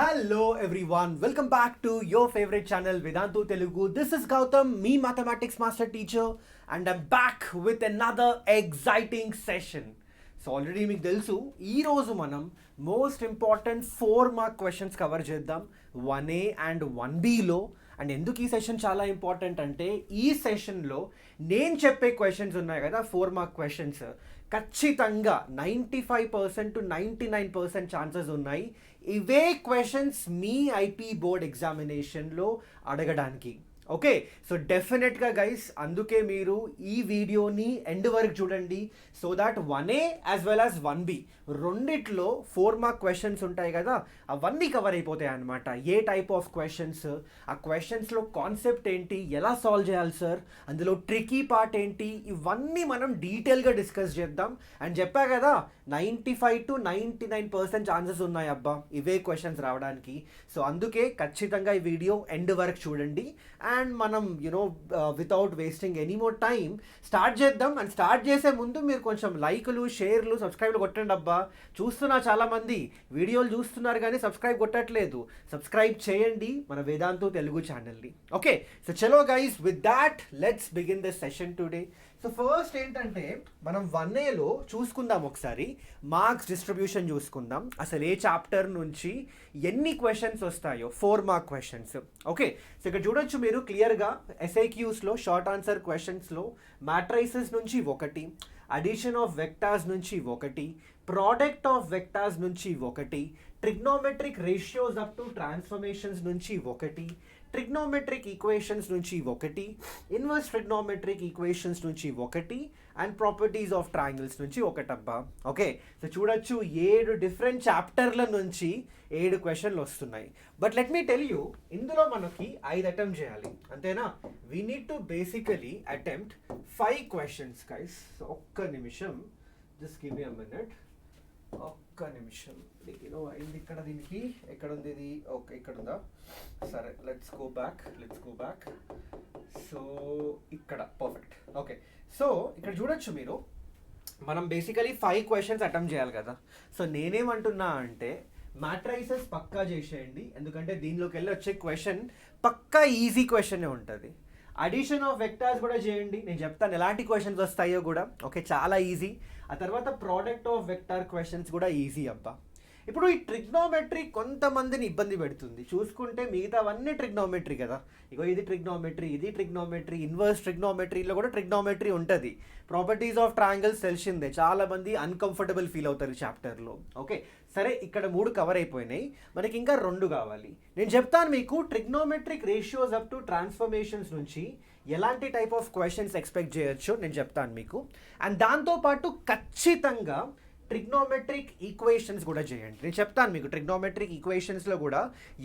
Hello everyone, welcome back to your favorite channel Vedantu Telugu. This is Gautam, me mathematics master teacher, and I'm back with another exciting session. So already మీకు తెలుసు ఈరోజు మనం most important 4 mark questions cover చేద్దాం 1A and 1Bలో. And ఎందుకు ఈ session చాలా important అంటే ఈ సెషన్లో నేను చెప్పే క్వశ్చన్స్ ఉన్నాయి కదా 4 మార్క్ క్వశ్చన్స్, ఖచ్చితంగా 95% టు 99% ఛాన్సెస్ ఉన్నాయి ఇవే క్వశ్చన్స్ మీ ఐపీ బోర్డ్ ఎగ్జామినేషన్లో అడగడానికి. ఓకే, సో డెఫినెట్గా గైస్ అందుకే మీరు ఈ వీడియోని ఎండ్ వరకు చూడండి, so that 1A as well as 1B రెండిట్లో 4 మార్క్ క్వశ్చన్స్ ఉంటాయి కదా, అవన్నీ కవర్ అయిపోతాయి అన్నమాట. ఏ టైప్ ఆఫ్ క్వశ్చన్స్, ఆ క్వశ్చన్స్లో కాన్సెప్ట్ ఏంటి, ఎలా సాల్వ్ చేయాలి సార్, అందులో ట్రికీ పార్ట్ ఏంటి, ఇవన్నీ మనం డీటెయిల్గా డిస్కస్ చేద్దాం. అండ్ చెప్పా కదా 95 టు 99% ఛాన్సెస్ ఉన్నాయి అబ్బా ఇవే క్వశ్చన్స్ రావడానికి. సో అందుకే ఖచ్చితంగా ఈ వీడియో ఎండ్ వరకు చూడండి. అండ్ మనం without wasting any more time start చేద్దాం. అండ్ స్టార్ట్ చేసే ముందు మీరు కొంచెం లైకులు, షేర్లు, సబ్స్క్రైబ్లు కొట్టండి అబ్బా. చూస్తున్నా చాలామంది వీడియోలు చూస్తున్నారు కానీ సబ్స్క్రైబ్ కొట్టట్లేదు. సబ్స్క్రైబ్ చేయండి మన వేదాంతు తెలుగు ఛానల్ని. ఓకే, సో చలో guys, with that let's begin this session today. So first ఏంటంటే మనం 1Aలో చూసుకుందాం, ఒకసారి మార్క్స్ డిస్ట్రిబ్యూషన్ చూసుకుందాం. అసలు ఏ చాప్టర్ నుంచి ఎన్ని క్వశ్చన్స్ వస్తాయో 4 మార్క్ క్వశ్చన్స్. ఓకే, సో ఇక్కడ చూడొచ్చు మీరు క్లియర్గా ఎస్ఐక్యూస్లో షార్ట్ ఆన్సర్ క్వశ్చన్స్లో మ్యాట్రైసెస్ నుంచి 1, అడిషన్ ఆఫ్ వెక్టార్స్ నుంచి 1, ప్రోడక్ట్ ఆఫ్ వెక్టార్స్ నుంచి 1, trigonometric ratios up to transformations నుంచి 1, ట్రిగ్నోమెట్రిక్ ఈక్వేషన్స్ నుంచి 1, ఇన్వర్స్ ట్రిగ్నోమెట్రిక్ ఈక్వేషన్స్ నుంచి 1, అండ్ ప్రాపర్టీస్ ఆఫ్ ట్రయాంగిల్స్ నుంచి 1 అబ్బా. ఓకే, సో చూడొచ్చు 7 డిఫరెంట్ చాప్టర్ల నుంచి 7 క్వశ్చన్లు వస్తున్నాయి. But let me tell you, ఇందులో మనకి 5 అటెంప్ట్ చేయాలి అంతేనా. We need to basically attempt 5 questions guys. So ఒక్క నిమిషం, just give me a minute, ఒక్క నిమిషం. అయింది ఇక్కడ, దీనికి ఎక్కడ ఉంది ఇది? ఓకే, ఇక్కడ ఉందా? సరే, లెట్స్ గో బ్యాక్. సో ఇక్కడ పర్ఫెక్ట్. ఓకే, సో ఇక్కడ చూడొచ్చు మీరు, మనం బేసికలీ 5 క్వశ్చన్స్ అటెంప్ట్ చేయాలి కదా. సో నేనేమంటున్నా అంటే మ్యాట్రైసెస్ పక్కా చేసేయండి, ఎందుకంటే దీనిలోకి వెళ్ళి వచ్చే క్వశ్చన్ పక్కా ఈజీ క్వశ్చనే ఉంటుంది. అడిషన్ ఆఫ్ వెక్టార్స్ కూడా చేయండి, నేను చెప్తాను ఎలాంటి క్వశ్చన్స్ వస్తాయో కూడా. ఓకే, చాలా ఈజీ. ఆ తర్వాత ప్రోడక్ట్ ఆఫ్ వెక్టార్ క్వశ్చన్స్ కూడా ఈజీ అబ్బా. ఇప్పుడు ఈ ట్రిగ్నోమెట్రీ కొంతమందిని ఇబ్బంది పెడుతుంది. చూసుకుంటే మిగతావన్నీ ట్రిగ్నోమెట్రీ కదా, ఇగో ఇది ట్రిగ్నోమెట్రీ, ఇన్వర్స్ ట్రిగ్నోమెట్రీలో కూడా ట్రిగ్నోమెట్రీ ఉంటుంది. ప్రాపర్టీస్ ఆఫ్ ట్రయాంగిల్స్ తెలిసిందే, చాలామంది అన్కంఫర్టబుల్ ఫీల్ అవుతారు ఈ చాప్టర్లో. ఓకే, సరే ఇక్కడ 3 కవర్ అయిపోయినాయి, మనకి ఇంకా 2 కావాలి. నేను చెప్తాను మీకు trigonometric ratios up to transformations నుంచి ఎలాంటి టైప్ ఆఫ్ క్వశ్చన్స్ ఎక్స్పెక్ట్ చేయొచ్చు నేను చెప్తాను మీకు. అండ్ దాంతోపాటు ఖచ్చితంగా ట్రిగ్నోమెట్రిక్ ఈక్వేషన్స్ కూడా చేయండి. నేను చెప్తాను మీకు ట్రిగ్నోమెట్రిక్ ఈక్వేషన్స్లో కూడా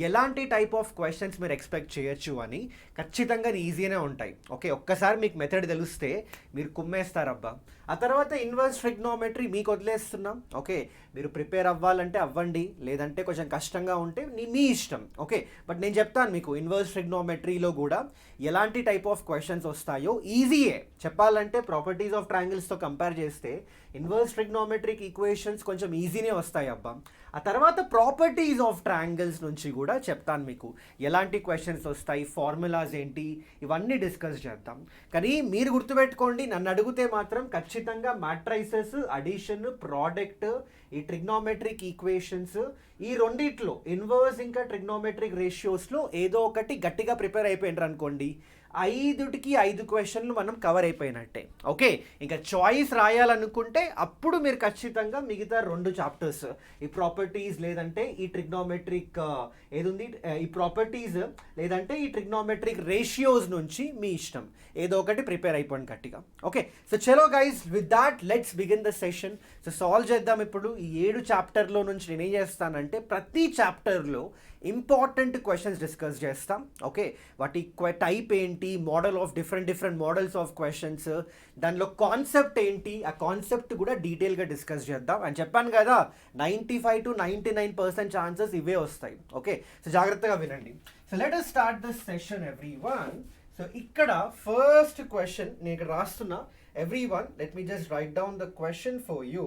ఎలాంటి టైప్ ఆఫ్ క్వశ్చన్స్ మీరు ఎక్స్పెక్ట్ చేయొచ్చు అని. ఖచ్చితంగా ఈజీనే ఉంటాయి. ఓకే, ఒక్కసారి మీకు మెథడ్ తెలిస్తే మీరు కుమ్మేస్తారబ్బా. ఆ తర్వాత ఇన్వర్స్ ట్రిగ్నోమెట్రీ మీకు వదిలేస్తున్నాం. ఓకే, మీరు ప్రిపేర్ అవ్వాలంటే అవ్వండి, లేదంటే కొంచెం కష్టంగా ఉంటే మీ ఇష్టం. ఓకే, బట్ నేను చెప్తాను మీకు ఇన్వర్స్ ట్రిగ్నోమెట్రీలో కూడా ఎలాంటి టైప్ ఆఫ్ క్వశ్చన్స్ వస్తాయో ఈజీయే. చెప్పాలంటే ప్రాపర్టీస్ ఆఫ్ ట్రయాంగిల్స్తో కంపేర్ చేస్తే ఇన్వర్స్ ట్రిగ్నోమెట్రిక్ ఈక్వేషన్స్ కొంచెం ఈజీనే వస్తాయి అబ్బా. ఆ తర్వాత ప్రాపర్టీస్ ఆఫ్ ట్రయాంగిల్స్ నుంచి కూడా చెప్తాను మీకు ఎలాంటి క్వశ్చన్స్ వస్తాయి, ఫార్ములాస్ ఏంటి, ఇవన్నీ డిస్కస్ చేద్దాం. కానీ మీరు గుర్తుపెట్టుకోండి, నన్ను అడిగితే మాత్రం ఖచ్చితంగా మ్యాట్రైసెస్, అడిషన్, ప్రోడక్ట్, ఈ ట్రిగ్నోమెట్రిక్ ఈక్వేషన్స్, ఈ రెండిట్లో ఇన్వర్స్ ఇంకా ట్రిగ్నోమెట్రిక్ రేషియోస్లో ఏదో ఒకటి గట్టిగా ప్రిపేర్ అయిపోయినారు అనుకోండి, 5కి 5 క్వశ్చన్లు మనం కవర్ అయిపోయినట్టే. ఓకే, ఇంకా చాయిస్ రాయాలనుకుంటే అప్పుడు మీరు ఖచ్చితంగా మిగతా 2 చాప్టర్స్, ఈ ప్రాపర్టీస్ లేదంటే ఈ ట్రిగ్నోమెట్రిక్ ఏదుంది, ఈ ప్రాపర్టీస్ లేదంటే ఈ ట్రిగ్నోమెట్రిక్ రేషియోస్ నుంచి మీ ఇష్టం, ఏదో ఒకటి ప్రిపేర్ అయిపోండి గట్టిగా. ఓకే, సో చలో guys, with that let's begin the session. So solve చేద్దాం ఇప్పుడు. ఈ 7 చాప్టర్లో నుంచి నేనేం చేస్తానంటే ప్రతి చాప్టర్లో ఇంపార్టెంట్ క్వశ్చన్స్ డిస్కస్ చేస్తాం. ఓకే, వాటి టైప్ ఏంటి, model of different models of questions, దానిలో కాన్సెప్ట్ ఏంటి, ఆ కాన్సెప్ట్ కూడా డీటెయిల్గా డిస్కస్ చేద్దాం. అని చెప్పాను కదా 95 టు 99% ఛాన్సెస్ ఇవే వస్తాయి. ఓకే, సో జాగ్రత్తగా వినండి. So let us start this session everyone. So ఇక్కడ ఫస్ట్ క్వశ్చన్ నేను ఇక్కడ రాస్తున్నా. Everyone, let me just right down the question for you.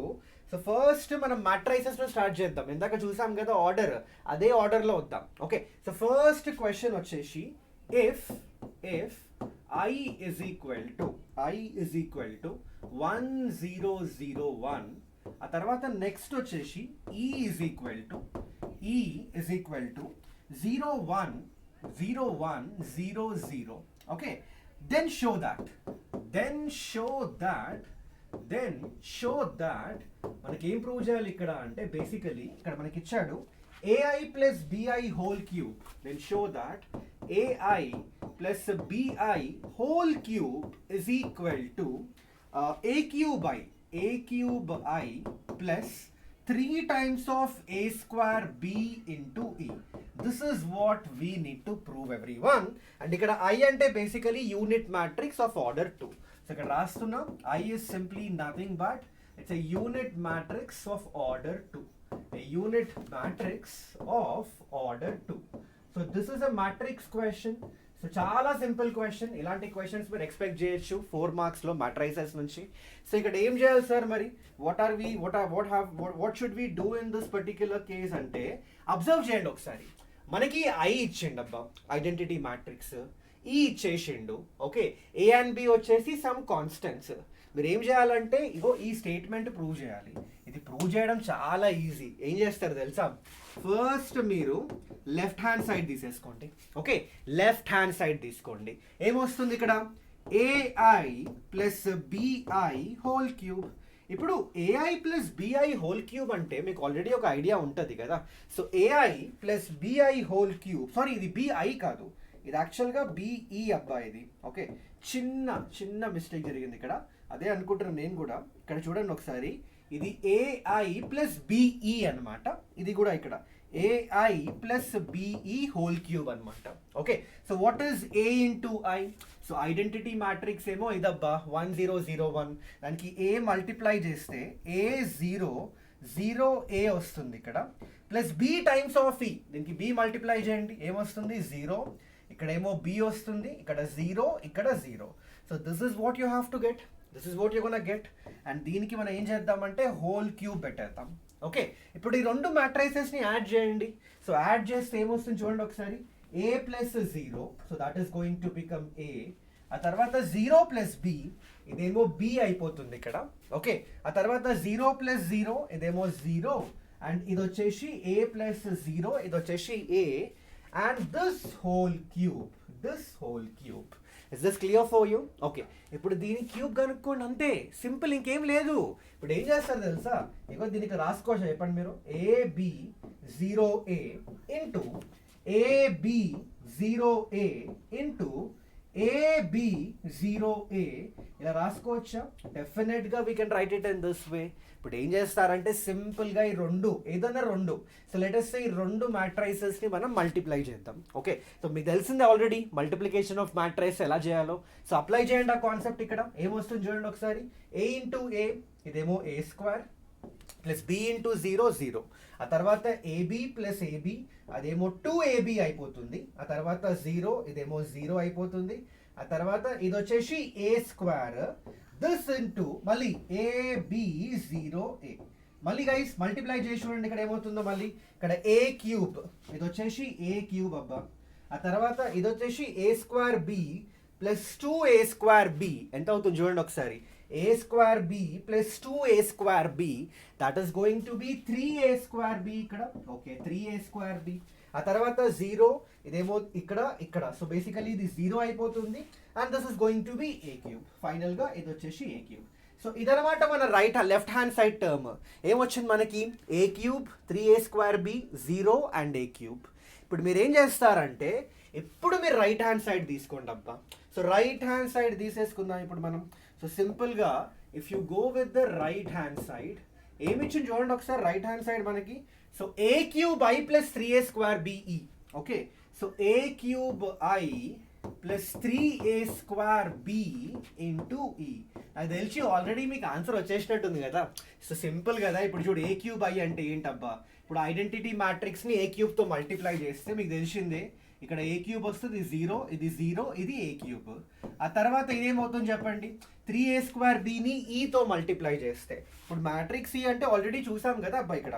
So first మనం మ్యాట్రైసెస్ స్టార్ట్ చేద్దాం. ఇందాక చూసాం కదా ఆర్డర్, అదే ఆర్డర్లో వద్దాం. ఓకే, సో ఫస్ట్ క్వశ్చన్ వచ్చేసి if i is equal to 1001, ఆ తర్వాత నెక్స్ట్ వచ్చేసి e is equal to 010100. Okay, then show that మనకి ఏం ప్రూవ్ చేయాలి ఇక్కడ అంటే బేసికలీ ఇక్కడ మనకి ఇచ్చాడు ai plus bi whole cube. Then show that ai plus bi whole cube is equal to a cube I plus 3 times of a square b into e. This is what we need to prove, everyone. And ఇక్కడ I అంటే basically unit matrix of order 2. So ఇక్కడ రాస్తున్నా I is simply nothing but it's a unit matrix of order 2. A unit matrix of order 2. So this is a matrix question. So చాలా simple question. ఇలాంటి questions మీరు expect చేయొచ్చు 4 మార్క్స్లో మ్యాట్రైసెస్ నుంచి. So ఇక్కడ ఏం చేయాలి సార్ మరి, what should we do in this particular case అంటే అబ్జర్వ్ చేయండి ఒకసారి. మనకి ఐ ఇచ్చిండు అబ్బా ఐడెంటిటీ మ్యాట్రిక్స్, ఈ ఇచ్చేసిండు. ఓకే, ఏ అండ్ బి వచ్చేసి సమ్ కాన్స్టెంట్స్. మీరు ఏం చేయాలంటే ఇగో ఈ స్టేట్మెంట్ ప్రూవ్ చేయాలి. ఇది ప్రూవ్ చేయడం చాలా ఈజీ. ఏం చేస్తారు తెలుసా, ఫస్ట్ మీరు లెఫ్ట్ హ్యాండ్ సైడ్ తీసేసుకోండి. ఓకే, లెఫ్ట్ హ్యాండ్ సైడ్ తీసుకోండి. ఏమొస్తుంది ఇక్కడ, A I plus B I whole cube. ఇప్పుడు A I plus B I whole cube అంటే మీకు ఆల్రెడీ ఒక ఐడియా ఉంటుంది కదా. So A I plus B I whole cube, sorry ఇది బిఐ కాదు, ఇది యాక్చువల్గా బిఈ అబ్బా ఇది. ఓకే, చిన్న మిస్టేక్ జరిగింది ఇక్కడ, అదే అనుకుంటున్నాను నేను కూడా. ఇక్కడ చూడండి ఒకసారి, ఇది ఏఐ ప్లస్ బిఈ అనమాట. ఇది కూడా ఇక్కడ A I plus B E whole cube అనమాట. Okay, so what is A into I? So identity matrix ఏమో ఇదబ్బా 1001. దానికి ఏ మల్టిప్లై చేస్తే A0 A వస్తుంది ఇక్కడ, ప్లస్ బి టైమ్స్ ఆఫ్ ఈ. దీనికి బి మల్టిప్లై చేయండి, ఏమొస్తుంది 0. ఇక్కడ ఏమో బి వస్తుంది, ఇక్కడ 0, ఇక్కడ 0. So this is what you have to get, this is what you gonna get. And దీనికి మనం ఏం చేద్దామంటే హోల్ క్యూబ్ పెట్టేద్దాం. ఓకే, ఇప్పుడు ఈ రెండు మ్యాట్రైసెస్ని యాడ్ చేయండి. సో యాడ్ చేస్తే ఏమొస్తుంది చూడండి ఒకసారి, a plus 0, so that is going to become a. ఆ తర్వాత 0 ప్లస్ b, ఇదేమో b అయిపోతుంది ఇక్కడ. ఓకే, ఆ తర్వాత 0 ప్లస్ 0, ఇదేమో 0, అండ్ ఇది వచ్చేసి a ప్లస్ 0, ఇది వచ్చేసి a, and this whole cube. Is this clear for you? Okay, ఇప్పుడు దీని క్యూబ్ కనుక్కోండి, అంతే సింపుల్, ఇంకేం లేదు. ఇప్పుడు ఏం చేస్తారు తెలుసా, ఇగో దీనికి రాసుకోవచ్చు, చెప్పండి మీరు, AB0A into AB0A into AB0A ఇలా రాసుకోవచ్చా? డెఫినెట్గా we can write it in this way. ఇప్పుడు ఏం చేస్తారంటే సింపుల్గా ఈ రెండు, ఏదైనా రెండు, సో లెటెస్ట్ ఈ రెండు మ్యాట్రైసెస్ని మనం మల్టిప్లై చేద్దాం. ఓకే, సో మీకు తెలిసిందే ఆల్రెడీ మల్టిప్లికేషన్ ఆఫ్ మ్యాట్రైస్ ఎలా చేయాలో. సో అప్లై చేయండి ఆ కాన్సెప్ట్. ఇక్కడ ఏమొస్తుంది చూడండి ఒకసారి, A ఇంటూ A, ఇదేమో A square, plus B into 0. ఆ తర్వాత AB ప్లస్ AB, అదేమో 2AB అయిపోతుంది. ఆ తర్వాత 0, ఇదేమో 0 అయిపోతుంది. ఆ తర్వాత ఇది వచ్చేసి A స్క్వేర్, దిస్ ఇంటూ మళ్ళీ AB0A. మళ్ళీ గైస్ మల్టిప్లై చేసి చూడండి, ఇక్కడ ఏమవుతుందో మళ్ళీ, ఇక్కడ A క్యూబ్, ఇది వచ్చేసి A క్యూబ్ అబ్బా. ఆ తర్వాత ఇది వచ్చేసి A square B plus 2A square B, ఎంత అవుతుంది చూడండి ఒకసారి, A square B plus 2A square B, that is going to B 3A square B ఇక్కడ. Okay, 3A square B. ఆ తర్వాత 0, ఇదేమో ఇక్కడ, సో బేసికలీ ఇది 0 అయిపోతుంది, and this is going to B A cube. ఫైనల్గా ఇది వచ్చేసి A క్యూబ్. సో ఇదనమాట మన లెఫ్ట్ హ్యాండ్ సైడ్ టర్మ్. ఏమొచ్చింది మనకి, A cube, 3A square B, 0 and A cube. ఇప్పుడు మీరు ఏం చేస్తారంటే, ఇప్పుడు మీరు రైట్ హ్యాండ్ సైడ్ తీసుకోండి అబ్బా. సో రైట్ హ్యాండ్ సైడ్ తీసేసుకుందాం ఇప్పుడు మనం. సో సింపుల్గా if you go with the right hand side, ఏమిచ్చింది చూడండి ఒకసారి రైట్ హ్యాండ్ సైడ్ మనకి. So A cube I plus 3A square BE. Okay, so A cube I plus 3A square B into E. నాకు తెలిసి already మీకు answer వచ్చేసినట్టుంది కదా. So simple కదా. ఇప్పుడు చూడు, A క్యూబ్ I అంటే ఏంటబ్బా, ఇప్పుడు ఐడెంటిటీ మ్యాట్రిక్స్ని A క్యూబ్తో మల్టిప్లై చేస్తే మీకు తెలిసిందే ఇక్కడ ఏ క్యూబ్ వస్తుంది 0, ఇది 0, ఇది ఏ క్యూబ్. ఆ తర్వాత ఇదేమవుతుంది చెప్పండి, 3a²bని ఈతో మల్టిప్లై చేస్తే. ఇప్పుడు మ్యాట్రిక్స్ ఈ అంటే ఆల్రెడీ చూసాం కదా అబ్బా. ఇక్కడ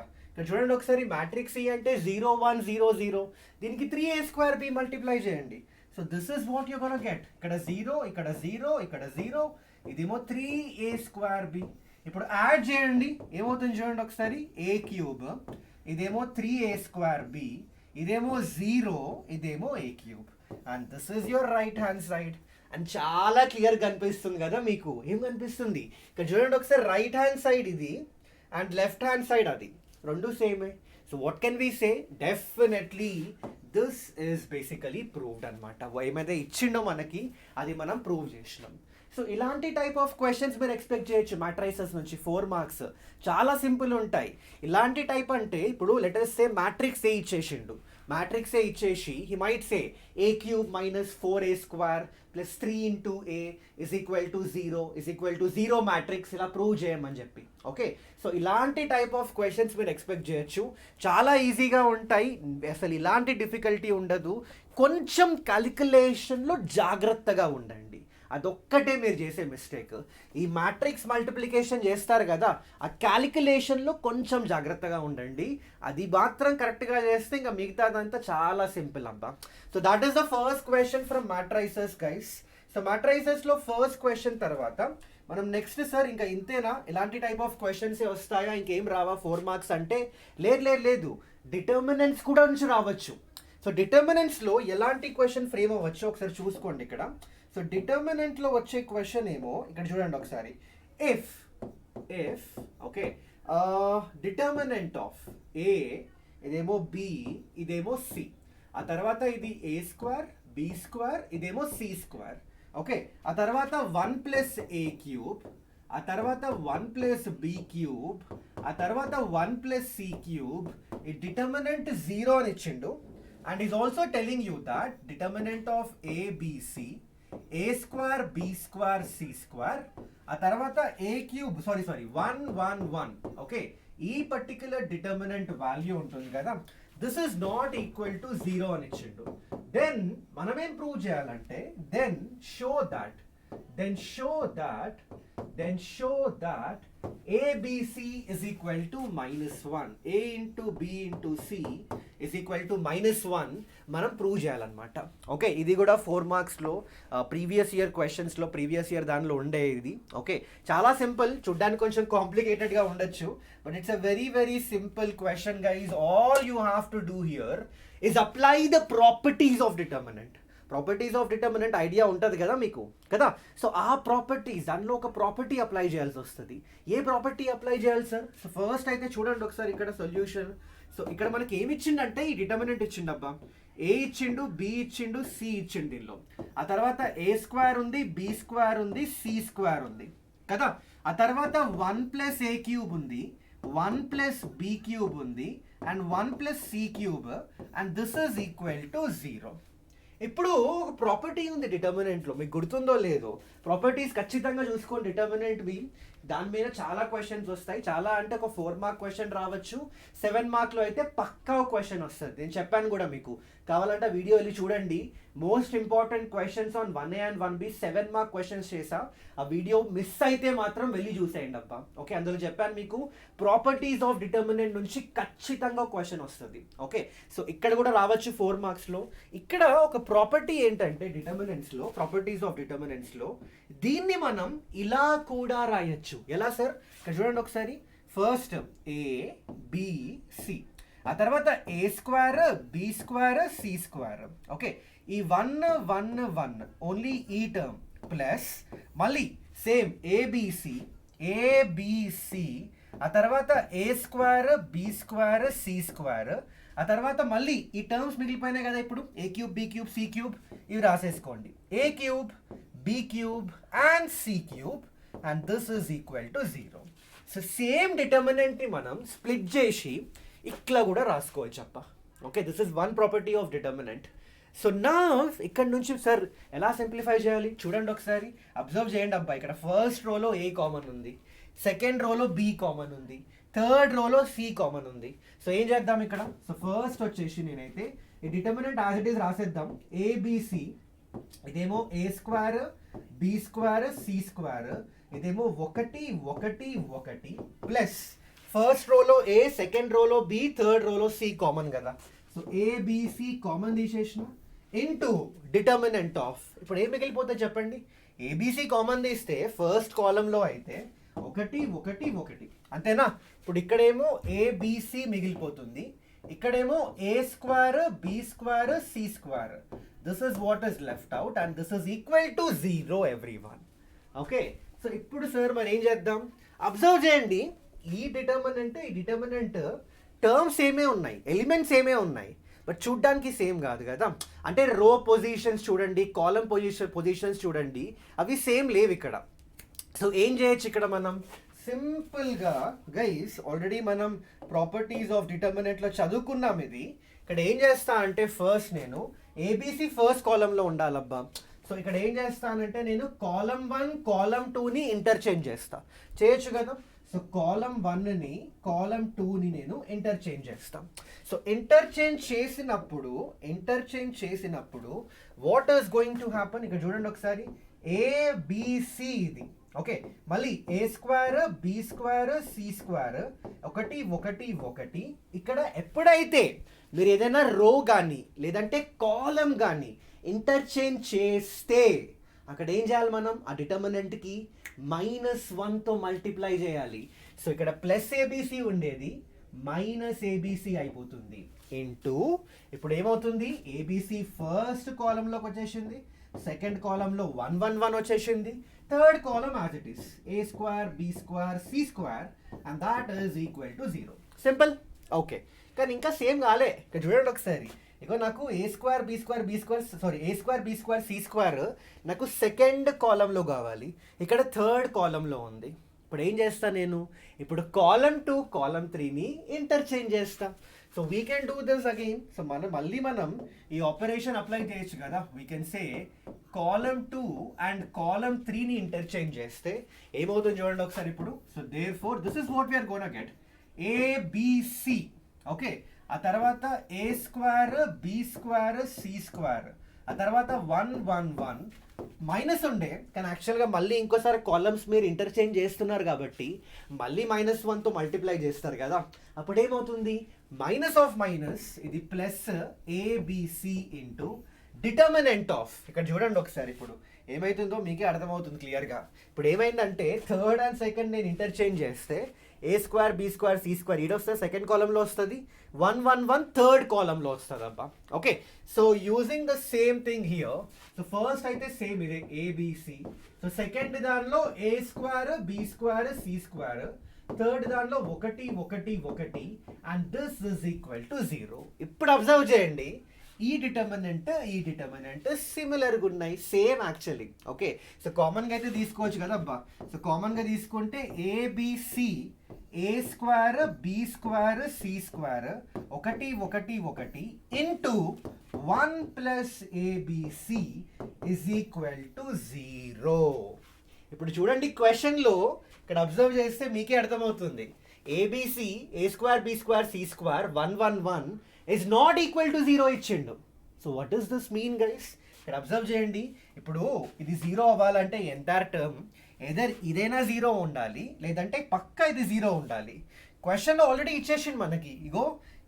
చూడండి ఒకసారి, మ్యాట్రిక్స్ ఈ అంటే 0 1 0 0, దీనికి 3a² b మల్టిప్లై చేయండి. So this is what you gonna get. ఇక్కడ 0, ఇక్కడ 0, ఇక్కడ 0, ఇదేమో 3a² b. ఇప్పుడు యాడ్ చేయండి, ఏమవుతుంది చూడండి ఒకసారి, ఏ క్యూబ్, ఇదేమో 3a² b, ఇదేమో 0, ఇదేమో A cube. And this is your right hand side. And చాలా క్లియర్ కనిపిస్తుంది కదా మీకు. ఏం కనిపిస్తుంది ఇక్కడ చూడండి ఒకసారి, రైట్ హ్యాండ్ సైడ్ ఇది అండ్ లెఫ్ట్ హ్యాండ్ సైడ్ అది, రెండు సేమే. So what can we say, definitely this is basically proved అనమాట. ఏమైతే ఇచ్చిండో మనకి అది మనం ప్రూవ్ చేసినాం. సో ఇలాంటి టైప్ ఆఫ్ క్వశ్చన్స్ మీరు ఎక్స్పెక్ట్ చేయొచ్చు మ్యాట్రైసెస్ నుంచి. 4 మార్క్స్ చాలా సింపుల్ ఉంటాయి. ఇలాంటి టైప్ అంటే ఇప్పుడు లెటర్స్ సే మ్యాట్రిక్స్ ఏ ఇచ్చేసిండు, మ్యాట్రిక్స్ ఏ ఇచ్చేసి he might say a³ - 4a² + 3 × a = 0 matrix ఇలా ప్రూవ్ చేయమని చెప్పి. ఓకే, సో ఇలాంటి టైప్ ఆఫ్ క్వశ్చన్స్ మీరు ఎక్స్పెక్ట్ చేయొచ్చు. చాలా ఈజీగా ఉంటాయి, అసలు ఇలాంటి డిఫికల్టీ ఉండదు. కొంచెం క్యాలిక్యులేషన్లో జాగ్రత్తగా ఉండండి, అదొక్కటే మీరు చేసే మిస్టేక్. ఈ మ్యాట్రిక్స్ మల్టిప్లికేషన్ చేస్తారు కదా, ఆ క్యాలిక్యులేషన్లో కొంచెం జాగ్రత్తగా ఉండండి. అది మాత్రం కరెక్ట్గా చేస్తే ఇంకా మిగతాదంతా చాలా సింపుల్ అబ్బా. So that is the first question from matrices guys. So మ్యాట్రైసెస్లో ఫస్ట్ క్వశ్చన్ తర్వాత మనం నెక్స్ట్ సార్ ఇంకా ఇంతేనా, ఇలాంటి టైప్ ఆఫ్ క్వశ్చన్సే వస్తాయా, ఇంకేం రావా 4 మార్క్స్ అంటే, లేదు, డిటర్మినెంట్స్ కూడా నుంచి రావచ్చు. సో డిటర్మినెంట్స్లో ఎలాంటి క్వశ్చన్ ఫ్రేమ్ అవ్వచ్చు ఒకసారి చూసుకోండి ఇక్కడ. సో డిటర్మినెంట్లో వచ్చే క్వశ్చన్ ఏమో ఇక్కడ చూడండి ఒకసారి, ఇఫ్ ఓకే డిటర్మినెంట్ ఆఫ్ ఏ, ఇదేమో బి, ఇదేమో సి, ఆ తర్వాత ఇది a², b², ఇదేమో c². ఓకే, ఆ తర్వాత 1 + a³, ఆ తర్వాత 1 + b³, ఆ తర్వాత 1 + c³. ఈ డిటర్మినెంట్ 0 అని ఇచ్చిండు. And is also telling you that determinant of a, b, c, a² b² c², ఆ తర్వాత a³ 1 1 1. ఓకే, ఈ పర్టిక్యులర్ డిటర్మినెంట్ వాల్యూ ఉంటుంది కదా, this is not equal to 0 అని ఇచ్చిండు. దెన్ మనం ఏం ప్రూవ్ చేయాలంటే, then show that ABC is equal to -1, a into b into c is equal to -1 మనం ప్రూవ్ చేయాలన్నమాట. ఓకే, ఇది కూడా 4 మార్క్స్లో ప్రీవియస్ ఇయర్ క్వశ్చన్స్లో, ప్రీవియస్ ఇయర్ దానిలో ఉండే ఇది. ఓకే, చాలా సింపుల్, చూడ్డానికి కొంచెం కాంప్లికేటెడ్గా ఉండొచ్చు, but it's a very simple question guys. All you have to do here is apply the properties of determinant. Properties of determinant idea ఉంటుంది కదా మీకు కదా. సో ఆ ప్రాపర్టీస్, దానిలో ఒక ప్రాపర్టీ అప్లై చేయాల్సి వస్తుంది. ఏ ప్రాపర్టీ అప్లై చేయాలి సార్? సో ఫస్ట్ అయితే చూడండి ఒకసారి ఇక్కడ సొల్యూషన్. సో ఇక్కడ మనకి ఏమి ఇచ్చిండంటే ఈ డిటర్మినెంట్ ఇచ్చిండు అబ్బా, ఏ ఇచ్చిండు, బి ఇచ్చిండు, సి ఇచ్చిండు దీనిలో. ఆ తర్వాత a² ఉంది, b² ఉంది, c² ఉంది కదా. ఆ తర్వాత 1 + a³ ఉంది, 1 + b³ ఉంది, and 1 + c³, and this is equal to 0. ఇప్పుడు ఒక ప్రాపర్టీ ఉంది డిటర్మినెంట్లో, మీకు గుర్తుందో లేదో, ప్రాపర్టీస్ ఖచ్చితంగా చూసుకోండి. డిటర్మినెంట్ బి, దాని మీద చాలా క్వశ్చన్స్ వస్తాయి. చాలా అంటే ఒక 4 మార్క్ క్వశ్చన్ రావచ్చు, 7 మార్క్లో అయితే పక్కా క్వశ్చన్ వస్తుంది. నేను చెప్పాను కూడా మీకు, కావాలంటే వీడియో వెళ్ళి చూడండి. Most important questions on 1A and 1B 7 mark questions చేసా. ఆ వీడియో మిస్ అయితే మాత్రం వెళ్ళి చూసేయండి అబ్బా. ఓకే, అందులో చెప్పాను మీకు ప్రాపర్టీస్ ఆఫ్ డిటర్మినెంట్ నుంచి ఖచ్చితంగా క్వశ్చన్ వస్తుంది. ఓకే, సో ఇక్కడ కూడా రావచ్చు 4 మార్క్స్లో. ఇక్కడ ఒక ప్రాపర్టీ ఏంటంటే డిటర్మినెంట్స్లో, ప్రాపర్టీస్ ఆఫ్ డిటర్మినెంట్స్లో, దీన్ని మనం ఇలా కూడా రాయొచ్చు. ఎలా సార్? ఇక్కడ చూడండి ఒకసారి, ఫస్ట్ a, b, c, ఆ తర్వాత a² b² c². ఓకే, ఈ 1 1 1 ఓన్లీ ఈ టర్మ్ ప్లస్ మళ్ళీ సేమ్ abc, ఆ తర్వాత a² b² c², ఆ తర్వాత మళ్ళీ ఈ టర్మ్స్ మిగిలిపోయినాయి కదా. ఇప్పుడు a³ b³ c³ ఇవి రాసేసుకోండి. a³ b³ and c³ and this is equal to 0. So same డిటర్మినెంట్ని మనం స్ప్లిట్ చేసి ఇట్లా కూడా రాసుకోవచ్చు అప్ప. Okay, this is one property of determinant. So నా ఇక్కడ నుంచి సార్ ఎలా సింప్లిఫై చేయాలి చూడండి ఒకసారి, అబ్జర్వ్ చేయండి అబ్బా. ఇక్కడ ఫస్ట్ రోలో ఏ కామన్ ఉంది, సెకండ్ రోలో బి కామన్ ఉంది, థర్డ్ రోలో సి కామన్ ఉంది. సో ఏం చేద్దాం ఇక్కడ? సో ఫస్ట్ వచ్చేసి నేనైతే ఈ డిటర్మినెంట్ యాజ్ ఇట్ ఈస్ రాసేద్దాం. ఏబిసి ఇదేమో A square B square C square, ఇదేమో 1 1 1 ప్లస్ ఫస్ట్ రోలో ఏ, సెకండ్ రోలో బి, థర్డ్ రోలో సి కామన్ కదా. సో ఏబిసి కామన్ తీసేసిన ఇంటూ డిటర్మినెంట్ ఆఫ్, ఇప్పుడు ఏం మిగిలిపోతుంది చెప్పండి. ఏబిసి కామన్ తీస్తే ఫస్ట్ కాలంలో అయితే 1 1 1 అంతేనా. ఇప్పుడు ఇక్కడేమో ఏబిసి మిగిలిపోతుంది, ఇక్కడేమో A square B square C square. This is what is left out and this is equal to 0 everyone. Okay, so ఇప్పుడు సార్ మరి ఏం చేద్దాం, అబ్జర్వ్ చేయండి. ఈ డిటర్మినెంట్ టర్మ్స్ ఏమే ఉన్నాయి, ఎలిమెంట్స్ ఏమే ఉన్నాయి, బట్ చూడ్డానికి సేమ్ కాదు కదా. అంటే రో పొజిషన్స్ చూడండి, కాలం పొజిషన్స్ చూడండి, అవి సేమ్ లేవు ఇక్కడ. సో ఏం చేయొచ్చు ఇక్కడ మనం సింపుల్గా గైస్, ఆల్రెడీ మనం ప్రాపర్టీస్ ఆఫ్ డిటర్మినెంట్లో చదువుకున్నాం ఇది. ఇక్కడ ఏం చేస్తా అంటే ఫస్ట్ నేను ఏబిసి ఫస్ట్ కాలంలో ఉండాలబ్బా. సో ఇక్కడ ఏం చేస్తానంటే నేను కాలం 1 కాలం 2ని ఇంటర్చేంజ్ చేయొచ్చు కదా. సో కాలం 1ని కాలం 2ని నేను ఇంటర్చేంజ్ చేస్తాం. సో ఇంటర్చేంజ్ చేసినప్పుడు what is going to happen, ఇక్కడ చూడండి ఒకసారి, ఏబిసి ఇది. ఓకే, మళ్ళీ A square B square C square 1 1 1. ఇక్కడ ఎప్పుడైతే మీరు ఏదైనా రో కానీ లేదంటే కాలం కానీ ఇంటర్చేంజ్ చేస్తే అక్కడ ఏం చేయాలి మనం, ఆ డిటర్మినెంట్కి -1తో మల్టిప్లై చేయాలి. సో ఇక్కడ ప్లస్ ఏబిసి ఉండేది మైనస్ ఏబిసి అయిపోతుంది ఇంటూ, ఇప్పుడు ఏమవుతుంది, ఏబిసి ఫస్ట్ కాలంలోకి వచ్చేసింది, సెకండ్ కాలంలో 1 1 1 వచ్చేసింది, third column as it is A square B square C square and that is equal to 0. Simple. Okay, కానీ ఇంకా సేమ్ కాలే. ఇక్కడ చూడండి ఒకసారి, ఇగో నాకు A square B square C square నాకు సెకండ్ కాలంలో కావాలి, ఇక్కడ థర్డ్ కాలంలో ఉంది. ఇప్పుడు ఏం చేస్తా నేను, ఇప్పుడు కాలం 2 కాలం 3ని ఇంటర్చేంజ్ చేస్తా. So we can do this again. So మనం ఈ ఆపరేషన్ అప్లై చేయొచ్చు కదా. We can say column 2 and column 3ని ఇంటర్చేంజ్ చేస్తే ఏమవుతుంది చూడండి ఒకసారి ఇప్పుడు. So therefore this is what we are gonna get, ABC. Okay, ఆ తర్వాత A square B square C square, ఆ తర్వాత 1 1 1 మైనస్ ఉండే, కానీ యాక్చువల్గా మళ్ళీ ఇంకోసారి కాలమ్స్ మీరు ఇంటర్చేంజ్ చేస్తున్నారు కాబట్టి మళ్ళీ -1తో మల్టిప్లై చేస్తారు కదా. అప్పుడు ఏమవుతుంది, మైనస్ ఆఫ్ మైనస్ ఇది plus ABC into determinant of. ఇక్కడ చూడండి ఒకసారి, ఇప్పుడు ఏమైతుందో మీకే అర్థమవుతుంది క్లియర్గా. ఇప్పుడు ఏమైందంటే థర్డ్ అండ్ సెకండ్ నేను ఇంటర్చేంజ్ చేస్తే A square B square C square ఈడ వస్తుంది, సెకండ్ కాలంలో వస్తుంది, 1 1 1 థర్డ్ కాలంలో వస్తుంది అబ్బా. Okay, so using the same thing here. So first అయితే సేమ్ ఇదే ఏబిసి, సో సెకండ్ దానిలో A square B square C square, third దానిలో 1 1 1 and this is equal to 0. ఇప్పుడు అబ్జర్వ్ చేయండి, ఈ డిటర్మినెంట్ సిమిలర్గా ఉన్నాయి, సేమ్ యాక్చువల్లీ. ఓకే, సో కామన్గా అయితే తీసుకోవచ్చు కదా అబ్బా. సో కామన్గా తీసుకుంటే ABC A square B square C square 1 1 1 into 1 plus ABC is equal to 0. ఇప్పుడు చూడండి క్వశ్చన్లో ఇక్కడ అబ్జర్వ్ చేస్తే మీకే అర్థమవుతుంది, ABC A square B square C square 1 1 1 is not equal to 0 ఇచ్చిండు. So what does this mean guys, ఇక్కడ observe చేయండి. ఇప్పుడు ఇది 0 అవ్వాలంటే ఎంటైర్ టర్మ్ ఎదర్ ఇదైనా 0 ఉండాలి, లేదంటే పక్కా ఇది 0 ఉండాలి. క్వశ్చన్లో ఆల్రెడీ ఇచ్చేసిండు మనకి, ఇగో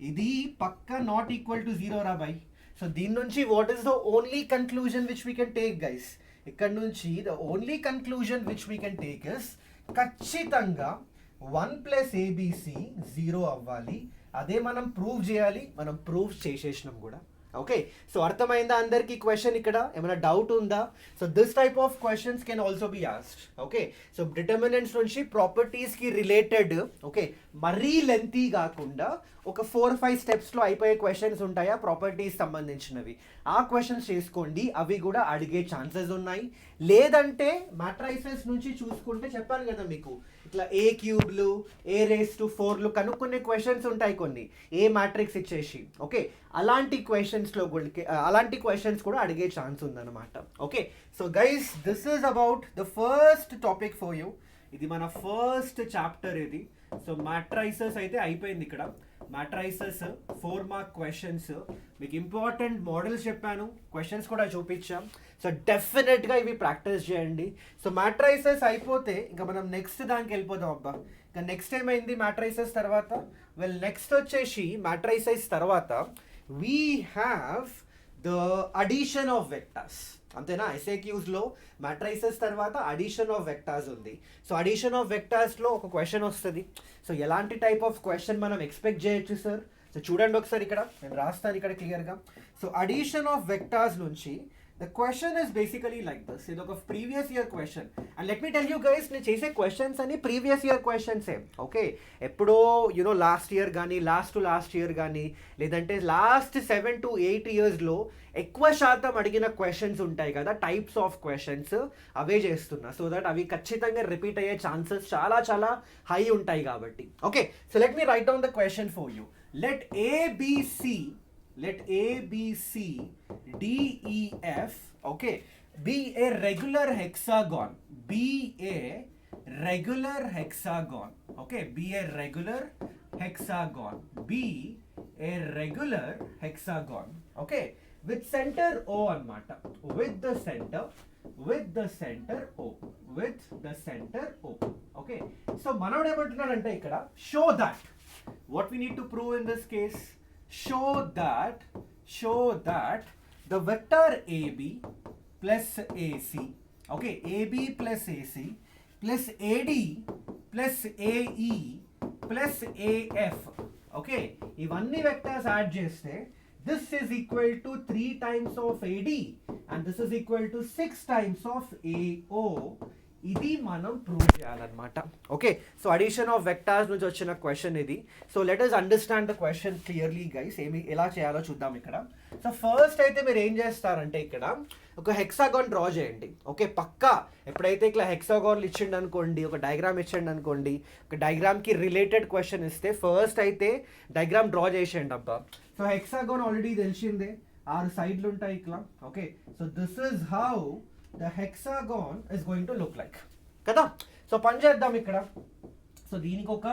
ఇది పక్కా నాట్ ఈక్వల్ టు 0 రా బై. సో దీని నుంచి what is the only conclusion which we can take guys, ఇక్కడ నుంచి the only conclusion which we can take is ఖచ్చితంగా 1 ప్లస్ ఏబిసి 0 అవ్వాలి. అదే మనం ప్రూవ్ చేయాలి, మనం ప్రూవ్ చేసేసినాం కూడా. ఓకే, సో అర్థమైందా అందరికీ క్వశ్చన్? ఇక్కడ ఏమైనా డౌట్ ఉందా? So this type of questions can also be asked. Okay, so determinants నుంచి ప్రాపర్టీస్కి రిలేటెడ్, ఓకే, మరీ లెంతీ కాకుండా ఒక 4-5 స్టెప్స్లో అయిపోయే క్వశ్చన్స్ ఉంటాయా ప్రాపర్టీస్ సంబంధించినవి, ఆ క్వశ్చన్స్ చేసుకోండి, అవి కూడా అడిగే ఛాన్సెస్ ఉన్నాయి. లేదంటే మ్యాట్రైసెస్ నుంచి చూసుకుంటే చెప్పాను కదా మీకు, ఇట్లా ఏ క్యూబ్లు ఏ రేస్ టు 4లు కనుక్కునే క్వశ్చన్స్ ఉంటాయి కొన్ని, ఏ మ్యాట్రిక్స్ ఇచ్చేసి. ఓకే, అలాంటి క్వశ్చన్స్ కూడా అడిగే ఛాన్స్ ఉందన్నమాట. Okay, so guys this is about the first topic for you. ఇది మన ఫస్ట్ చాప్టర్ ఇది. సో మ్యాట్రైసెస్ అయితే అయిపోయింది ఇక్కడ. మ్యాట్రైసెస్ 4 మార్క్ క్వశ్చన్స్, మీకు ఇంపార్టెంట్ మోడల్స్ చెప్పాను, క్వశ్చన్స్ కూడా చూపించాం. సో డెఫినెట్గా ఇవి ప్రాక్టీస్ చేయండి. సో మ్యాట్రైసెస్ అయిపోతే ఇంకా మనం నెక్స్ట్ దానికి వెళ్ళిపోదాం అబ్బా. ఇంకా నెక్స్ట్ ఏమైంది మ్యాట్రైసెస్ తర్వాత? వెల్ నెక్స్ట్ వచ్చేసి మ్యాట్రైసెస్ తర్వాత we have the addition of vectors. అంతేనా? ఎస్ఏక్యూస్లో మ్యాట్రైసెస్ తర్వాత అడిషన్ ఆఫ్ వెక్టార్స్ ఉంది. సో అడిషన్ ఆఫ్ వెక్టార్స్లో ఒక క్వశ్చన్ వస్తుంది. సో ఎలాంటి టైప్ ఆఫ్ క్వశ్చన్ మనం ఎక్స్పెక్ట్ చేయొచ్చు సార్? సో చూడండి ఒకసారి, ఇక్కడ నేను రాస్తాను ఇక్కడ క్లియర్గా. సో అడిషన్ ఆఫ్ వెక్టార్స్ నుంచి the question is basically like this. ఇది ఒక previous year question. And let me tell you guys, నేను చేసే క్వశ్చన్స్ అని ప్రీవియస్ ఇయర్ క్వశ్చన్సే. ఓకే, ఎప్పుడో యూనో లాస్ట్ ఇయర్ కానీ లాస్ట్ ఇయర్ కానీ లేదంటే లాస్ట్ 7 to 8 yearsలో ఎక్కువ శాతం అడిగిన క్వశ్చన్స్ ఉంటాయి కదా, టైప్స్ ఆఫ్ క్వశ్చన్స్, అవే చేస్తున్నా. సో దట్ అవి ఖచ్చితంగా రిపీట్ అయ్యే ఛాన్సెస్ చాలా చాలా హై ఉంటాయి కాబట్టి. Okay, so let me write down the question for you. Let A, B, C, D, E, F, okay, be a regular hexagon. Be a regular hexagon. Okay, be a regular hexagon. Be a regular hexagon. Okay, with center O anamata. With the center O. With the center O. Okay, so మనోడు ఏమంటున్నాడంటే ఇక్కడ show that. What we need to prove in this case? Show that the vector AB plus AC, okay, AB plus AC plus AD plus AE plus AF, okay, ఇవన్నీ vectors add చేస్తే this is equal to 3 times of AD and this is equal to 6 times of AO. ఇది మనం prove చేయాలన్నమాట. Okay, so addition of vectors నుంచి వచ్చిన question ఇది. So let us understand the question clearly guys. ఎలా చేయాలో చూద్దాం ఇక్కడ. సో ఫస్ట్ అయితే మీరు ఏం చేస్తారంటే ఇక్కడ ఒక హెక్సాగాన్ డ్రా చేయండి. ఓకే, పక్కా ఎప్పుడైతే ఇట్లా హెక్సాగాన్లు ఇచ్చిండు అనుకోండి, ఒక డయాగ్రామ్ ఇచ్చిండు అనుకోండి, ఒక డయాగ్రామ్కి రిలేటెడ్ క్వశ్చన్ ఇస్తే ఫస్ట్ అయితే డయాగ్రామ్ డ్రా చేసేయండి అబ్బా. సో హెక్సాగాన్ ఆల్రెడీ తెలిసిందే, 6 సైడ్లు ఉంటాయి ఇట్లా. Okay, so this is how the hexagon is going to look like కదా. సో పని చేద్దాం ఇక్కడ. సో దీనికి ఒక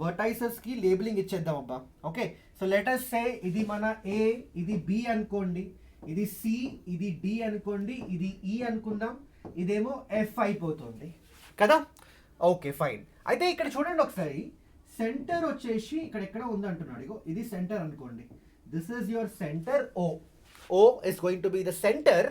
వర్టైసెస్ కి లేబులింగ్ ఇచ్చేద్దాం అబ్బా. ఓకే, సో లెట్ us సే ఇది మన A, ఇది B అనుకోండి, ఇది C, ఇది D అనుకోండి, ఇది E అనుకుందాం, ఇదేమో F అయిపోతుంది కదా. Okay fine. అయితే ఇక్కడ చూడండి ఒకసారి, సెంటర్ వచ్చేసి ఇక్కడ ఎక్కడ ఉంది అంటున్నాడు. ఇగో ఇది సెంటర్ అనుకోండి. This is your centre O. O is going to be the center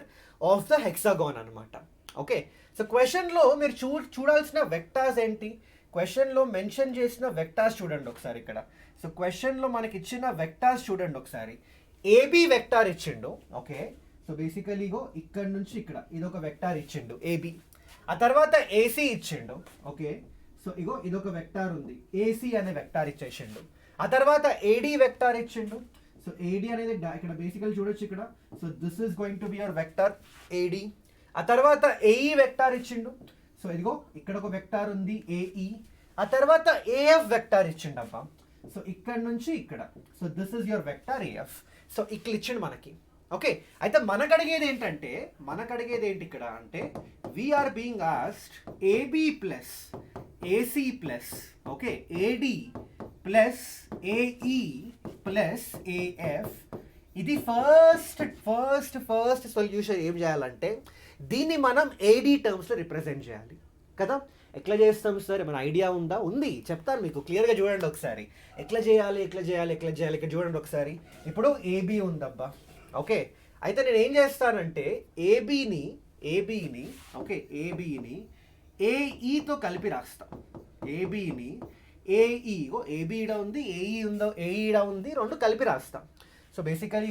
of the hexagon అనమాట. ఓకే, సో క్వశ్చన్లో మీరు చూడాల్సిన వెక్టార్స్ ఏంటి? క్వశ్చన్లో మెన్షన్ చేసిన వెక్టార్స్ చూడండి ఒకసారి ఇక్కడ. సో క్వశ్చన్లో మనకి ఇచ్చిన వెక్టార్స్ చూడండి ఒకసారి. ఏబీ వెక్టార్ ఇచ్చిండు. ఓకే, సో బేసికలీ ఇగో ఇక్కడ నుంచి ఇక్కడ ఇదొక వెక్టార్ ఇచ్చిండు ఏబీ. ఆ తర్వాత ఏసీ ఇచ్చిండు. ఓకే, సో ఇగో ఇదొక వెక్టార్ ఉంది, ఏసీ అనే వెక్టార్ ఇచ్చేసిండు. ఆ తర్వాత ఏడీ వెక్టార్ ఇచ్చిండు. సో ఏడీ అనేది ఇక్కడ బేసికల్ చూడొచ్చు ఇక్కడ. So this is going to be your vector AD. ఆ తర్వాత ఏఈ వెక్టార్ ఇచ్చిండు. సో ఇదిగో ఇక్కడ ఒక వెక్టార్ ఉంది ఏఈ. ఆ తర్వాత ఏఎఫ్ వెక్టార్ ఇచ్చిండు అబ్బా. సో ఇక్కడ నుంచి ఇక్కడ. So this is your vector AF. So ఇక్కడ ఇచ్చిండు మనకి. ఓకే, అయితే మనకు అడిగేది ఏంటి ఇక్కడ అంటే we are being asked AB plus AC plus okay AD plus AE plus AF. ఇది ఫస్ట్ సొల్యూషన్ ఏం చేయాలంటే దీన్ని మనం ఏడీ టర్మ్స్లో రిప్రజెంట్ చేయాలి కదా. ఎట్లా చేస్తాం సార్, ఏమైనా ఐడియా ఉందా? ఉంది, చెప్తాను మీకు క్లియర్గా. చూడండి ఒకసారి ఎట్లా చేయాలి ఇక్కడ చూడండి ఒకసారి. ఇప్పుడు ఏబీ ఉందబ్బా. ఓకే, అయితే నేను ఏం చేస్తానంటే ఏబీని ఓకే ఏబీని ఏఈతో కలిపి రాస్తా. ఏబీని ఏఈ ఏబీ ఇడ ఉంది, ఏఈ ఇడ ఉంది, రెండు కలిపి రాస్తాం. సో బేసికలీ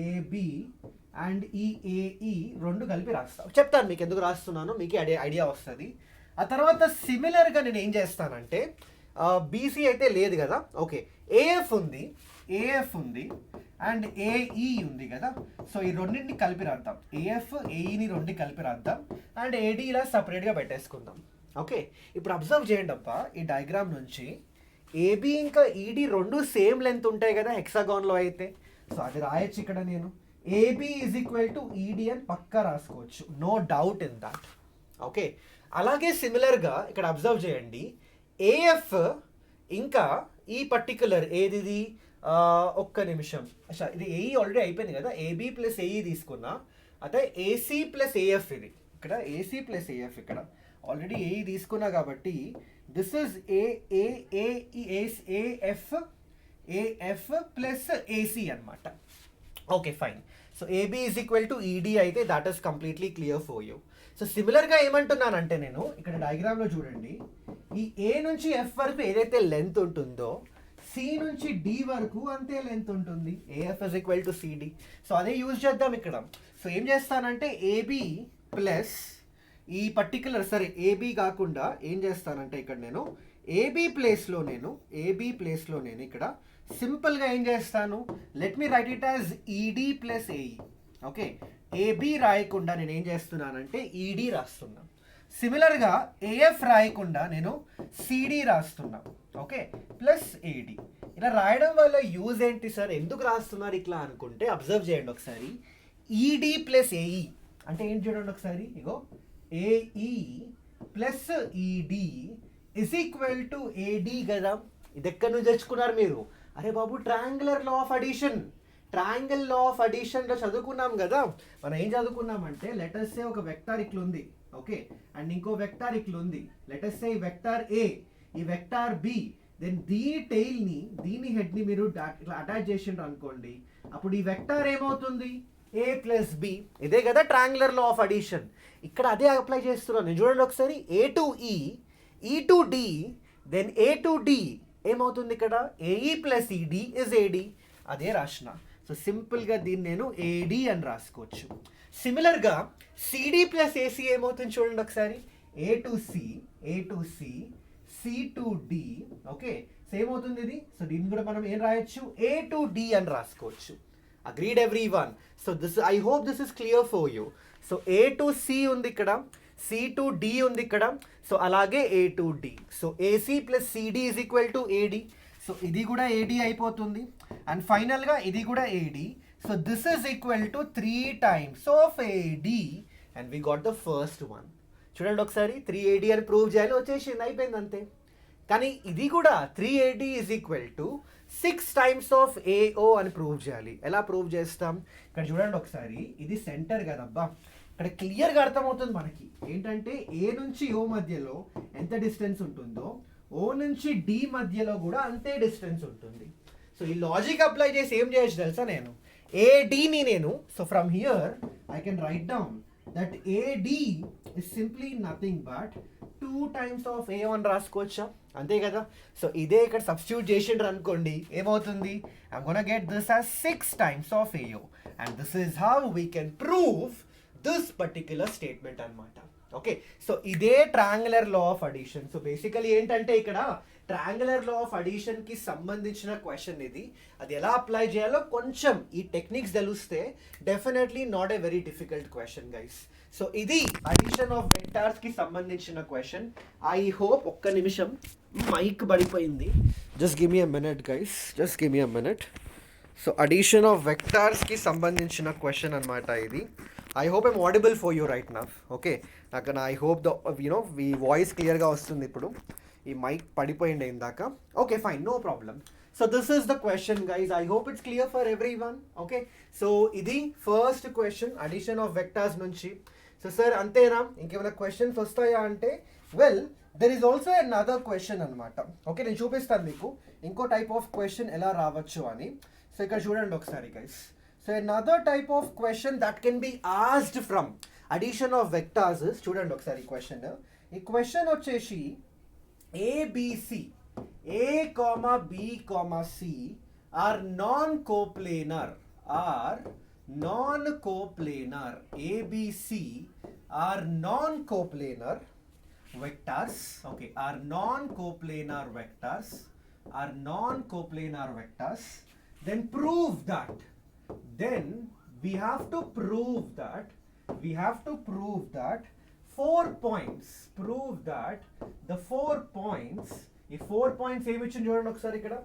ఏబి అండ్ ఈ ఏఈ రెండు కలిపి రాస్తాం. చెప్తాను మీకు ఎందుకు రాస్తున్నానో, మీకు ఐడియా వస్తుంది. ఆ తర్వాత సిమిలర్గా నేను ఏం చేస్తానంటే బీసీ అయితే లేదు కదా. ఓకే, ఏఎఫ్ ఉంది అండ్ ఏఈ ఉంది కదా. సో ఈ రెండింటిని కలిపి రాద్దాం. ఏఎఫ్ ఏఈని రెండు కలిపి రాద్దాం అండ్ ఏడీ ఇలా సపరేట్గా పెట్టేసుకుందాం. ఓకే, ఇప్పుడు అబ్జర్వ్ చేయండి అప్ప, ఈ డయాగ్రామ్ నుంచి ఏబీ ఇంకా ఈడీ రెండు సేమ్ లెంత్ ఉంటాయి కదా హెక్సాగాన్లో అయితే. సో అది రాయొచ్చు ఇక్కడ నేను. AB is equal to ED అని పక్కా రాసుకోవచ్చు, no doubt in that. Okay, అలాగే సిమిలర్గా ఇక్కడ అబ్జర్వ్ చేయండి, ఏఎఫ్ ఇంకా ఈ పర్టికులర్ ఏది ఒక్క నిమిషం అచ్చా ఇది ఏఈ ఆల్రెడీ అయిపోయింది కదా ఏబి ప్లస్ ఏఈ తీసుకున్నా అయితే ఏసీ ప్లస్ ఏఎఫ్ ఇది ఇక్కడ ఏసీ ప్లస్ ఏఎఫ్ ఇక్కడ ఆల్రెడీ ఏఈ తీసుకున్నా కాబట్టి this is AF plus AC అనమాట. Okay fine. So AB is equal to ED అయితే that is completely clear for you. So సిమిలర్గా ఏమంటున్నానంటే నేను ఇక్కడ డయాగ్రామ్లో చూడండి ఈ ఏ నుంచి ఎఫ్ వరకు ఏదైతే లెంత్ ఉంటుందో సి నుంచి డి వరకు అంతే లెంత్ ఉంటుంది. AF is equal to CD. So అదే యూజ్ చేద్దాం ఇక్కడ. సో ఏం చేస్తానంటే ఏబి ప్లస్ ఈ పర్టికులర్ సరే ఏబి కాకుండా ఏం చేస్తానంటే ఇక్కడ నేను ఏబి ప్లేస్లో నేను ఇక్కడ సింపుల్గా ఏం చేస్తాను let me right it as ఈడి ప్లస్ ఏఈ. ఓకే ఏబి రాయకుండా నేను ఏం చేస్తున్నానంటే ఈడి రాస్తున్నా. సిమిలర్గా ఏఎఫ్ రాయకుండా నేను సిడి రాస్తున్నా. Okay plus AD. ఇలా రాయడం వల్ల యూజ్ ఏంటి సార్ ఎందుకు రాస్తున్నారు ఇట్లా అనుకుంటే అబ్జర్వ్ చేయండి ఒకసారి. ఈడి ప్లస్ ఏఈ అంటే ఏంటి చూడండి ఒకసారి. ఇగో AE plus ED is equal to AD కదా. ఇది ఎక్కడి నుంచి తెచ్చుకున్నారు మీరు? అరే బాబు triangular law of addition, triangle law of అడిషన్లో చదువుకున్నాం కదా. మనం ఏం చదువుకున్నామంటే లెటర్స్ సే ఒక వెక్టార్ ఇట్లా ఉంది. ఓకే అండ్ ఇంకో వెక్టార్ ఇట్లా ఉంది. లెటర్స్ సే ఈ వెక్టార్ ఏ, ఈ వెక్టార్ బి, దెన్ దీని హెడ్ని మీరు ఇట్లా అటాచ్ చేసిండ్రు అనుకోండి. అప్పుడు ఈ వెక్టార్ ఏమవుతుంది? ఏ ప్లస్ బి. ఇదే కదా ట్రయాంగులర్ లా ఆఫ్ అడిషన్. ఇక్కడ అదే అప్లై చేస్తున్నాను నేను. చూడండి ఒకసారి A to E, E to D, then A to D ఏమవుతుంది ఇక్కడ? AE plus ED is AD. అదే రాసిన. సో సింపుల్గా దీన్ని నేను ఏడి అని రాసుకోవచ్చు. సిమిలర్గా సిడి ప్లస్ ఏసీ ఏమవుతుంది చూడండి ఒకసారి. A to C, C to D. Okay same అవుతుంది ఇది. సో దీన్ని కూడా మనం ఏం రాయొచ్చు? ఏ టు డి అని రాసుకోవచ్చు. Agreed every one. So I hope this is clear for you. So A to C ఉంది ఇక్కడ, సి టు డి ఉంది ఇక్కడ. సో అలాగే A to D. So AC plus CD is equal to AD. So ఇది కూడా AD అయిపోతుంది. And ఫైనల్గా ఇది కూడా AD. So this is equal to 3 times of AD and we got the first one. చూడండి ఒకసారి 3AD అని ప్రూవ్ చేయాలి, వచ్చేసింది, అయిపోయింది అంతే. కానీ ఇది కూడా 3AD is equal to 6 times of AO అని ప్రూవ్ చేయాలి. ఎలా ప్రూవ్ చేస్తాం? ఇక్కడ చూడండి ఒకసారి. ఇది సెంటర్ కదబ్బా. ఇక్కడ క్లియర్గా అర్థమవుతుంది మనకి ఏంటంటే ఏ నుంచి ఓ మధ్యలో ఎంత డిస్టెన్స్ ఉంటుందో ఓ నుంచి డి మధ్యలో కూడా అంతే డిస్టెన్స్ ఉంటుంది. సో ఈ లాజిక్ అప్లై చేసి ఏం చేయొచ్చు తెలుసా నేను? ఏడీని నేను so from here I can write down that AD is simply nothing but 2 times of AO అని రాసుకోవచ్చా? అంతే కదా. సో ఇదే ఇక్కడ సబ్స్టిట్యూట్ చేసిండ్రు అనుకోండి ఏమవుతుంది? I'm gonna get this as 6 times of AO and this is how we can prove this particular statement అనమాట. Okay so ఇదే triangular law of addition. So basically ఏంటంటే ఇక్కడ ట్రయాంగులర్ లా ఆఫ్ అడిషన్కి సంబంధించిన క్వశ్చన్ ఇది. అది ఎలా అప్లై చేయాలో కొంచెం ఈ టెక్నిక్స్ తెలిస్తే definitely not a very difficult question guys. So ఇది అడిషన్ ఆఫ్ వెక్టార్స్కి సంబంధించిన క్వశ్చన్. ఐ హోప్ ఒక్క నిమిషం మైక్ పడిపోయింది. Just give me a minute guys, just give me a minute. So addition of వెక్టార్స్కి సంబంధించిన క్వశ్చన్ అనమాట ఇది. I hope I'm audible for you right now. Okay నాకు ఐ హోప్ ద యూనో ఈ voice క్లియర్గా వస్తుంది ఇప్పుడు. ఈ మైక్ పడిపోయింది ఇందాక. Okay fine, no problem. So this is the question guys. I hope it's clear for every one. Okay so ఇది first question addition of vectors నుంచి. సో సార్ అంతేనా, ఇంకేమైనా క్వశ్చన్స్ వస్తాయా అంటే well there is also another question అనమాట. Okay నేను చూపిస్తాను మీకు ఇంకో టైప్ ఆఫ్ క్వశ్చన్ ఎలా రావచ్చు అని. సో ఇక్కడ చూడండి ఒకసారి guys. So another type of question that can be asked from addition of vectors is చూడండి ఒకసారి క్వశ్చన్. ఈ క్వశ్చన్ వచ్చేసి ABC A, B, C are non-coplanar ABC are non-coplanar vectors. Okay, are non-coplanar vectors. Then prove that. Then we have to prove that 4 points. Prove that the 4 points, ఈ 4 points ఏమి ఇచ్చింది చూడండి ఒకసారి ఇక్కడ.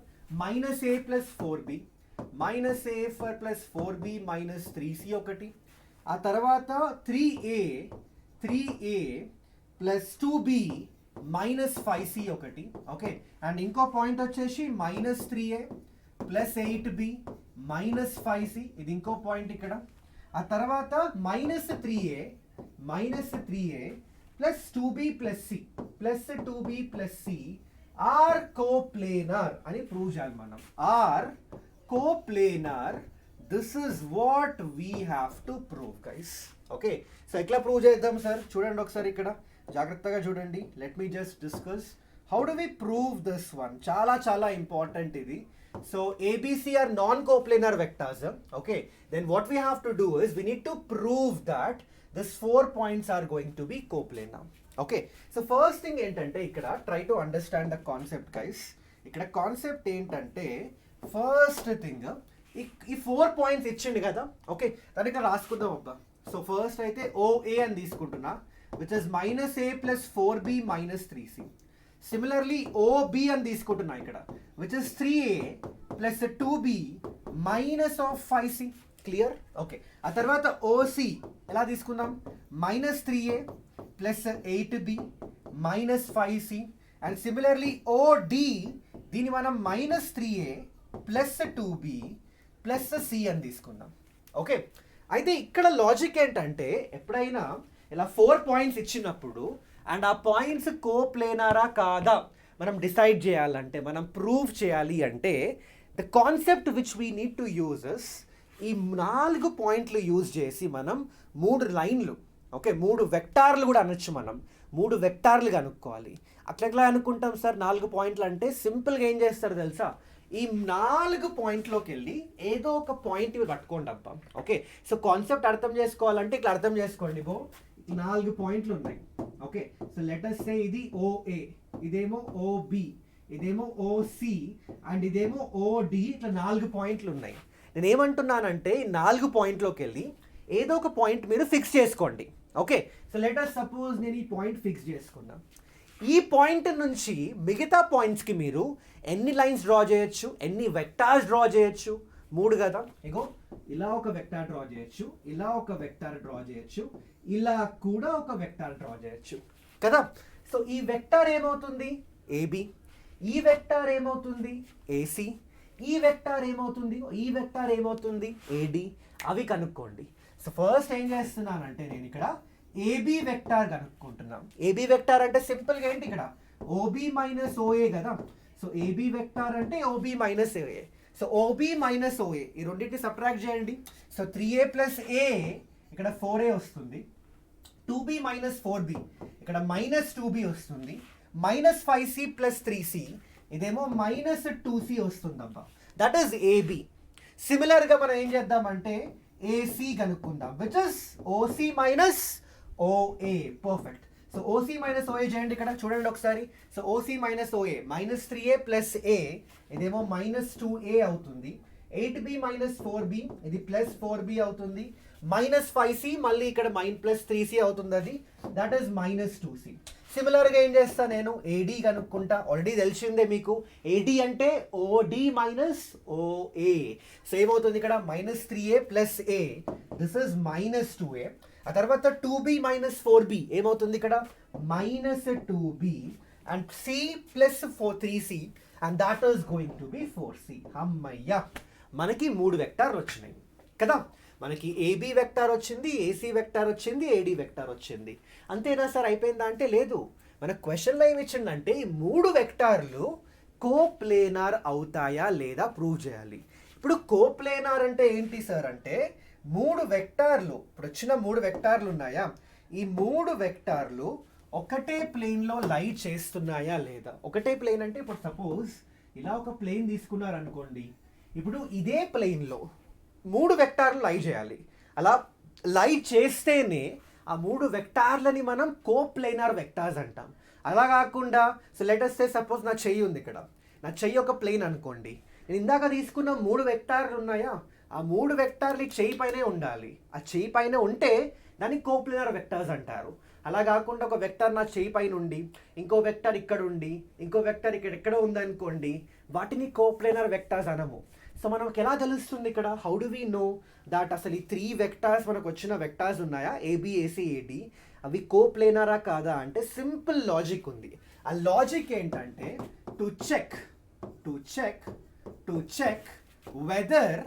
-a plus 4b, -a plus 4b minus 3c ఒకటి. ఆ తర్వాత 3a plus 2b -5c ఒకటి, ఓకే. అండ్ ఇంకో పాయింట్ వచ్చేసి -3a ప్లస్ 8b -5c, ఇది ఇంకో పాయింట్ ఇక్కడ. ఆ తర్వాత -3a plus 2b plus c are coplanar అని ప్రూవ్ చేయాలి మనం. Are coplanar, this is what we have to prove guys. Okay, so ఎట్లా ప్రూవ్ చేద్దాం సార్? చూడండి ఒకసారి ఇక్కడ జాగ్రత్తగా చూడండి. Let me just discuss how do we prove this one. చాలా చాలా ఇంపార్టెంట్ ఇది. So ABC are non-coplanar vectors. Okay, then what we have to do is we need to prove that these 4 points are going to be coplanar. Okay, so first thing ఏంటంటే ఇక్కడ try to understand the concept guys. ఇక్కడ concept ఏంటంటే first thing ఈ 4 points ఇచ్చిండు కదా, okay, దాన్ని ఇక్కడ రాసుకుందాం అబ్బా. సో ఫస్ట్ అయితే OA అని తీసుకుంటున్నా, which is -a plus 4b -3c. Similarly OB అని తీసుకుంటున్నా ఇక్కడ, which is 3a plus 2b -5c. Clear? Okay. ఆ తర్వాత OC ఎలా తీసుకుందాం? -3a plus 8b -5c. And similarly OD, దీన్ని మనం -3a plus 2b plus c అని తీసుకుందాం. ఓకే, అయితే ఇక్కడ లాజిక్ ఏంటంటే ఎప్పుడైనా ఇలా 4 పాయింట్స్ ఇచ్చినప్పుడు అండ్ ఆ పాయింట్స్ కోప్లేనారా కాదా మనం డిసైడ్ చేయాలంటే, మనం ప్రూవ్ చేయాలి అంటే, the concept which we need to uses ఈ 4 పాయింట్లు యూజ్ చేసి మనం 3 లైన్లు, ఓకే, 3 వెక్టార్లు కూడా అనొచ్చు. మనం 3 వెక్టార్లు కనుక్కోవాలి. అట్లా అనుకుంటాం సార్ 4 పాయింట్లు అంటే? సింపుల్గా ఏం చేస్తారు తెలుసా? ఈ 4 పాయింట్లోకి వెళ్ళి ఏదో ఒక పాయింట్ పట్టుకోండి అబ్బా. ఓకే, సో కాన్సెప్ట్ అర్థం చేసుకోవాలంటే ఇట్లా అర్థం చేసుకోండి. 4 పాయింట్లు ఉన్నాయి. ఓకే, సో లెట్ us సే ఇది OA, ఇదేమో OB, ఇదేమో OC అండ్ ఇదేమో OD. ఇట్లా 4 పాయింట్లు ఉన్నాయి. నేను ఏమంటున్నానంటే ఈ 4 పాయింట్లోకి వెళ్ళి ఏదో ఒక పాయింట్ మీరు ఫిక్స్ చేసుకోండి. Okay, so let us suppose నేను ఈ పాయింట్ ఫిక్స్ చేసుకున్నా. ఈ పాయింట్ నుంచి మిగతా పాయింట్స్కి మీరు ఎన్ని లైన్స్ డ్రా చేయొచ్చు, ఎన్ని వెక్టార్స్ డ్రా చేయొచ్చు? 3 కదా. ఇగో ఇలా ఒక వెక్టార్ డ్రా చేయొచ్చు, ఇలా ఒక వెక్టార్ డ్రా చేయొచ్చు, ఇలా కూడా ఒక వెక్టార్ డ్రా చేయొచ్చు కదా. సో ఈ వెక్టార్ ఏమవుతుంది? AB. ఈ వెక్టార్ ఏమవుతుంది? AC. ఈ వెక్టార్ ఏమవుతుంది? ఈ వెక్టార్ ఏమవుతుంది? AD. అవి కనుక్కోండి. సో ఫస్ట్ ఏం చేస్తున్నానంటే నేను ఇక్కడ AB వెక్టార్ కనుక్కుంటున్నాం. AB వెక్టార్ అంటే సింపుల్గా ఏంటి? ఇక్కడ OB మైనస్ OA కదా. సో AB వెక్టార్ అంటే OB minus OA. So OB minus OA ఈ రెండింటిని సబ్ట్రాక్ట్ చేయండి. సో 3a ప్లస్ a ఇక్కడ 4a వస్తుంది. 2b మైనస్ 4b ఇక్కడ -2b వస్తుంది. -5c ప్లస్ 3c ఇదేమో -2c వస్తుందబ్బా. That is AB. సిమిలర్గా మనం ఏం చేద్దామంటే AC కనుక్కుందాం, which is OC minus OA. Perfect. So OC minus OA చేయండి ఇక్కడ చూడండి ఒకసారి. So OC minus OA -3a plus a ఇదేమో -2a అవుతుంది. 8b మైనస్ 4b ఇది ప్లస్ 4b అవుతుంది. -5c మళ్ళీ ఇక్కడ +3c అవుతుంది, అది దట్ ఈస్ -2c. సిమిలర్గా ఏం చేస్తా నేను AD కనుక్కుంటా. ఆల్రెడీ తెలిసిందే మీకు, AD అంటే OD మైనస్ OA. సో ఏమవుతుంది ఇక్కడ -3a plus a, this is -2a. ఆ తర్వాత 2b మైనస్ 4b ఏమవుతుంది ఇక్కడ -2b and c plus 3c and that is going to B 4c. అమ్మయ్యా, మనకి 3 వెక్టార్లు వచ్చినాయి కదా. మనకి AB వెక్టార్ వచ్చింది, AC వెక్టార్ వచ్చింది, AD వెక్టార్ వచ్చింది. అంతేనా సార్ అయిపోయిందా అంటే లేదు. మన క్వశ్చన్లో ఏమి ఇచ్చిందంటే ఈ 3 వెక్టార్లు కోప్లేనార్ అవుతాయా లేదా ప్రూవ్ చేయాలి. ఇప్పుడు కోప్లేనార్ అంటే ఏంటి సార్ అంటే 3 వెక్టార్లు, ఇప్పుడు వచ్చిన 3 వెక్టార్లు ఉన్నాయా, ఈ 3 వెక్టార్లు ఒకటే ప్లేన్లో లై చేస్తున్నాయా లేదా. ఒకటే ప్లేన్ అంటే ఇప్పుడు సపోజ్ ఇలా ఒక ప్లేన్ తీసుకున్నారు అనుకోండి. ఇప్పుడు ఇదే ప్లేన్లో 3 వెక్టార్లు లై చేయాలి. అలా లై చేస్తేనే ఆ 3 వెక్టార్లని మనం కోప్లేనార్ వెక్టార్స్ అంటాం. అలా కాకుండా so let us say suppose నా చెయ్యి ఉంది ఇక్కడ, నా చెయ్యి ఒక ప్లేన్ అనుకోండి. నేను ఇందాక తీసుకున్న 3 వెక్టార్లు ఉన్నాయా, ఆ 3 వెక్టార్లు చెయ్యి పైనే ఉండాలి. ఆ చెయ్యి పైన ఉంటే దాన్ని కోప్లేనార్ వెక్టార్స్ అంటారు. అలా కాకుండా ఒక వెక్టార్ నా చెయ్యి పైన ఉండి, ఇంకో వెక్టార్ ఇక్కడ ఉండి, ఇంకో వెక్టార్ ఇక్కడ ఎక్కడో ఉందనుకోండి, వాటిని కోప్లేనార్ వెక్టార్స్ అనము. సో మనకు ఎలా తెలుస్తుంది ఇక్కడ, how do we know that అసలు ఈ 3 వెక్టార్స్ మనకు వచ్చిన వెక్టార్స్ ఉన్నాయా, AB AC AD, అవి కోప్లేనరా కాదా అంటే సింపుల్ లాజిక్ ఉంది. ఆ లాజిక్ ఏంటంటే to check whether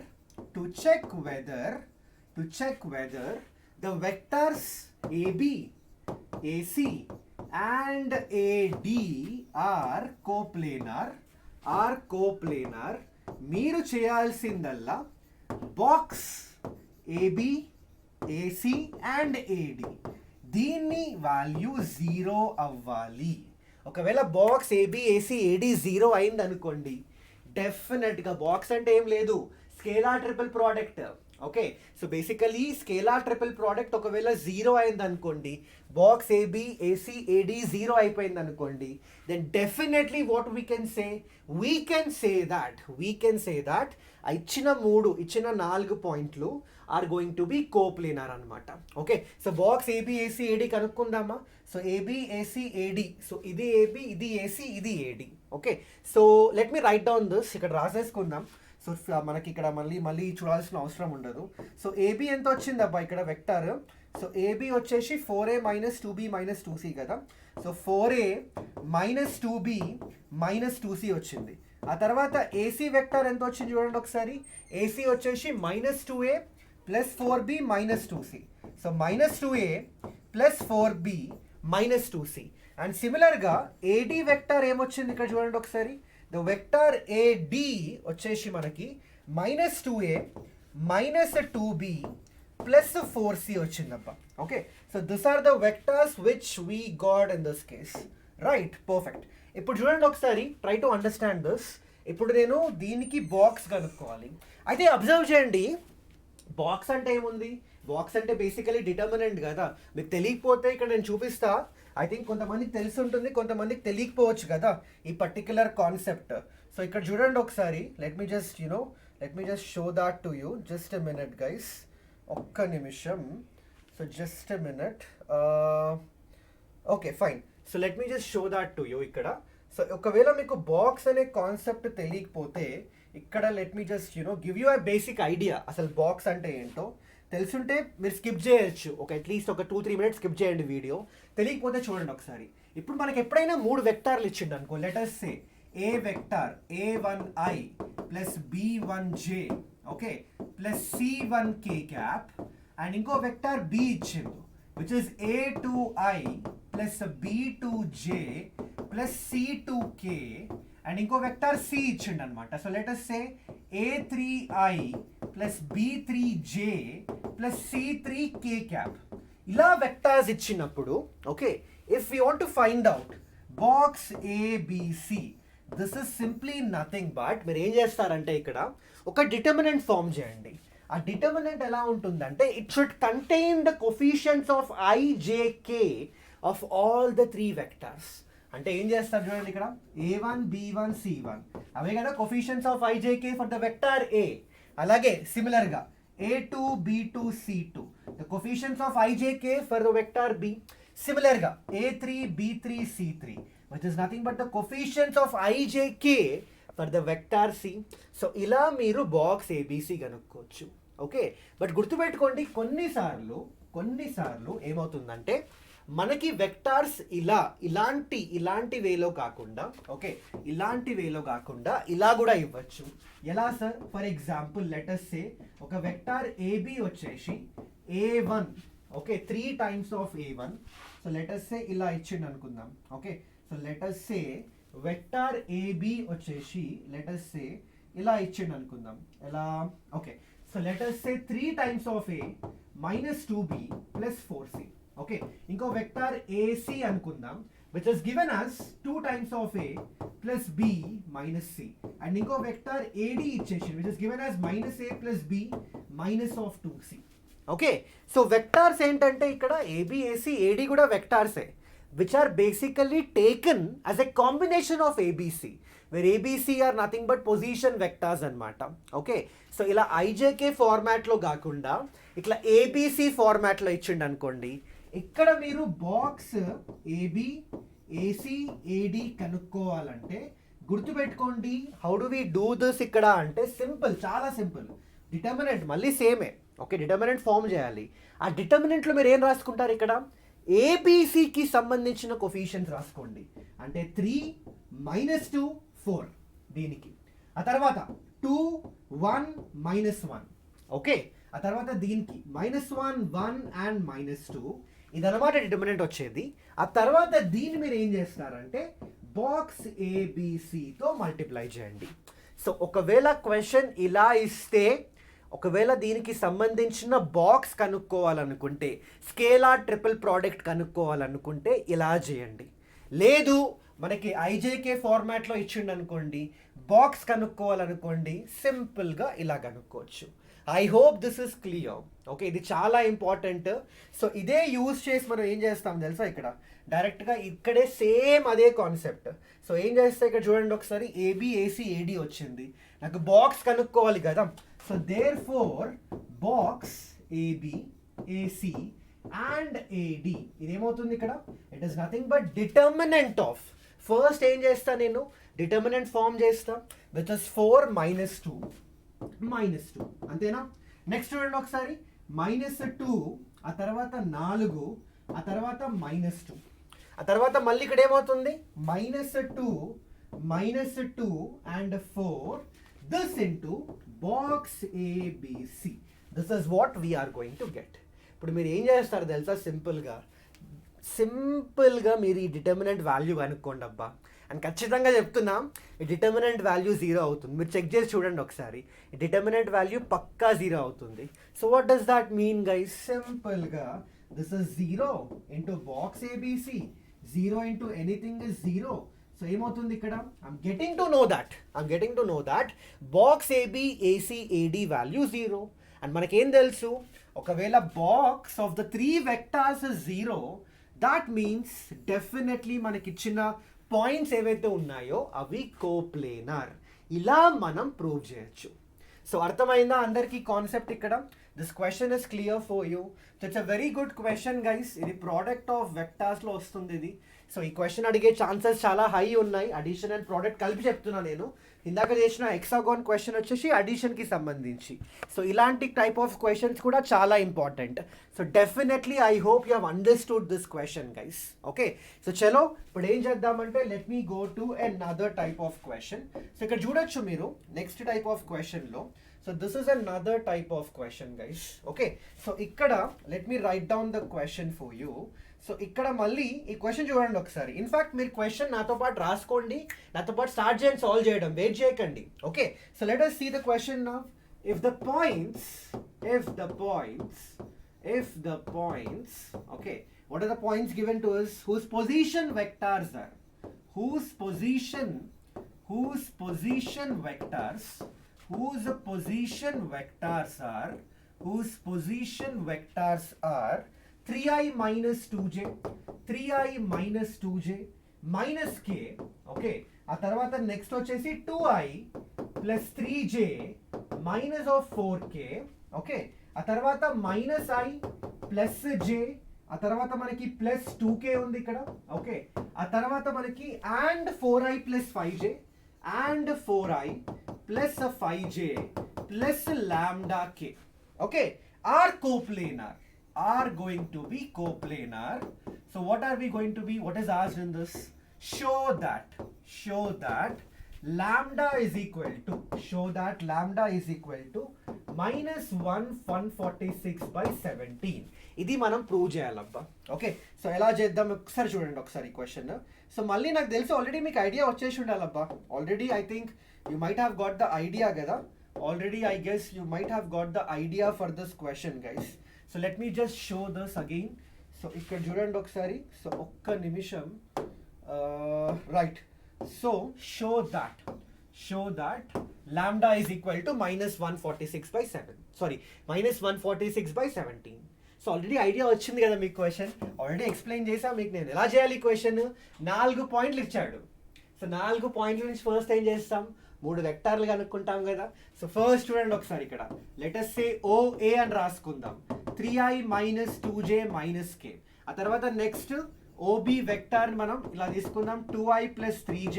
the vectors AB, AC and AD are coplanar. మీరు చేయాల్సిందల్లా box AB, AC and AD దీన్ని వాల్యూ 0 అవ్వాలి. ఒకవేళ బాక్స్ AB, AC, AD 0 అయింది అనుకోండి, డెఫినెట్గా బాక్స్ అంటే ఏం లేదు, scalar triple product. Okay, so basically scalar triple product ఒకవేళ 0 అయింది అనుకోండి, బాక్స్ AB, AC, AD 0 అయిపోయింది అనుకోండి, then definitely what we can say that ఇచ్చిన 4 పాయింట్లు are going to be coplanar అనమాట. Okay, so box AB, AC, AD కనుక్కుందామా. So AB, AC, AD, so ఇది AB, ఇది AC, ఇది AD. Okay, so let me write down this, ఇక్కడ రాసేసుకుందాం. So మనకి ఇక్కడ మళ్ళీ చూడాల్సిన అవసరం ఉండదు. సో AB ఎంత వచ్చింది అబ్బా ఇక్కడ వెక్టర్. సో AB వచ్చేసి 4A - 2B - 2C కదా. సో 4A - 2B - 2C వచ్చింది. ఆ తర్వాత AC వెక్టర్ ఎంత వచ్చింది చూడండి ఒకసారి. AC వచ్చేసి -2A + 4B - 2C. So -2A + 4B - 2C. And సిమిలర్గా AD వెక్టర్ ఏమొచ్చింది ఇక్కడ చూడండి ఒకసారి. ద వెక్టర్ AD వచ్చేసి మనకి -2A - 2B + 4C వచ్చిందబ్బా. Okay, so this are the vectors which we got in this case. Right, perfect. ఇప్పుడు చూడండి ఒకసారి, ట్రై టు అండర్స్టాండ్ దిస్. ఇప్పుడు నేను దీనికి బాక్స్ కనుక్కోవాలి. అయితే అబ్జర్వ్ చేయండి, బాక్స్ అంటే ఏముంది, బాక్స్ అంటే బేసికలీ డిటర్మినెంట్ కదా. మీకు తెలియకపోతే ఇక్కడ నేను చూపిస్తా. ఐ థింక్ కొంతమందికి తెలిసి ఉంటుంది, కొంతమందికి తెలియకపోవచ్చు కదా ఈ పర్టిక్యులర్ కాన్సెప్ట్. సో ఇక్కడ చూడండి ఒకసారి, let me just show that to you. Just a minute guys, ఒక్క నిమిషం. So just a minute. Okay, fine. So let me just show that to you ఇక్కడ. సో ఒకవేళ మీకు బాక్స్ అనే కాన్సెప్ట్ తెలియకపోతే ఇక్కడ let me just give you a basic idea. అసలు box అంటే ఏంటో తెలుసుంటే మీరు స్కిప్ చేయొచ్చు, అట్లీస్ట్ ఒక 2-3 మినిట్స్ స్కిప్ చేయండి వీడియో. తెలియకపోతే చూడండి ఒకసారి. ఇప్పుడు మనకి ఎప్పుడైనా 3 వెక్టార్లు ఇచ్చిండు అనుకో, let us say A vector A1I + B1J, okay, + C1K cap, and ఇంకో వెక్టార్ B ఇచ్చిండు which is A2I + B2J + C2K, and ఇంకో వెక్టార్ C ఇచ్చిండు అనమాట. So let us say A3I + B3J + C3K cap. ఇలా వెక్టార్స్ ఇచ్చినప్పుడు, okay, if you want to find out box ABC, this is simply nothing but మీరు ఏం చేస్తారంటే ఇక్కడ ఒక డిటర్మినెంట్ ఫామ్ చేయండి. ఆ డిటర్మినెంట్ ఎలా ఉంటుందంటే it should contain the coefficients of IJK of all the 3 vectors. అంటే ఏం చేస్తారు చూడండి ఇక్కడ, A1, B1, C1 అవే కదా coefficients of IJK for the vector A. అలాగే సిమిలర్గా A2, B2, C2 the coefficients of IJK for the vector B. సిమిలర్గా A3, B3, C3 which is nothing but the coefficients of IJK for the vector C. So ఇలా మీరు box ABC కనుక్కోవచ్చు. Okay, but గుర్తుపెట్టుకోండి, కొన్నిసార్లు ఏమవుతుందంటే మనకి vectors ఇలాంటి వేలో కాకుండా, ఓకే, ఇలాంటి వేలో కాకుండా ఇలా కూడా ఇవ్వచ్చు. ఎలా sir? For example let us say ఒక వెక్టార్ AB వచ్చేసి A1, okay, 3 times of A1. So let us say ఇలా ఇచ్చిండు అనుకుందాం. Okay, so let us say vector AB వచ్చేసి లెట్ us say ఇలా ఇచ్చిండు అనుకుందాం. ఎలా? Okay, so let us say 3 times of A - 2B + 4C. Okay, ఇంకో వెక్టార్ AC అనుకుందాం which is given as 2 times of A + B - C, and ఇంకో vector AD ఇచ్చేసి which is given as -A + B - 2C. Okay, so vectors ఏంటంటే ఇక్కడ AB, AC, AD కూడా వెక్టార్సే which are basically taken as a combination of ABC, where ABC are nothing but position vectors అన్నమాట. Okay, so ఇలా IJK ఫార్మాట్లో కాకుండా ఇట్లా ABC ఫార్మాట్లో ఇచ్చిండు అనుకోండి, ఇక్కడ మీరు బాక్స్ AB, AC, AD కనుక్కోవాలంటే గుర్తుపెట్టుకోండి, how do we do this ఇక్కడ అంటే సింపుల్, చాలా సింపుల్. డిటర్మినెంట్ మళ్ళీ సేమే. ఓకే, డిటర్మినెంట్ ఫామ్ చేయాలి. ఆ డిటర్మినెంట్లో మీరు ఏం రాసుకుంటారు ఇక్కడ, ఏబిసికి సంబంధించిన కొఫిషియన్స్ రాసుకోండి. అంటే 3 -2 4 దీనికి, ఆ తర్వాత 2 1 -1, ఓకే, ఆ తర్వాత దీనికి -1 1 అండ్ -2, ఇదన్నమాట డిటర్మినెంట్ వచ్చేది. ఆ తర్వాత దీన్ని మీరు ఏం చేస్తారంటే బాక్స్ ఏబిసితో మల్టిప్లై చేయండి. సో ఒకవేళ క్వశ్చన్ ఇలా ఇస్తే, ఒకవేళ దీనికి సంబంధించిన బాక్స్ కనుక్కోవాలనుకుంటే, స్కేలార్ ట్రిపుల్ ప్రోడక్ట్ కనుక్కోవాలనుకుంటే ఇలా చేయండి. లేదు మనకి ఐజేకే ఫార్మాట్లో ఇచ్చిండు అనుకోండి, బాక్స్ కనుక్కోవాలనుకోండి, సింపుల్గా ఇలా కనుక్కోవచ్చు. I hope this is clear. Okay, ఇది చాలా ఇంపార్టెంట్. సో ఇదే యూజ్ చేసి మనం ఏం చేస్తాం తెలుసా, ఇక్కడ డైరెక్ట్గా ఇక్కడే సేమ్ అదే కాన్సెప్ట్. సో ఏం చేస్తే ఇక్కడ చూడండి ఒకసారి, ఏబి ఏసి ఏడి వచ్చింది, నాకు బాక్స్ కనుక్కోవాలి కదా. So therefore box AB AC and AD, ఇదేమవుతుంది ఇక్కడ, it is nothing but determinant of, first ఏం చేస్తా నేను, డిటర్మినెంట్ ఫామ్ చేస్తా, విచ్ ఇస్ 4 -2 అంతేనా. నెక్స్ట్ చూడండి ఒకసారి, -2, ఆ తర్వాత 4, ఆ తర్వాత -2, ఆ తర్వాత మళ్ళీ ఇక్కడ ఏమవుతుంది, -2 and 4, this into box ABC. This is what we are going to get. ఇప్పుడు మీరు ఏం చేస్తారు తెలుసా, సింపుల్గా మీరు ఈ డిటర్మినెంట్ వాల్యూ కనుక్కోండి అబ్బా. అండ్ ఖచ్చితంగా చెప్తున్నా, ఈ డిటర్మినెంట్ వాల్యూ 0 అవుతుంది. మీరు చెక్ చేసి చూడండి ఒకసారి, ఈ డిటర్మినెంట్ వాల్యూ పక్కా 0 అవుతుంది. So what does that mean guys, సింపుల్గా this is 0 into box ABC, 0 into anything is 0. So ఏమవుతుంది ఇక్కడ, I'm getting to know that box AB AC AD value 0. And మనకేం తెలుసు, ఒకవేళ box of the 3 vectors is 0, that means definitely మనకిచ్చిన points ఏవైతే ఉన్నాయో అవి కోప్లేనార్. ఇలా మనం ప్రూవ్ చేయొచ్చు. సో అర్థమైందా అందరికీ కాన్సెప్ట్ ఇక్కడ? This question is clear for you. So it's a very good question guys. ఇది ప్రోడక్ట్ ఆఫ్ వెక్టార్స్లో వస్తుంది ఇది. సో ఈ క్వశ్చన్ అడిగే ఛాన్సెస్ చాలా హై ఉన్నాయి. అడిషన్ అండ్ ప్రోడక్ట్ కలిపి చెప్తున్నా నేను. ఇందాక చేసిన హెక్సాగాన్ క్వశ్చన్ వచ్చేసి అడిషన్కి సంబంధించి. సో ఇలాంటి టైప్ ఆఫ్ క్వశ్చన్స్ కూడా చాలా important. So definitely I hope you have understood this question guys. Okay, so చలో ఇప్పుడు ఏం చేద్దామంటే, let me go to another type of question. So ఇక్కడ చూడొచ్చు మీరు నెక్స్ట్ టైప్ ఆఫ్ క్వశ్చన్లో. So this is another type of question guys. Okay, so ikkada let me write down the question for you. So ikkada malli ee question chudandi okasari. In fact meer question nato paatu raskondi, nato paatu start cheyandi solve cheyadam, wait cheyakandi. Okay, so let us see the question now. If the points okay, what are the points given to us? Whose position vectors are whose position vectors are 3i minus 2j minus k. Okay, ఆ తర్వాత next వచ్చేసి 2i plus 3j minus of 4k. Okay, ఆ తర్వాత minus i plus j, ఆ తర్వాత మనకి plus 2k ఉంది ఇక్కడ. ఓకే, ఆ తర్వాత మనకి and 4i plus 5j and 4i plus 5j plus lambda k. Okay, are coplanar, are going to be coplanar. So what are we going to be, what is asked in this? Show that lambda is equal to -146/17. ఇది మనం prove చేయాలబ్బా. Okay, so ఎలా చేద్దాం ఒకసారి చూడండి ఒకసారి question. So మళ్ళీ నాకు తెలిసి ఆల్రెడీ మీకు ఐడియా వచ్చేసి ఉండాలబ్బా. Already I think you might have got the idea kada. Already I guess you might have got the idea for this question guys. So let me just show this again. So ikkada chudandi okkasari. So okka nimisham. Right, so show that lambda is equal to -146/17. So already idea వచ్చింది కదా మీకు. Question already explain చేసా మీకు నేను ఎలా చేయాలి. Question 4 పాయింట్లు ఇచ్చాడు. సో 4 పాయింట్ల నుంచి ఫస్ట్ ఏం చేస్తాం, 3 వెక్టార్లు కనుక్కుంటాం కదా. సో ఫస్ట్ చూడండి ఒకసారి ఇక్కడ లెట్ us say OA అని రాసుకుందాం. 3i minus 2j minus k. ఆ తర్వాత నెక్స్ట్ OB వెక్టార్ మనం ఇలా తీసుకుందాం. 2i plus 3j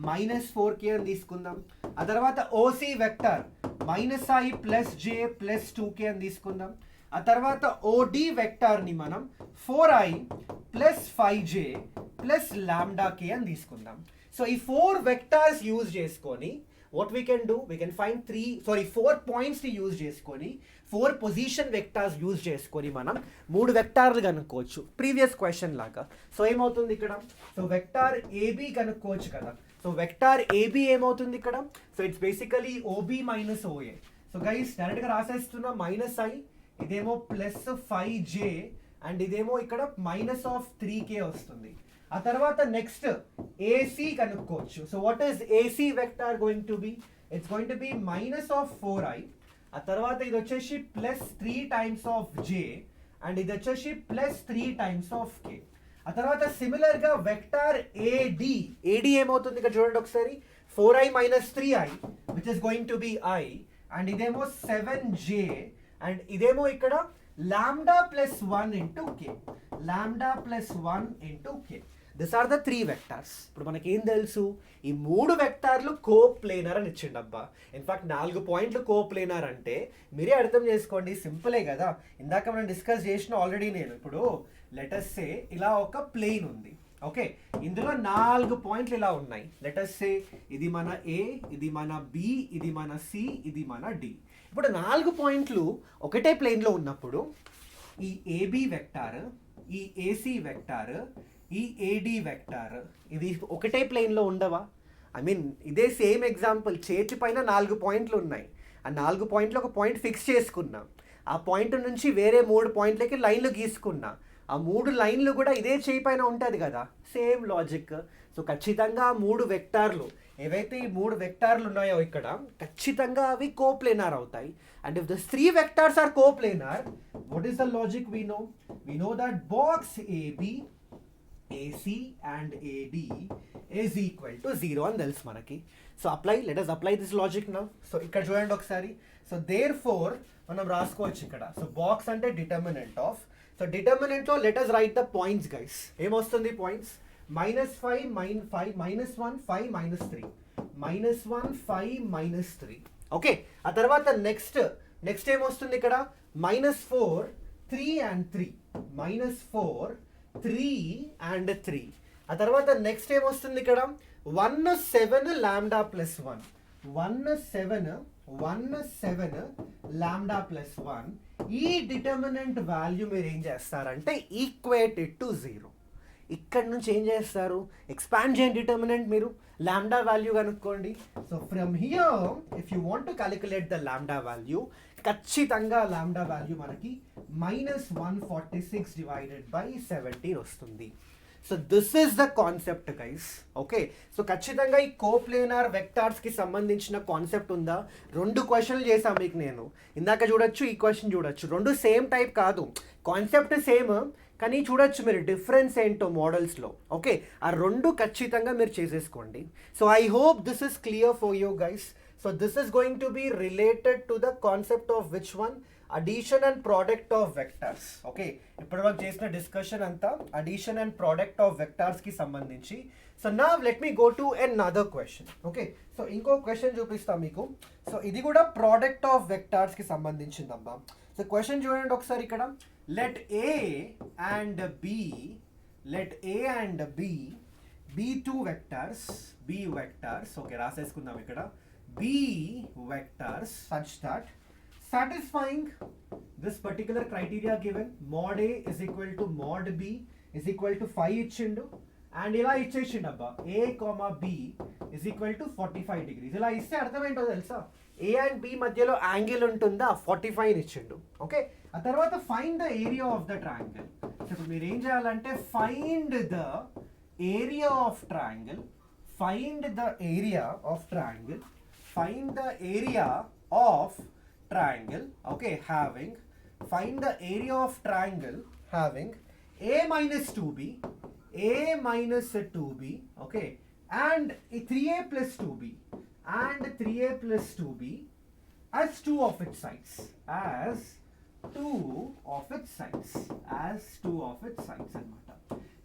minus 4k అని తీసుకుందాం. ఆ తర్వాత OC vector -i plus j plus 2k అని తీసుకుందాం. ఆ తర్వాత ఓడి వెక్టార్ని మనం 4i plus 5j plus lambda కే అని తీసుకుందాం. సో ఈ 4 వెక్టార్స్ యూజ్ చేసుకొని what we can do, we can find 4 points ని యూజ్ చేసుకొని 4 పొజిషన్ వెక్టార్స్ యూజ్ చేసుకొని మనం 3 వెక్టార్లు కనుక్కోవచ్చు ప్రీవియస్ క్వశ్చన్ లాగా. సో ఏమవుతుంది ఇక్కడ, సో వెక్టార్ ఏబి కనుక్కోవచ్చు కదా. సో వెక్టార్ ఏబి ఏమవుతుంది ఇక్కడ, so it's basically OB minus OA. So guys డైరెక్ట్గా రాసేస్తున్నా మైనస్ ఐ, ఇదేమో ప్లస్ 5j అండ్ ఇదేమో ఇక్కడ మైనస్ ఆఫ్ 3k వస్తుంది. ఆ తర్వాత నెక్స్ట్ ఏసీ కనుక్కోవచ్చు. So what is AC vector going to be, it's going to be minus of 4i. ఆ తర్వాత ఇది వచ్చేసి plus 3 times of j and ఇది వచ్చేసి ప్లస్ 3 టైమ్స్ ఆఫ్ k. ఆ తర్వాత సిమిలర్ గా వెక్టార్ ఏడి, ఏడి ఏమవుతుంది ఇక్కడ చూడండి ఒకసారి, 4i minus 3i which is going to be i and ఇదేమో 7j అండ్ ఇదేమో ఇక్కడ lambda plus 1 into k, lambda plus 1 into k. This are the 3 vectors. ఇప్పుడు మనకి ఏం తెలుసు, ఈ 3 వెక్టార్లు కోప్లేనర్ అని ఇచ్చిండు అబ్బా. ఇన్ఫాక్ట్ 4 పాయింట్లు కోప్లేనర్ అంటే మీరే అర్థం చేసుకోండి, సింపులే కదా. ఇందాక మనం డిస్కస్ చేసిన ఆల్రెడీ నేను. ఇప్పుడు లెటస్ సే ఇలా ఒక ప్లేన్ ఉంది, ఓకే, ఇందులో 4 పాయింట్లు ఇలా ఉన్నాయి. లెటస్ సే ఇది మన ఏ, ఇది మన బి, ఇది మన సి, ఇది మన డి. ఇప్పుడు 4 పాయింట్లు ఒకటే ప్లేన్లో ఉన్నప్పుడు ఈ ఏబి వెక్టార్, ఈ ఏసీ వెక్టార్, ఈ ఏడి వెక్టార్ ఇది ఒకటే ప్లేన్లో ఉండవా? ఐ మీన్ ఇదే సేమ్ ఎగ్జాంపుల్, చేతి పైన 4 పాయింట్లు ఉన్నాయి. ఆ 4 పాయింట్లు ఒక పాయింట్ ఫిక్స్ చేసుకున్నా, ఆ పాయింట్ నుంచి వేరే 3 పాయింట్లకి లైన్లు గీసుకున్నా, ఆ 3 లైన్లు కూడా ఇదే చేయి పైన ఉంటుంది కదా, సేమ్ లాజిక్. సో ఖచ్చితంగా 3 వెక్టార్లు ఏవైతే ఈ 3 వెక్టార్లు ఉన్నాయో ఇక్కడ ఖచ్చితంగా అవి కోప్లేనార్ అవుతాయి. And if this 3 vectors are coplanar, what is the logic we know? We know that box AB, AC and AD is equal to 0 అని తెలుసు మనకి. So let us apply this logic now. So ఇక్కడ చూడండి ఒకసారి. So therefore మనం రాసుకోవచ్చు ఇక్కడ. So box అంటే డిటర్మినెంట్ ఆఫ్, సో డిటర్మినెంట్లో let us write the points guys. ఏమొస్తుంది పాయింట్స్, -5 -5 -1 5 -3 -1 5 -3. ఓకే, ఆ తర్వాత నెక్స్ట్ ఏమొస్తుంది ఇక్కడ, -4 3 and 3 -4 3 and 3. ఆ తర్వాత నెక్స్ట్ ఏమొస్తుంది ఇక్కడ, 1 7 లాంబ్డా ప్లస్ 1 1 7 లాంబ్డా ప్లస్ 1. ఈ డిటర్మినెంట్ వాల్యూ మీరు ఏం చేస్తారంటే ఈక్వేట్ ఇట్ టు 0. ఇక్కడ నుంచి ఏం చేస్తారు, ఎక్స్పాండ్ చేయండి డిటర్మినెంట్, మీరు లాంబ్డా వాల్యూ కనుక్కోండి. So from here if you want to calculate the lambda value, ఖచ్చితంగా లాంబ్డా వాల్యూ మనకి -146 డివైడెడ్ బై 17 వస్తుంది. So this is the concept guys. Okay, so ఖచ్చితంగా ఈ కోప్లేనార్ వెక్టార్స్కి సంబంధించిన కాన్సెప్ట్ ఉందా? 2 క్వశ్చన్లు చేశాను మీకు నేను. ఇందాక చూడొచ్చు, ఈ క్వశ్చన్ చూడొచ్చు. 2 సేమ్ టైప్ కాదు, కాన్సెప్ట్ సేమ్, కానీ చూడొచ్చు మీరు డిఫరెన్స్ ఏంటో మోడల్స్లో. ఓకే, ఆ 2 ఖచ్చితంగా మీరు చేసేసుకోండి. So I hope this is clear for you guys. So this is going to be related to the concept of which one? Addition and product of vectors. Okay, ఇప్పటివరకు చేసిన డిస్కషన్ అంతా addition and product of vectors కి సంబంధించి. So now let me go to another question. Okay, so ఇంకో question చూపిస్తా మీకు. So ఇది కూడా ప్రోడక్ట్ ఆఫ్ వెక్టార్స్ కి సంబంధించిందమ్మా. సో క్వశ్చన్ చూడండి ఒకసారి ఇక్కడ. let A and B be 2 vectors, B vectors. Okay, రాసేసుకుందాం ఇక్కడ. B vectors such that satisfying this particular criteria given, mod A is equal to mod B is equal to 5 ఇచ్చిండు and ఇలా ఇచ్చేసిండు అబ్బా, A, B is equal to 45 degrees. ఇలా ఇస్తే అర్థం ఏంటో తెలుసా, A and B మధ్యలో యాంగిల్ ఉంటుందా, 45 ఇచ్చిండు. ఓకే, ఆ తర్వాత find the area of the triangle. So ఇప్పుడు మీరు ఏం చేయాలంటే find the area of triangle, find the area of triangle okay, find the area of triangle having a minus 2b okay, and 3a plus 2b as 2 of its sides అన్నమాట.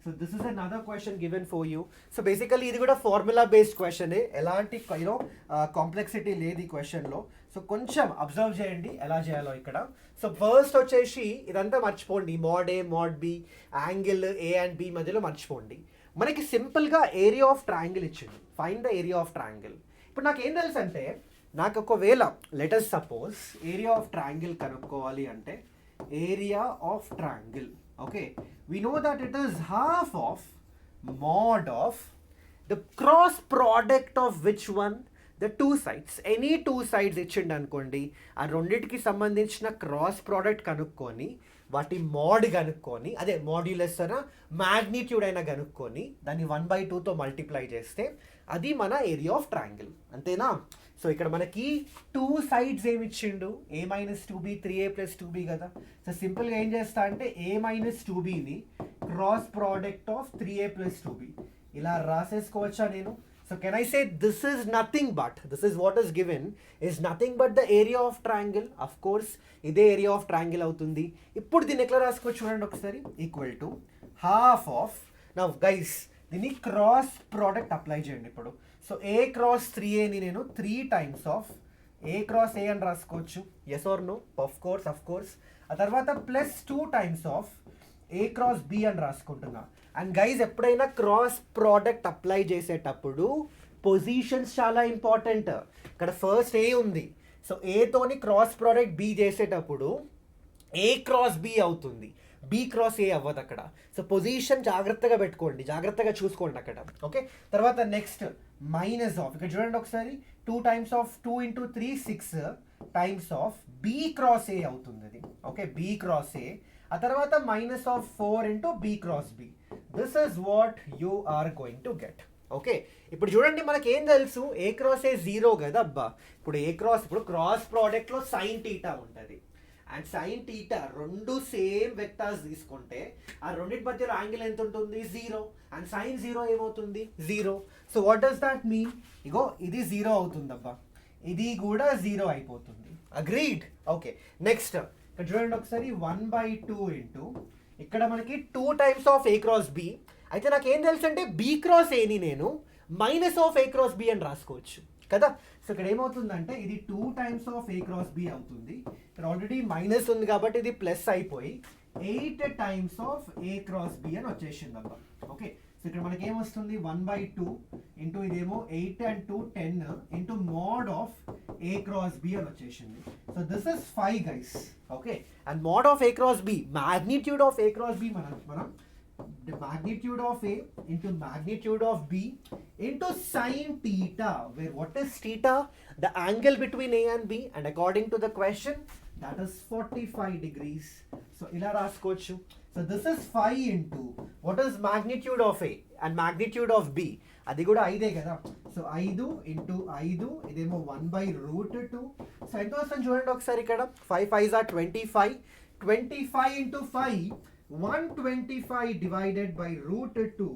So this is another question given for you. So basically ఇది కూడా formula based క్వశ్చనే, ఎలాంటి you know complexity లేదు ఈ క్వశ్చన్లో. So కొంచెం observe చేయండి ఎలా చేయాలో ఇక్కడ. సో ఫస్ట్ వచ్చేసి ఇదంతా మర్చిపోండి, mod A mod B, angle A and B మధ్యలో మర్చిపోండి. మనకి సింపుల్గా ఏరియా ఆఫ్ ట్రయాంగిల్ ఇచ్చింది, find the area of triangle. ఇప్పుడు నాకు ఏం తెలుసు అంటే, నాకు ఒకవేళ let's suppose area of triangle కనుక్కోవాలి అంటే area of triangle, okay, we know that it is half of mod of the cross product of which one, the two sides, any two sides ఇచ్చిండు అనుకోండి, ఆ రెండింటికి సంబంధించిన క్రాస్ ప్రోడక్ట్ కనుక్కొని వాటి mode కనుక్కొని, అదే మాడ్యులస్ అయినా మ్యాగ్నిట్యూడ్ అయినా కనుక్కొని దాన్ని 1/2తో మల్టిప్లై చేస్తే అది మన ఏరియా ఆఫ్ ట్రయాంగిల్, అంతేనా? సో ఇక్కడ మనకి టూ సైడ్స్ ఏమి ఇచ్చిండు, a-2b 3a + 2b కదా. సో సింపుల్గా ఏం చేస్తా అంటే a-2bని cross product of 3a + 2b ఇలా రాసేసుకోవచ్చా నేను? So can I say this is nothing but, this is what is given is nothing but the area of triangle. Of course ఇదే area of triangle అవుతుంది. ఇప్పుడు దీన్ని ఎట్లా రాసుకోవచ్చు చూడండి ఒకసారి, equal to half of, now guys దీన్ని cross product apply చేయండి ఇప్పుడు. సో a క్రాస్ 3aని నేను 3 times of a cross a అని రాసుకోవచ్చు, yes or no? Of course. ఆ తర్వాత plus 2 times of a cross b అని రాసుకుంటున్నా. అండ్ గైజ్ ఎప్పుడైనా క్రాస్ ప్రోడక్ట్ అప్లై చేసేటప్పుడు పొజిషన్స్ చాలా ఇంపార్టెంట్. ఇక్కడ ఫస్ట్ a ఉంది, సో ఏతోని క్రాస్ ప్రోడక్ట్ b చేసేటప్పుడు a క్రాస్ b అవుతుంది, b క్రాస్ a అవ్వదు అక్కడ. సో పొజిషన్ జాగ్రత్తగా పెట్టుకోండి, జాగ్రత్తగా చూసుకోండి అక్కడ, ఓకే. తర్వాత నెక్స్ట్ మైనస్ ఆఫ్, ఇక్కడ చూడండి ఒకసారి 2 times of 2 × 3 6 times of b cross a అవుతుంది అది, ఓకే, b క్రాస్ a. ఆ తర్వాత minus of 4 × b cross b. This is what you are going to get, okay. ఇప్పుడు చూడండి మనకి ఏం తెలుసు, a క్రాస్ a 0 కదా అబ్బా. ఇప్పుడు క్రాస్ ప్రోడక్ట్లో సైన్ థీటా ఉంటుంది అండ్ సైన్ థీటా రెండు సేమ్ వెక్టర్స్ తీసుకుంటే ఆ రెండింటి మధ్యలో యాంగిల్ ఎంత ఉంటుంది, 0. అండ్ సైన్ 0 ఏమవుతుంది, 0. So what does that mean, ఇగో ఇది 0 అవుతుంది అబ్బా, ఇది కూడా 0 అయిపోతుంది. Agreed, okay. నెక్స్ట్ ఇక్కడ చూడండి ఒకసారి 1/2 ఇంటూ ఇక్కడ మనకి 2 times of a cross b. అయితే నాకు ఏం తెలుసు అంటే b క్రాస్ aని నేను minus of a cross b అని రాసుకోవచ్చు కదా. సో ఇక్కడ ఏమవుతుందంటే ఇది 2 times of a cross b అవుతుంది, ఇక్కడ ఆల్రెడీ మైనస్ ఉంది కాబట్టి ఇది ప్లస్ అయిపోయి 8 times of a cross b అని వచ్చేసింది అబ్బా, ఓకే. సో ఇక్కడ మనకి ఏమొస్తుంది 1/2 ఇంటూ ఇదేమో 8 and 2 10 into mode of a cross b అని వచ్చేసింది. So this is 5 guys, okay. And mode of a cross b, magnitude of a cross b మనం the magnitude of a into magnitude of b into sin theta, where what is theta? The angle between a and b, and according to the question that is 45 degrees. So ila raskochu. So this is 5 into what is magnitude of a and magnitude of b, adi kuda 5 kada. So 5 into 5 idemo 1/√2. So ento vastund chudandi okasari ikkada 5 5s are 25, 25 into 5 125 divided by √2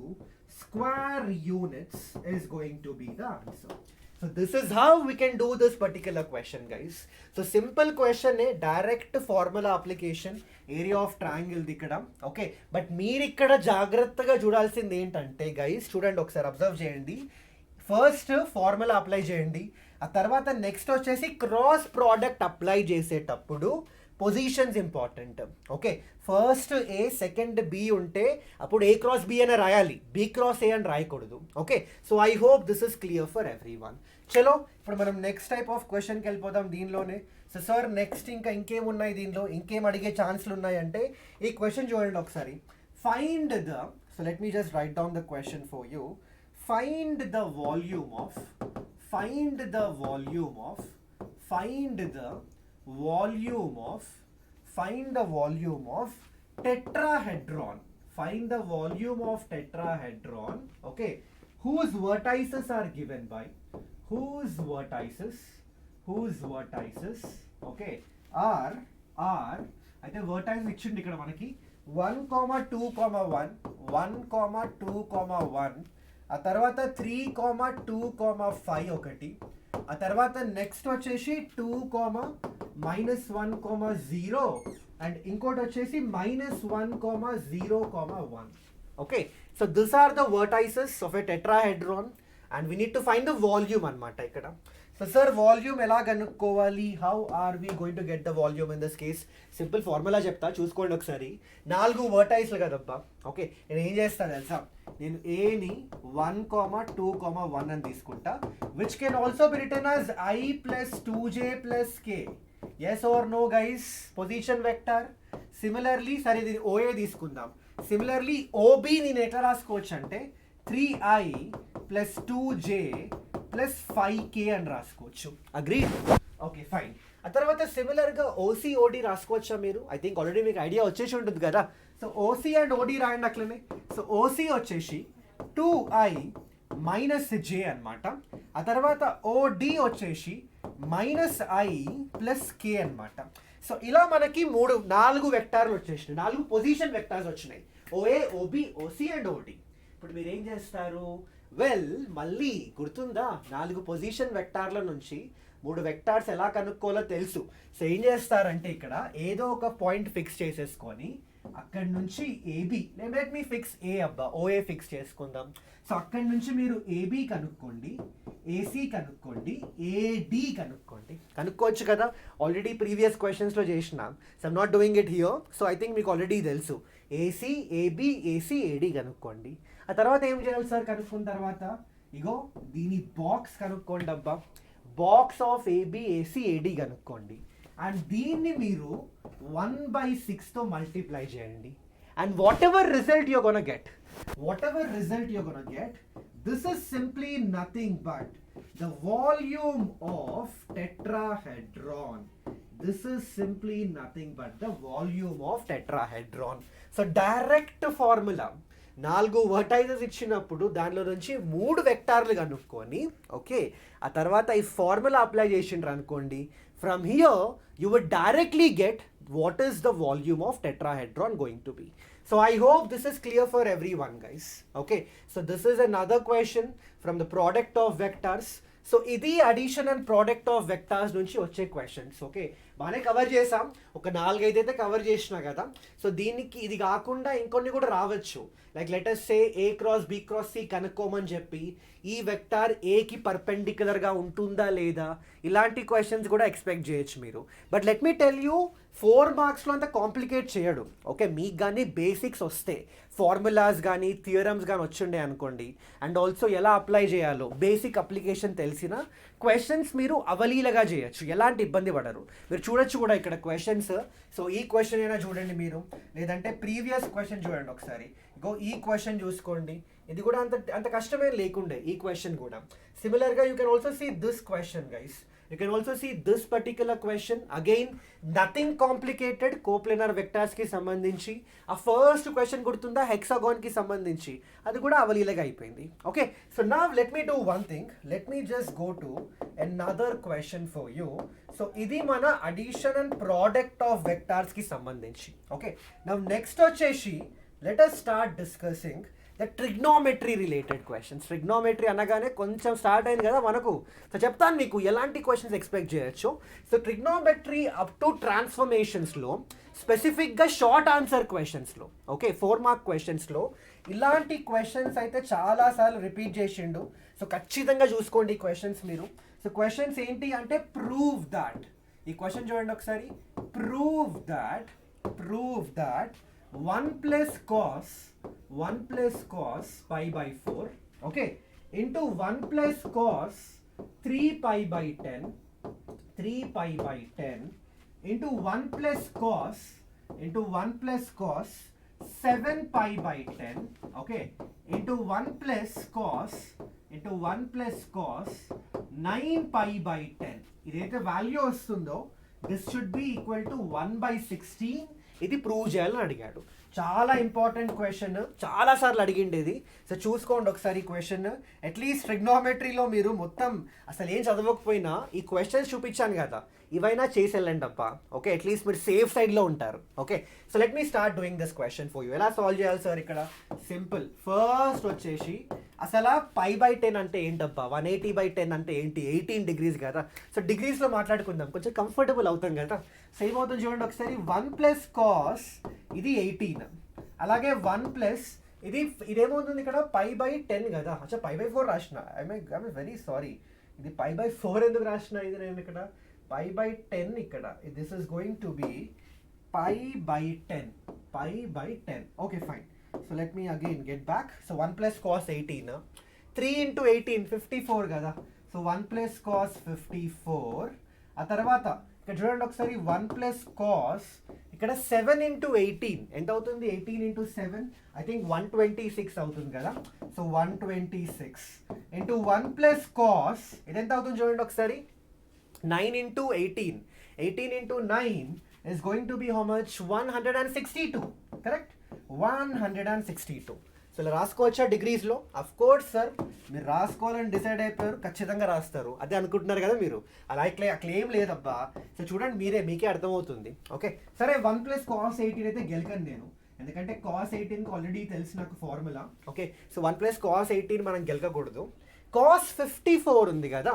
square units is going to be the answer. So this is how we can do this particular question, guys. So simple question है, direct formula application, area of triangle దిక్కడం, okay. But మీరు ఇక్కడ జాగ్రత్తగా చూడాల్సింది ఏంటంటే guys, చూడండి ఒకసారి observe చేయండి. ఫస్ట్ ఫార్ములా అప్లై చేయండి, ఆ తర్వాత నెక్స్ట్ వచ్చేసి క్రాస్ ప్రోడక్ట్ అప్లై చేసేటప్పుడు పొజిషన్స్ ఇంపార్టెంట్, ఓకే. ఫస్ట్ ఏ సెకండ్ బి ఉంటే అప్పుడు ఏ క్రాస్ బి అని రాయాలి, బి క్రాస్ ఏ అని రాయకూడదు, okay. So I hope this is clear for every one. చలో ఇప్పుడు మనం నెక్స్ట్ టైప్ ఆఫ్ క్వశ్చన్కి వెళ్ళిపోదాం దీనిలోనే. సో సార్ నెక్స్ట్ ఇంకేమున్నాయి దీనిలో, ఇంకేం అడిగే ఛాన్స్లు ఉన్నాయంటే ఈ క్వశ్చన్ చూడండి ఒకసారి. Find the, so let me just right down the question for you. Find the volume of tetrahedron. Find the volume of tetrahedron, okay, whose vertices are given by, whose vertices, okay, are అయితే vertices ఇచ్చింది ఇక్కడ మనకి 1, 2, 1, 2, 1, ఆ తర్వాత 3, 2, 5 ఒకటి, ఆ తర్వాత next వచ్చేసి 2, -1, 0 అండ్ ఇంకోటి వచ్చేసి -1, 0, 1, Okay, so these are the vertices of a tetrahedron and we need to find the volume అనమాట ఇక్కడ. సో సార్ వాల్యూమ్ ఎలా కనుక్కోవాలి, how are we going to get the volume in this case? Simple formula చెప్తా, చూసుకోండి ఒకసారి. 4 వర్టైస్లు కదబ్బా. Okay, నేను ఏం చేస్తాను తెలుసా, నేను ఏని 1,2,1 అని తీసుకుంటా, which can also be written as I plus 2j plus k. Yes or no guys? Position vector. Similarly సరే ఇది ఓఏ తీసుకుందాం. సిమిలర్లీ ఓబి నేను ఎట్లా రాసుకోవచ్చు అంటే 3i plus 2j plus 5k అని రాసుకోవచ్చు. అగ్రీ? Okay fine. ఆ తర్వాత సిమిలర్గా ఓసీ ఓడి రాసుకోవచ్చా మీరు? ఐ థింక్ ఆల్రెడీ మీకు ఐడియా వచ్చేసి ఉంటుంది కదా. సో ఓసీ అండ్ ఓడి రాయండి అట్లనే. సో ఓసీ వచ్చేసి 2i మైనస్ j అనమాట. ఆ తర్వాత ఓడి వచ్చేసి మైనస్ i ప్లస్ k అనమాట. సో ఇలా మనకి 4 వెక్టార్లు వచ్చేసినాయి, 4 పొజిషన్ వెక్టార్స్ వచ్చినాయి. ఓఏ, ఓబి, ఓసి అండ్ ఓడి. ఇప్పుడు మీరు ఏం చేస్తారు? వెల్, మళ్ళీ గుర్తుందా, 4 పొజిషన్ వెక్టార్ల నుంచి 3 వెక్టార్స్ ఎలా కనుక్కోవాలో తెలుసు. సో ఏం చేస్తారంటే ఇక్కడ ఏదో ఒక పాయింట్ ఫిక్స్ చేసేసుకొని అక్కడి నుంచి ఏబి, లెట్ మీ ఫిక్స్ ఏ అబ్బా, ఓఏ ఫిక్స్ చేసుకుందాం. సో అక్కడి నుంచి మీరు ఏబి కనుక్కోండి, ఏసీ కనుక్కోండి, ఏడి కనుక్కోవచ్చు కదా. ఆల్రెడీ ప్రీవియస్ క్వశ్చన్స్లో చేసినాం. So I'm not doing it here. So I think మీకు ఆల్రెడీ తెలుసు. ఏసీ, ఏబి, ఏసీ, ఏడి కనుక్కోండి. ఆ తర్వాత ఏం చేయాలి సార్? కనుక్కున్న తర్వాత ఇగో దీని బాక్స్ కనుక్కోండి అబ్బా. Box of AB, AC, AD కనుక్కోండి. అండ్ దీన్ని మీరు 1/6తో మల్టిప్లై చేయండి. And whatever result you're gonna get, this is simply nothing but the volume of tetrahedron. This is simply nothing but the volume of tetrahedron. So direct formula, 4 వర్టైజెస్ ఇచ్చినప్పుడు దానిలో నుంచి 3 వెక్టార్లు కనుక్కొని, okay, ఆ తర్వాత ఈ ఫార్ములా అప్లై చేసిండ్రు అనుకోండి, from here you would directly get what is the volume of tetrahedron going to be. So I hope this is clear for everyone, guys. Okay, so this is another question from the product of vectors. So ఇది addition and product of vectors నుంచి వచ్చే questions. Okay, బాగానే cover చేసాం, ఒక 4-5 అయితే cover చేసినా కదా. So దీనికి ఇది కాకుండా ఇంకొన్ని కూడా రావచ్చు. లైక్ లెట్ us సే ఏ క్రాస్ బి క్రాస్ సి కనుక్కోమని చెప్పి ఈ వెక్టార్ ఏకి పర్పెండిక్యులర్గా ఉంటుందా లేదా, ఇలాంటి క్వశ్చన్స్ కూడా ఎక్స్పెక్ట్ చేయొచ్చు మీరు. But let me tell you, 4 మార్క్స్లో అంత కాంప్లికేట్ చేయడు. ఓకే, మీకు కానీ బేసిక్స్ వస్తే, ఫార్ములాస్ కానీ థియరమ్స్ కానీ వచ్చిండే అనుకోండి, అండ్ ఆల్సో ఎలా అప్లై చేయాలో బేసిక్ అప్లికేషన్ తెలిసిన క్వశ్చన్స్ మీరు అవలీలగా చేయొచ్చు, ఎలాంటి ఇబ్బంది పడరు. మీరు చూడొచ్చు కూడా ఇక్కడ క్వశ్చన్స్. సో ఈ క్వశ్చన్ అయినా చూడండి మీరు, లేదంటే ప్రీవియస్ క్వశ్చన్ చూడండి ఒకసారి. ఇంకో ఈ క్వశ్చన్ చూసుకోండి, ఇది కూడా అంత కష్టమే లేకుండే ఈ క్వశ్చన్ కూడా. సిమిలర్గా you can also see this question guys. You can also see this particular question. Again, nothing complicated. Coplanar vectors ki sambandhinchi. A first question gurtunda hexagon ki sambandhinchi. Adi kuda avalilaga ayipoyindi. Okay. So now let me do one thing. Let me just go to another question for you. So idi mana addition and product of vectors ki sambandhinchi. Okay. Now next vacheshi let us start discussing the trigonometry related questions. Trigonometry అనగానే కొంచెం start అయింది కదా మనకు. So చెప్తాను మీకు ఎలాంటి questions expect చేయొచ్చు. So trigonometry up to ట్రాన్స్ఫర్మేషన్స్లో, స్పెసిఫిక్గా షార్ట్ ఆన్సర్ క్వశ్చన్స్లో, ఓకే, 4 మార్క్ క్వశ్చన్స్లో ఇలాంటి క్వశ్చన్స్ అయితే చాలాసార్లు రిపీట్ చేసిండు. సో ఖచ్చితంగా చూసుకోండి ఈ క్వశ్చన్స్ మీరు. సో క్వశ్చన్స్ ఏంటి అంటే ప్రూవ్ దాట్. ఈ క్వశ్చన్ చూడండి ఒకసారి. Prove that 1 plus cos pi by 4, okay, into 1 plus cos 3 pi by 10 into 1 plus cos 7 pi by 10, okay, into 1 plus cos 9 pi by 10. ఇదైతే వాల్యూ వస్తుందో this should be equal to 1/16. ఇది prove చేయాలని అడిగాడు. చాలా important question, చాలాసార్లు అడిగిండేది. So చూసుకోండి ఒకసారి question. At least ట్రిగ్నోమెట్రీలో మీరు మొత్తం అసలు ఏం చదవకపోయినా ఈ క్వశ్చన్స్ చూపించాను కదా, ఇవైనా చేసి వెళ్ళండి అప్ప. ఓకే, అట్లీస్ట్ మీరు సేఫ్ సైడ్లో ఉంటారు. Okay, so let me start doing this question for you. ఎలా సాల్వ్ చేయాలి సార్ ఇక్కడ? సింపుల్. ఫస్ట్ వచ్చేసి అసలు π/10 అంటే ఏంటబ్బా, 180/10 అంటే ఏంటి? 18 degrees కదా. సో డిగ్రీస్లో మాట్లాడుకుందాం, కొంచెం కంఫర్టబుల్ అవుతాం కదా. సో ఏమవుతుంది చూడండి ఒకసారి. 1 plus cos ఇది 18, అలాగే 1 plus ఇదేమవుతుంది ఇక్కడ π/10 కదా. అచ్చా π/4 రాసిన. I'm very sorry. ఇది π/4 ఎందుకు రాసిన ఇది నేను ఇక్కడ π/10 ఇక్కడ. This is going to be π/10. Okay fine. So let me again get back. So 1 plus cos 18, 3 into 18 54 కదా. So 1 plus cos 54. ఆ తర్వాత ఇక్కడ చూడండి ఒకసారి 1 ప్లస్ కాస్ ఇక్కడ 7 ఇంటూ 18 ఎంత అవుతుంది? 18 ఇంటూ 7 ఐ థింక్ 126 అవుతుంది కదా. సో 126 ఇంటూ 1 ప్లస్ కాస్ ఇది ఎంత అవుతుంది చూడండి ఒకసారి? 9 into 18. 18 into 9 is going to be how much? 162. Correct? 162. So ఇలా రాసుకోవచ్చా డిగ్రీస్లో? అఫ్ కోర్స్ సార్, మీరు రాసుకోవాలని డిసైడ్ అయిపోయారు, ఖచ్చితంగా రాస్తారు. అదే అనుకుంటున్నారు కదా మీరు. అలా క్లెయిమ్ లేదబ్బా. సో చూడండి మీకే అర్థమవుతుంది. ఓకే సరే, 1 ప్లస్ కాస్ 18 అయితే గెలకను నేను, ఎందుకంటే కాస్ 18కి ఆల్రెడీ తెలుసు నాకు formula. Okay so 1 plus cos 18 మనం గెలకకూడదు. కాస్ 54 ఉంది కదా,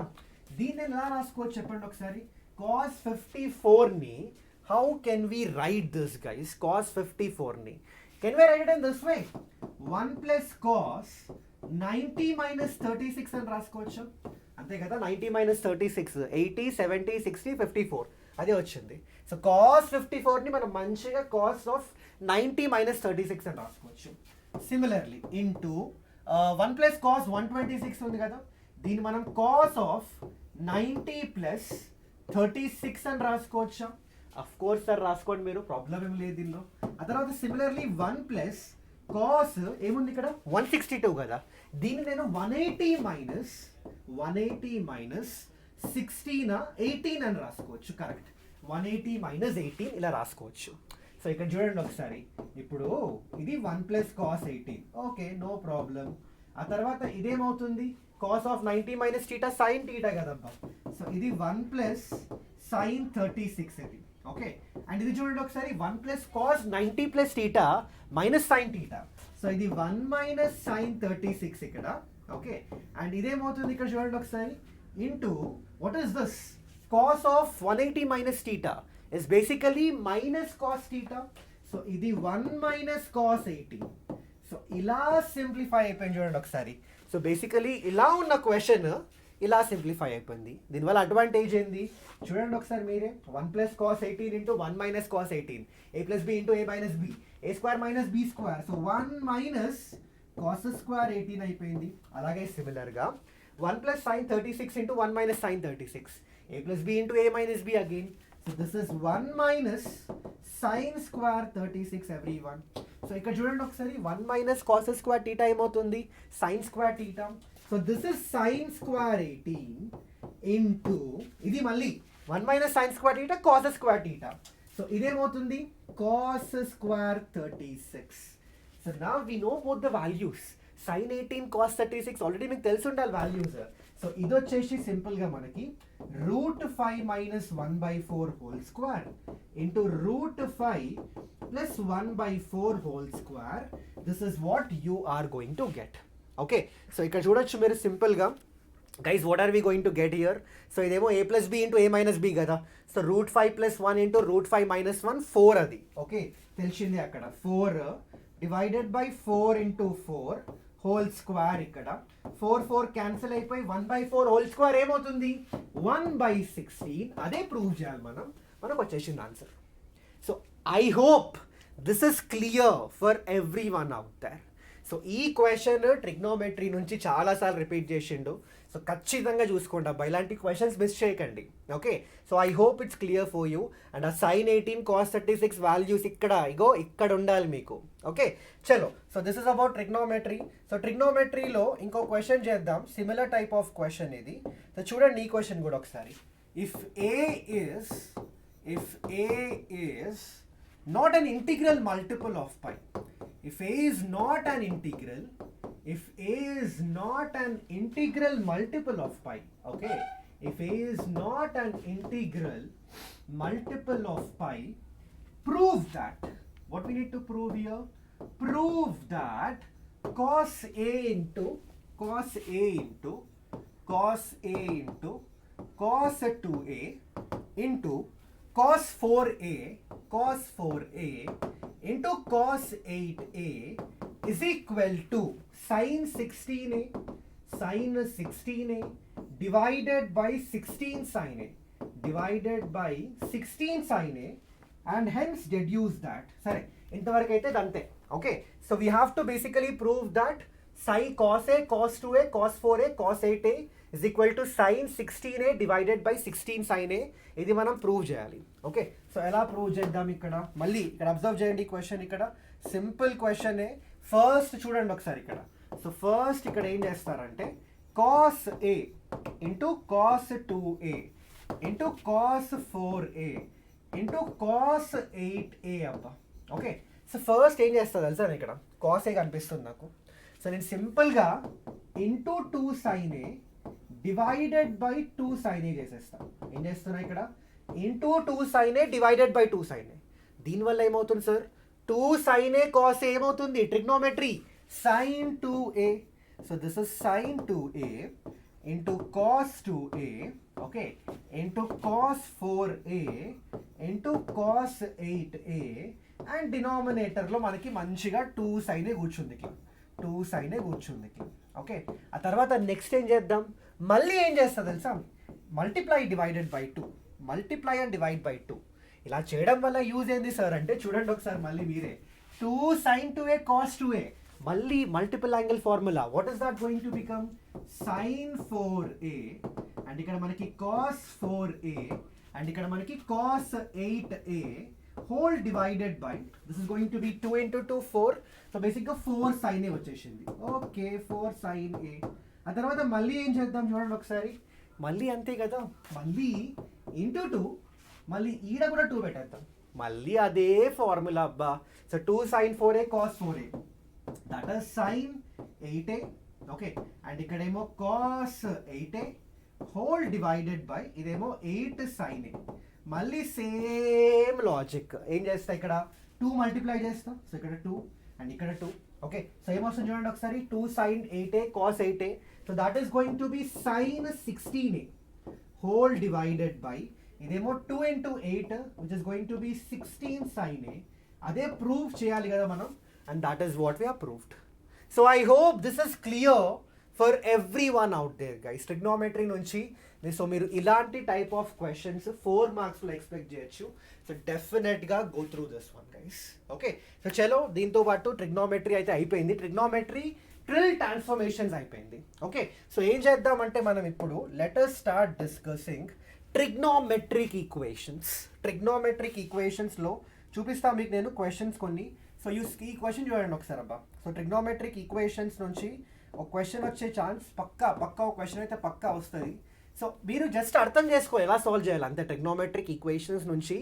దీన్ని నేను ఎలా రాసుకోవచ్చు చెప్పండి ఒకసారి? కాస్ 54ని how can we write this guys? Cos 54 can we write it in this way? 1 plus cos 90 minus 36 అని రాసుకోవచ్చు అంతే కదా. 90 minus 36 80 70 60 54 అదే వచ్చింది. సో cos 54ని మనం మంచిగా cos of 90 minus 36 అని రాసుకోవచ్చు. సిమిలర్లీ ఇంటూ 1 plus cos 126 ఉంది కదా, దీన్ని మనం cos of 90 plus 36 అని రాసుకోవచ్చా? అఫ్ కోర్స్ సార్ రాసుకోండి మీరు, ప్రాబ్లం ఏం లేదు దీనిలో. ఆ తర్వాత సిమిలర్లీ 1 ప్లస్ కాస్ ఏముంది ఇక్కడ? 162 కదా, దీన్ని నేను 180 మైనస్ 16 18 అని రాసుకోవచ్చు. కరెక్ట్, 180 మైనస్ 18 ఇలా రాసుకోవచ్చు. సో ఇక్కడ చూడండి ఒకసారి, ఇప్పుడు ఇది 1 plus cos 18. Okay no problem. ఆ తర్వాత ఇదేమవుతుంది? Cos of 90 minus theta sine theta కదబ్బా. సో ఇది 1 ప్లస్ సైన్ 36 ఇది. ఓకే అండ్ ఇది చూడండి ఒకసారి, 1 plus cos 90 plus theta minus sine theta. So ఇది 1 మైనస్ సైన్ 36 ఇక్కడ. ఓకే అండ్ ఇదేమవుతుంది ఇక్కడ చూడండి ఒకసారి, into what is this? Cos of 180 minus theta is basically minus cos theta. So ఇది 1 మైనస్ కాస్ 18. సో ఇలా సింప్లిఫై అయిపోయింది చూడండి ఒకసారి. సో బేసికలీ ఇలా ఉన్న క్వశ్చన్ ఇలా సింప్లిఫై అయిపోయింది. దీనివల్ల అడ్వాంటేజ్ ఏంది చూడండి ఒకసారి మీరే. 1 plus cos 18 into 1 minus cos 18, a plus B into a minus B, a square minus B square. So 1 minus cos square 18 అయిపోయింది. అలాగే సిమిలర్గా 1 plus sine 36 into 1 minus sine 36, a plus B into a minus B again. So this is 1 minus sine square 36 every one. So ఇక్కడ చూడండి ఒకసారి, 1 minus cos square theta ఏమవుతుంది? Sign square theta. So this is sine square 18 into ఇది మళ్ళీ 1 minus sine square theta cos square theta. So ఇదేమవుతుంది? Cos square 36. So నా we know both the values. Sine 18 cos 36 already మీకు తెలిసి ఉండాలి values. So ఇది వచ్చేసి సింపుల్గా మనకి √5 minus 1/4 whole square into √5 plus 1/4 whole square. This is what you are going to get. Okay so ఇక్కడ చూడొచ్చు మీరు సింపుల్గా guys, what are we going to get here? So ఇదేమో a plus B into a minus B కదా. సో √5 plus 1 into √5 minus 1 4 అది. ఓకే తెలిసింది అక్కడ 4 divided by 4 into 4 whole square. ఇక్కడ 4 క్యాన్సిల్ అయిపోయి 1/4 హోల్ స్క్వేర్ ఏమవుతుంది? 1/16. అదే ప్రూవ్ చేయాలి మనకు వచ్చేసింది answer. So I hope this is clear for every one out there. So ఈ క్వశ్చన్ ట్రిగ్నోమెట్రీ నుంచి చాలాసార్లు రిపీట్ చేసిండు. సో ఖచ్చితంగా చూసుకోండి అబ్బా, ఇలాంటి క్వశ్చన్స్ మిస్ చేయకండి. Okay so I hope it's clear for you. And ఆ సైన్ 18 కాస్ 36 వాల్యూస్ ఇక్కడ ఉండాలి మీకు. ఓకే చలో, so this is about trigonometry. So ట్రిగ్నోమెట్రీలో ఇంకో క్వశ్చన్ చేద్దాం, సిమిలర్ టైప్ ఆఫ్ క్వశ్చన్ ఇది. సో చూడండి ఈ క్వశ్చన్ కూడా ఒకసారి. If A is not an integral multiple of pi, if a is not an integral multiple of pi, okay, if a is not an integral multiple of pi, prove that, what we need to prove here? Prove that cos a into cos 2a into cos 4a into cos 8a is equal to sin 16a divided by 16 sin a and hence deduce that. సరే ఇంతవరకు అయితే అంతే. Okay, so we have to basically prove that sin cos a cos 2a cos 4a cos 8a is equal to sin 16a divided by 16 sin a. ఇది మనం prove చేయాలి. Okay, so ఎలా prove చేద్దాం? ఇక్కడ మళ్ళీ ఇక్కడ అబ్జర్వ్ చేయండి question. ఇక్కడ సింపుల్ క్వశ్చనే. ఫస్ట్ చూడండి ఒకసారి ఇక్కడ. సో ఫస్ట్ ఇక్కడ ఏం చేస్తారంటే cos a into cos 2a into cos 4a into cos 8a అబ్బా. ఓకే, సో ఫస్ట్ ఏం చేస్తుంది తెలుసా? ఇక్కడ cos a కనిపిస్తుంది నాకు. సో నేను సింపుల్గా into 2 sin a divided by 2 sin a చేసేస్తాను. ఏం చేస్తున్నా ఇక్కడ? Into 2 sin a divided by 2 sin a. దీనివల్ల ఏమవుతుంది sir? 2 sin a cos a ఏమవుతుంది? Trigonometry sin 2a. So this is sin 2a into cos 2a, okay, into cos 4a into cos 8a and డినామినేటర్లో మనకి మంచిగా 2 sin a కూర్చుంది ఇట్లా. 2 sin a కూర్చుంది ఇట్లా. ఓకే, ఆ తర్వాత నెక్స్ట్ ఏం చేద్దాం? మళ్ళీ ఏం చేస్తా తెలుసా? Multiply divided by 2, multiply and divide by 2. ఇలా చేయడం వల్ల యూజ్ ఏంది సార్ అంటే చూడండి ఒకసారి మళ్ళీ మీరే. 2 sin 2a cos 2a మళ్ళీ multiple angle formula. What is that going to become? sin 4a and ఇక్కడ మనకి cos 4a అండ్ ఇక్కడ మనకి cos 8a whole divided by this is going to B 2 into 2 4. So బేసిక్గా 4 sin a వచ్చేసింది. Okay, 4 sin a. ఆ తర్వాత మళ్ళీ ఏం చేద్దాం చూడండి ఒకసారి. మళ్ళీ అంతే కదా, మళ్ళీ ఇంటూ 2, మళ్ళీ ఈడ కూడా 2 పెట్టేద్దాం. మళ్ళీ అదే ఫార్ములా అబ్బా. So 2 sin 4a cos 4a that is sin 8a. Okay, and ఇక్కడేమో cos 8a whole divided by ఇదేమో 8 sin a. మళ్ళీ సేమ్ లాజిక్. ఏం చేస్తా? ఇక్కడ 2 మల్టిప్లై చేస్తాం. సో ఇక్కడ 2 అండ్ ఇక్కడ 2. ఓకే, సో ఏమొస్తుంది చూడండి ఒకసారి. 2 sin 8a cos 8a. So that is going to be sin 16a whole divided by ఇదేమో 2 into 8 which is going to be 16 sin a. అదే ప్రూవ్ చేయాలి కదా మనం, and that is what we have proved. So I hope this is clear for every one out there guys. Trigonometry నుంచి so మీరు ఇలాంటి type of questions 4 మార్క్స్లో expect చేయొచ్చు. So డెఫినెట్గా go through this one guys. Okay, so చలో దీంతో పాటు trigonometry అయితే అయిపోయింది. ట్రిగ్నోమెట్రీ ట్రిల్ ట్రాన్స్ఫర్మేషన్స్ అయిపోయింది. ఓకే, సో ఏం చేద్దామంటే మనం ఇప్పుడు let us start discussing trigonometric equations. Trigonometric ఈక్వేషన్స్లో చూపిస్తా మీకు నేను క్వశ్చన్స్ కొన్ని. సో ఈ క్వశ్చన్ చూడండి ఒకసారి అబ్బా. సో ట్రిగ్నోమెట్రిక్ ఈక్వేషన్స్ నుంచి ఒక క్వశ్చన్ వచ్చే ఛాన్స్ పక్కా ఒక క్వశ్చన్ అయితే పక్కా వస్తుంది. సో మీరు జస్ట్ అర్థం చేసుకో ఎలా సాల్వ్ చేయాలి అంతే. ట్రిగ్నోమెట్రిక్ ఈక్వేషన్స్ నుంచి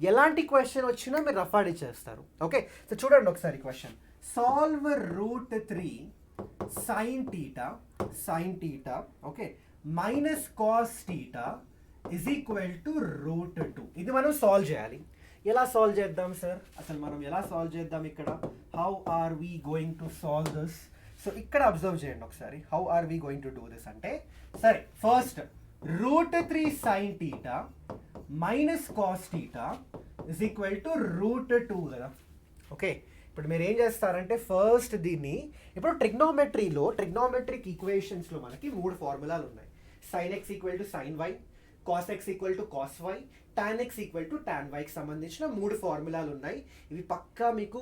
ఎలాంటి క్వశ్చన్ వచ్చినా మీరు రఫాడ్ ఇచ్చేస్తారు. ఓకే, సో చూడండి ఒకసారి question. Solve √3 sin theta okay minus cos theta is equal to √2. ఇది మనం సాల్వ్ చేయాలి. ఎలా సాల్వ్ చేద్దాం సార్? అసలు మనం ఎలా సాల్వ్ చేద్దాం ఇక్కడ? How are we going to solve this? So ఇక్కడ అబ్జర్వ్ చేయండి ఒకసారి. How are we going to do this అంటే, సరే ఫస్ట్ √3 sin theta మైనస్ cos theta is equal to √2 కదా. ఓకే, ఇప్పుడు మీరు ఏం చేస్తారంటే ఫస్ట్ దీన్ని ఇప్పుడు ట్రిగ్నోమెట్రిక్ ఈక్వేషన్స్లో మనకి 3 ఫార్ములాలు ఉన్నాయి. sin x equal to sin y, cos x equal to cos y, tan x equal to tan y కి సంబంధించిన 3 ఫార్ములాలు ఉన్నాయి. ఇవి పక్కా మీకు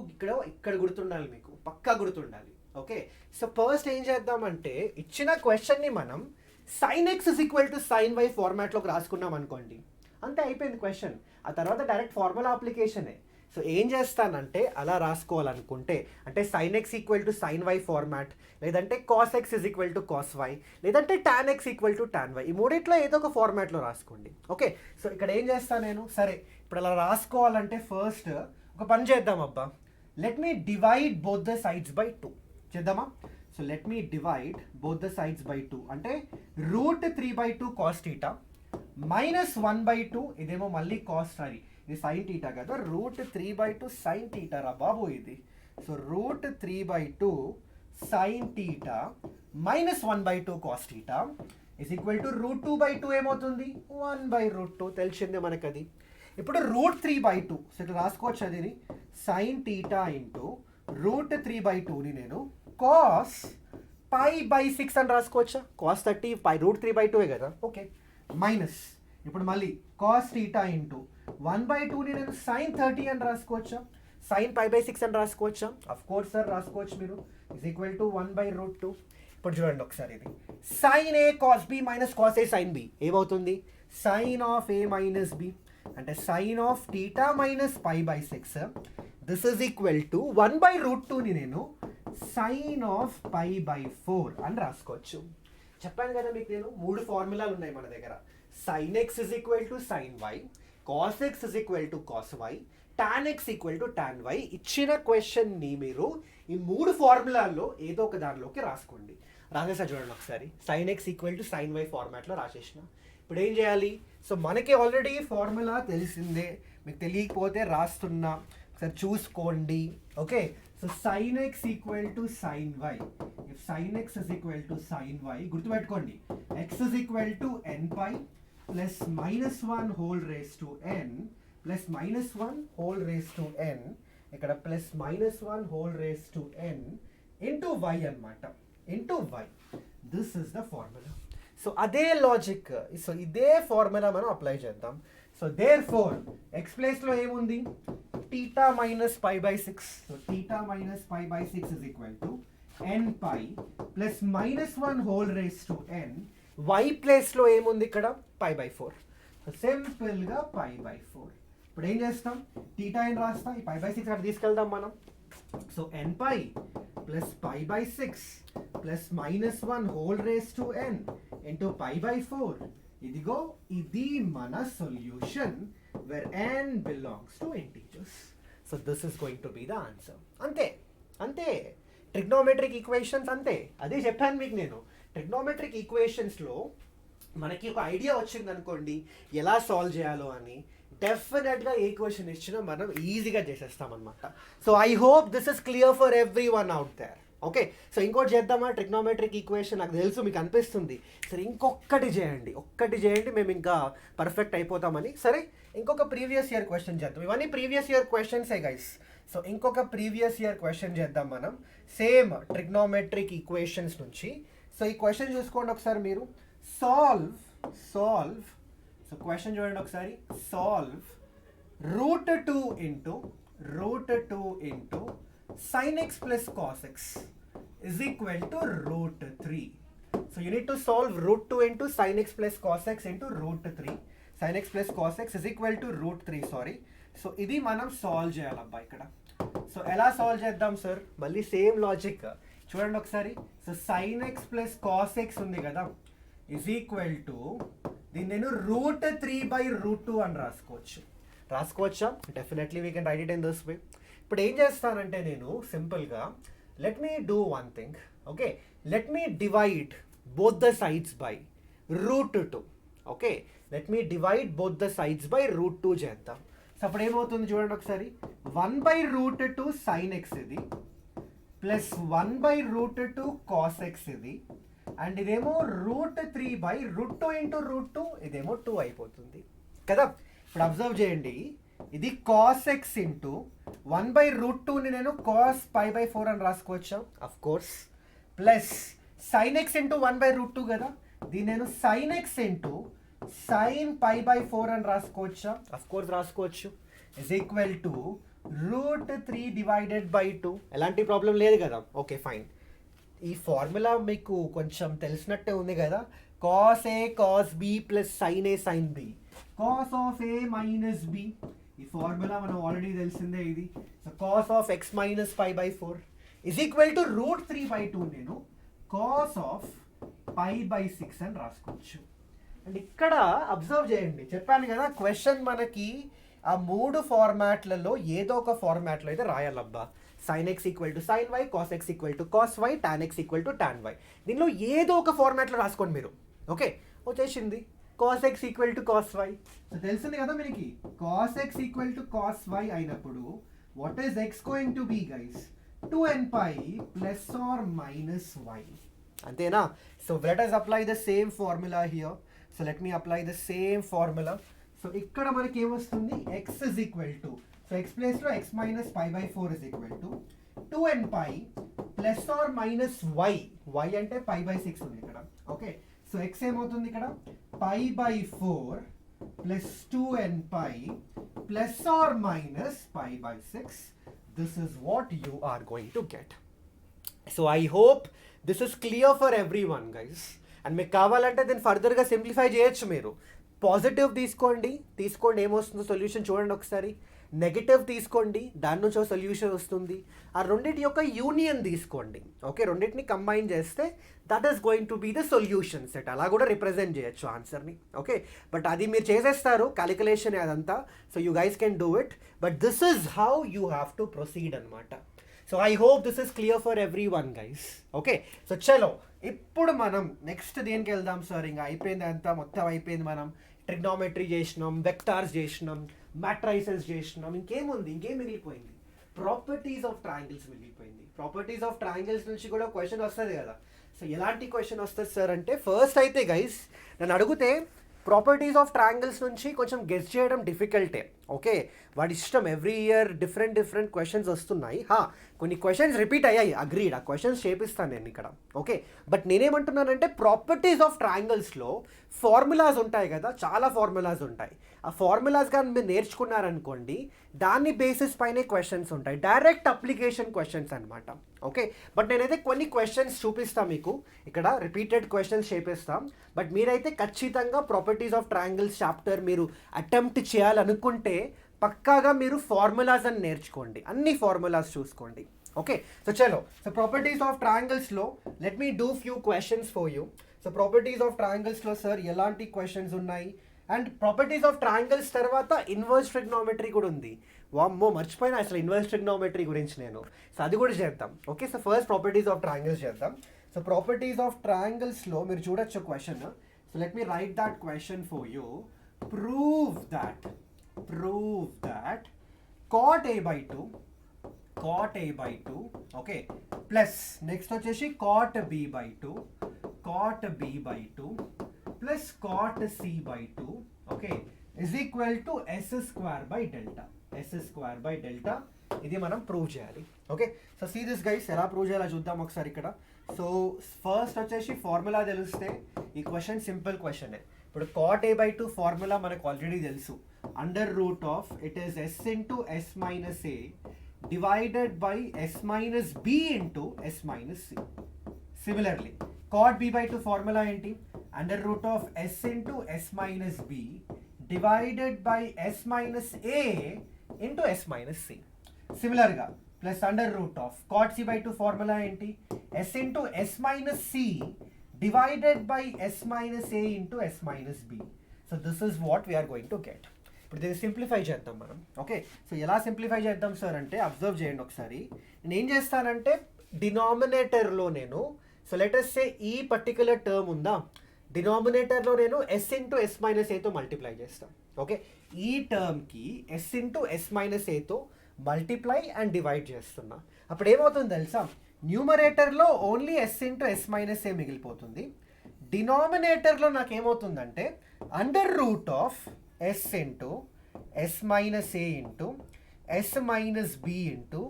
ఇక్కడ గుర్తుండాలి, మీకు పక్కా గుర్తుండాలి. ఓకే, సో ఫస్ట్ ఏం చేద్దామంటే ఇచ్చిన క్వశ్చన్ని మనం sin x is equal to sin y ఫార్మాట్లోకి రాసుకున్నాం అనుకోండి, అంతే అయిపోయింది క్వశ్చన్. ఆ తర్వాత డైరెక్ట్ ఫార్ములా అప్లికేషనే. సో ఏం చేస్తానంటే అలా రాసుకోవాలనుకుంటే అంటే sin x equal to sin y format, లేదంటే cos x is equal to cos y, లేదంటే tan x equal to tan y. ఈ మూడిట్లో ఏదో ఒక ఫార్మాట్లో రాసుకోండి. ఓకే, సో ఇక్కడ ఏం చేస్తాను నేను? సరే ఇప్పుడు అలా రాసుకోవాలంటే ఫస్ట్ ఒక పని చేద్దాం అబ్బా. Let me divide both the sides by 2 చేద్దామా? So let me divide both the sides by 2 అంటే √3/2 cos theta మైనస్ 1/2 ఇదేమో మళ్ళీ కాస్, సారీ ఇది sin theta కదా, √3/2 sin theta రా బాబు ఇది. So √3/2 sin theta minus 1/2 cos theta is equal to √2/2 ఏమవుతుంది? 1/√2. తెలిసిందే మనకు అది. ఇప్పుడు √3/2 సో ఇట్లా రాసుకోవచ్చు అది sin theta ఇంటూ రూట్ 3/2ని నేను కాస్ π/6 అని రాసుకోవచ్చా? కాస్ 30 పై రూట్ 3/2 కదా. ఓకే, మైనస్ ఇప్పుడు మళ్ళీ కాస్ థీటా ఇంటూ 1/2ని నేను సైన్ 30 అని రాసుకోవచ్చా? సైన్ π/6 అని రాసుకోవచ్చా? అఫ్ కోర్స్ సార్ రాసుకోవచ్చు మీరు. Is equal to 1/√2. ఇప్పుడు చూడండి ఒకసారి, ఇది sine A cos B minus cos A sine B ఏమవుతుంది? Sine of A minus B అంటే sine of theta minus π/6. This is equal to 1/√2ని నేను సైన్ ఆఫ్ π/4 అని రాసుకోవచ్చు. చెప్పాను కదా మీకు నేను, 3 ఫార్ములాలు ఉన్నాయి మన దగ్గర. Sine X is equal to sine Y, cos X is equal to cos Y, tan X equal to tan Y. ఇచ్చిన క్వశ్చన్ని మీరు ఈ 3 ఫార్ములాల్లో ఏదో ఒక దానిలోకి రాసుకోండి. రాసేసా చూడండి ఒకసారి. Sine X equal to sine Y ఫార్మాట్లో రాసేసిన. ఇప్పుడు ఏం చేయాలి? సో మనకి ఆల్రెడీ ఫార్ములా తెలిసిందే, మీకు తెలియకపోతే రాస్తున్నా, ఒకసారి చూసుకోండి. Okay, so sine X equal to sine y. If sine x is equal to sine y, గుర్తుపెట్టుకోండి, x is equal to n pi plus -1 whole raise to n plus -1 whole raise to n, ఇక్కడ plus -1 whole raise to n into y అనమాట, into y. This is the formula. So అదే logic, so ఇదే formula మనం apply చేద్దాం. So therefore x ప్లేస్లో ఏముంది? theta minus π/6. So theta minus π/6 is equal to n pi plus -1 whole raised to n. y place లో ఏముంది ఇక్కడ? π/4. So simple గా π/4. ఇప్పుడు ఏం చేస్తాం? θ అని రాస్తాం, ఈ π/6 అక్కడ తీసుకెళ్దాం మనం. So n pi plus π/6 plus -1 whole raised to n into π/4. ఇదిగో ఇది మన solution where n belongs to integers. So this is going to be the answer. అంతే ట్రిగ్నోమెట్రిక్ ఈక్వేషన్స్ అంతే. అదే చెప్పాను మీకు నేను. ట్రిగ్నోమెట్రిక్ ఈక్వేషన్స్లో మనకి ఒక ఐడియా వచ్చింది అనుకోండి ఎలా సాల్వ్ చేయాలో అని, డెఫినెట్గా ఏ క్వశ్చన్ ఇచ్చినా మనం ఈజీగా చేసేస్తాం అనమాట. So I hope this is clear for every one out there. Okay, so ఇంకోటి చేద్దామా? ట్రిగ్నోమెట్రిక్ ఈక్వేషన్ నాకు తెలుసు మీకు అనిపిస్తుంది, సరే ఇంకొకటి చేయండి మేము ఇంకా పర్ఫెక్ట్ అయిపోతామని. సరే, ఇంకొక ప్రీవియస్ ఇయర్ క్వశ్చన్ చేద్దాం. ఇవన్నీ ప్రీవియస్ ఇయర్ క్వశ్చన్సే గైస్. సో ఇంకొక ప్రీవియస్ ఇయర్ క్వశ్చన్ చేద్దాం మనం, సేమ్ ట్రిగ్నోమెట్రిక్ ఈక్వేషన్స్ నుంచి. సో ఈ క్వశ్చన్ చూసుకోండి ఒకసారి మీరు. సాల్వ్ సో క్వశ్చన్ చూడండి ఒకసారి. Solve √2 into sin x plus cos x is equal to √3. So you need to solve √2 into sin x plus cos x into √3. Sin x plus cos x is equal to √3, sorry. So ఇది మనం solve చేయాలబ్బా ఇక్కడ. So ఎలా solve చేద్దాం sir? మళ్ళీ same logic చూడండి ఒకసారి. So sin x plus cos x ఉంది కదా, is equal to దీన్ని నేను √3/√2 అని రాసుకోవచ్చా? Definitely we can write it in this way. ఇప్పుడు ఏం చేస్తానంటే నేను సింపుల్గా, let me do one thing. Okay, let me divide both the sides by √2. Okay, let me divide both the sides by √2 చేద్దాం. సో అప్పుడు ఏమవుతుంది చూడండి ఒకసారి. 1/√2 sin x ఇది ప్లస్ 1/√2 cos x ఇది, అండ్ ఇదేమో √3/√2 ఇంటూ √2, ఇదేమో 2 అయిపోతుంది కదా. ఇప్పుడు అబ్జర్వ్ చేయండి, ఇది cos x ఇంటూ 1/√2ని నేను cos π/4 అని రాసుకోవచ్చా? Of course. Plus sin x into 1/√2 కదా, దీన్ని నేను sin x ఇంటూ sin π/4 అని రాసుకోవచ్చా? అఫ్ కోర్స్ రాసుకోవచ్చు. Is equal to √3/2. ఎలాంటి ప్రాబ్లం లేదు కదా. Okay fine. ఈ ఫార్ములా మీకు కొంచెం తెలిసినట్టే ఉంది కదా. cos a cos b plus sin a sin b, cos of a minus b. ఈ ఫార్ములా మనం ఆల్రెడీ తెలిసిందే ఇది. సో cos ఆఫ్ x minus π/4 is equal to √3/2 నేను cos ఆఫ్ π/6 అని రాసుకోవచ్చు. అండ్ ఇక్కడ అబ్జర్వ్ చేయండి, చెప్పాను కదా క్వశ్చన్ మనకి ఆ 3 ఫార్మాట్లలో ఏదో ఒక ఫార్మాట్లో అయితే రాయాలబ్బా. sin x equal to sin y, cos x equal to cos y, tan x equal to tan y. దీనిలో ఏదో ఒక ఫార్మాట్లో రాసుకోండి మీరు. ఓకే, వచ్చేసింది cos x equal to cos y. So తెలిసింది కదా మనకి, cos x equal to cos y అయినప్పుడు what is x going to be guys? 2n pi plus or minus y. అంతేనా? So let us apply the same formula here. So let me apply the same formula. So ఇక్కడ మనకి ఏమొస్తుంది? x is equal to, so x ప్లేస్లో x minus π/4 is equal to 2n pi plus or minus y, y అంటే pi by 6 ఉంది ఇక్కడ. Okay, so x ఏమవుతుంది ఇక్కడ pi by 4 plus 2n pi plus or minus pi by 6. This is what you are going to get. So I hope this is clear for everyone, guys. And మీకు కావాలంటే దీన్ని ఫర్దర్గా simplify చేయొచ్చు. మీరు positive తీసుకోండి ఏమొస్తుందో solution చూడండి ఒకసారి. Negative తీసుకోండి, దాని నుంచి ఒక సొల్యూషన్ వస్తుంది. ఆ రెండింటి యొక్క యూనియన్ తీసుకోండి. ఓకే, రెండింటిని కంబైన్ చేస్తే that is going to be the solution set. అలా కూడా రిప్రజెంట్ చేయొచ్చు ఆన్సర్ని. ఓకే, బట్ అది మీరు చేసేస్తారు క్యాలిక్యులేషన్ అదంతా. So you guys can do it, but this is how you have to proceed అనమాట. So I hope this is clear for every one, guys. Okay, so చలో ఇప్పుడు మనం నెక్స్ట్ దేనికి వెళ్దాం సార్. ఇంకా అయిపోయింది అంతా, మొత్తం అయిపోయింది. మనం ట్రిగ్నోమెట్రీ చేసినాం, వెక్టార్స్ చేసినాం, మ్యాట్రైసెస్ చేసినాం. ఇంకేం మిగిలిపోయింది? ప్రాపర్టీస్ ఆఫ్ ట్రయాంగిల్స్ మిగిలిపోయింది. ప్రాపర్టీస్ ఆఫ్ ట్రయాంగిల్స్ నుంచి కూడా క్వశ్చన్ వస్తుంది కదా. సో ఎలాంటి క్వశ్చన్ వస్తుంది సార్ అంటే, ఫస్ట్ అయితే గైస్ నన్ను అడిగితే ప్రాపర్టీస్ ఆఫ్ ట్రయాంగిల్స్ నుంచి కొంచెం గెస్ చేయడం డిఫికల్టే. ఓకే, వాడి ఇష్టం, ఎవ్రీ ఇయర్ డిఫరెంట్ క్వశ్చన్స్ వస్తున్నాయి. కొన్ని క్వశ్చన్స్ రిపీట్ అయ్యాయి, అగ్రీడ్, ఆ క్వశ్చన్స్ చేపిస్తాను నేను ఇక్కడ. ఓకే, బట్ నేనేమంటున్నానంటే ప్రాపర్టీస్ ఆఫ్ ట్రయాంగిల్స్లో ఫార్ములాస్ ఉంటాయి కదా, చాలా ఫార్ములాస్ ఉంటాయి. ఆ ఫార్ములాస్ కానీ మీరు నేర్చుకున్నారనుకోండి, దాన్ని బేసిస్ పైనే క్వశ్చన్స్ ఉంటాయి, డైరెక్ట్ అప్లికేషన్ క్వశ్చన్స్ అనమాట. ఓకే, బట్ నేనైతే కొన్ని క్వశ్చన్స్ చూపిస్తాను మీకు ఇక్కడ, రిపీటెడ్ క్వశ్చన్స్ చేపిస్తాం. బట్ మీరైతే ఖచ్చితంగా ప్రాపర్టీస్ ఆఫ్ ట్రయాంగిల్స్ చాప్టర్ మీరు అటెంప్ట్ చేయాలనుకుంటే పక్కాగా మీరు ఫార్ములాస్ అని నేర్చుకోండి, అన్ని ఫార్ములాస్ చూసుకోండి. ఓకే, సో చలో, సో ప్రాపర్టీస్ ఆఫ్ ట్రయాంగిల్స్లో let me do few questions for you. So properties of ట్రయాంగిల్స్లో సార్ ఎలాంటి క్వశ్చన్స్ ఉన్నాయి? అండ్ ప్రాపర్టీస్ ఆఫ్ ట్రయాంగిల్స్ తర్వాత ఇన్వర్స్ ట్రిగ్నోమెట్రీ కూడా ఉంది. వామ్మో, మర్చిపోయినా అసలు ఇన్వర్స్ ట్రిగ్నోమెట్రీ గురించి నేను. సో అది కూడా చేద్దాం. Okay, so first properties of triangles చేద్దాం. సో ప్రాపర్టీస్ ఆఫ్ ట్రయాంగిల్స్లో మీరు చూడొచ్చు question. So let me write that question for you. Prove that cot a by 2, okay, plus next వచ్చేసి cot b by 2 plus cot c by 2, okay, is equal to s square by delta. ఇది మనం prove చేయాలి. Okay, so see this guys, ఎలా prove చేయాలో చూద్దాం ఒకసారి ఇక్కడ. So first వచ్చేసి ఫార్ములా తెలిస్తే ఈ క్వశ్చన్ సింపుల్ క్వశ్చన్. ఇప్పుడు cot a by 2 ఫార్ములా మనకు ఆల్రెడీ తెలుసు. Under root of it is s into s minus a divided by s minus b into s minus c. Similarly cot b by 2 formula ఏంటి? Under root of s into s minus b divided by s minus a into s minus c. సిమిలర్గా plus under root of cot c by 2 formula ఏంటి? s into s minus c divided by s minus a into s minus b. So this is what we are going to get. ఇప్పుడు దీన్ని simplify చేద్దాం మనం. Okay, so ఎలా simplify చేద్దాం sir అంటే, observe చేయండి ఒకసారి. నేను ఏం చేస్తానంటే డినామినేటర్లో నేను, సో లెట్ us సే ఈ పర్టికులర్ టర్మ్ ఉందా, డినామినేటర్లో నేను s ఇంటూ s మైనస్ ఏతో మల్టిప్లై చేస్తాను. ఓకే, ఈ టర్మ్కి s ఇంటూ s మైనస్ ఏతో మల్టిప్లై అండ్ డివైడ్ చేస్తున్నా. అప్పుడు ఏమవుతుంది తెలుసా, న్యూమరేటర్లో only s into s minus ఏ మిగిలిపోతుంది. డినామినేటర్లో నాకు ఏమవుతుందంటే under root of s into s minus a into s minus b into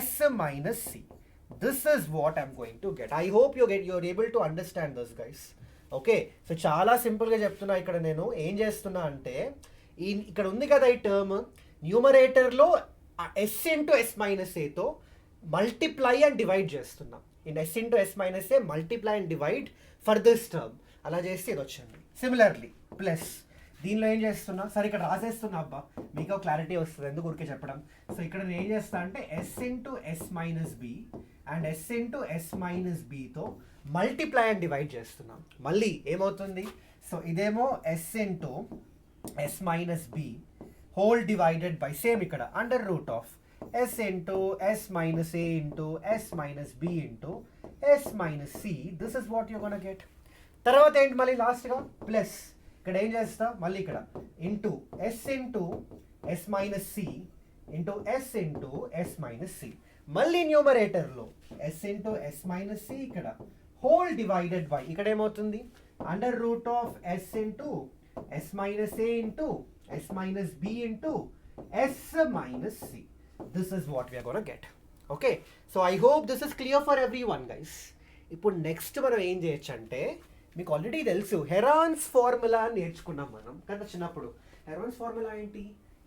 s minus c. This is what I'm going to get. I hope you're able to understand this, guys. Okay, so చాలా సింపుల్గా చెప్తున్నా. ఇక్కడ నేను ఏం చేస్తున్నా అంటే, ఇక్కడ ఉంది కదా ఈ టర్మ్, న్యూమరేటర్లో s ఇంటూ s మైనస్ ఏతో మల్టిప్లై అండ్ డివైడ్ చేస్తున్నా. In s into s minus A multiply and divide for this term. అలా చేస్తే ఇది వచ్చింది. సిమిలర్లీ ప్లస్ దీనిలో ఏం చేస్తున్నా, సరే ఇక్కడ రాసేస్తున్నా, అబ్బా మీకు క్లారిటీ వస్తుంది ఎందుకు ఊరికే చెప్పడం. సో ఇక్కడ నేను ఏం చేస్తా అంటే s into s minus B and s into s minus బితో మల్టిప్లై అండ్ డివైడ్ చేస్తున్నాం. మళ్ళీ ఏమవుతుంది, సో ఇదేమో s into s minus B whole divided by same ఇక్కడ under root of s into s minus a into s minus b into s minus c. This is what you gonna get. తర్వాత ఏంటి, మళ్ళీ లాస్ట్గా plus ఇక్కడ ఏం చేస్తా, మళ్ళీ ఇక్కడ into s into s minus c into s into s minus c. మళ్ళీ న్యూమరేటర్లో s into s minus c ఇక్కడ హోల్ డివైడెడ్ బై ఇక్కడ ఏమవుతుంది under root of s into s minus a into s minus b into s minus c. This is what we are gonna get. Okay, so I hope this is clear for every one guys. ఇప్పుడు next మనం ఏం చేయొచ్చు అంటే, మీకు already తెలుసు Heron's formula నేర్చుకున్నాం మనం కదా చిన్నప్పుడు. హెరాన్స్ ఫార్ములా ఏంటి?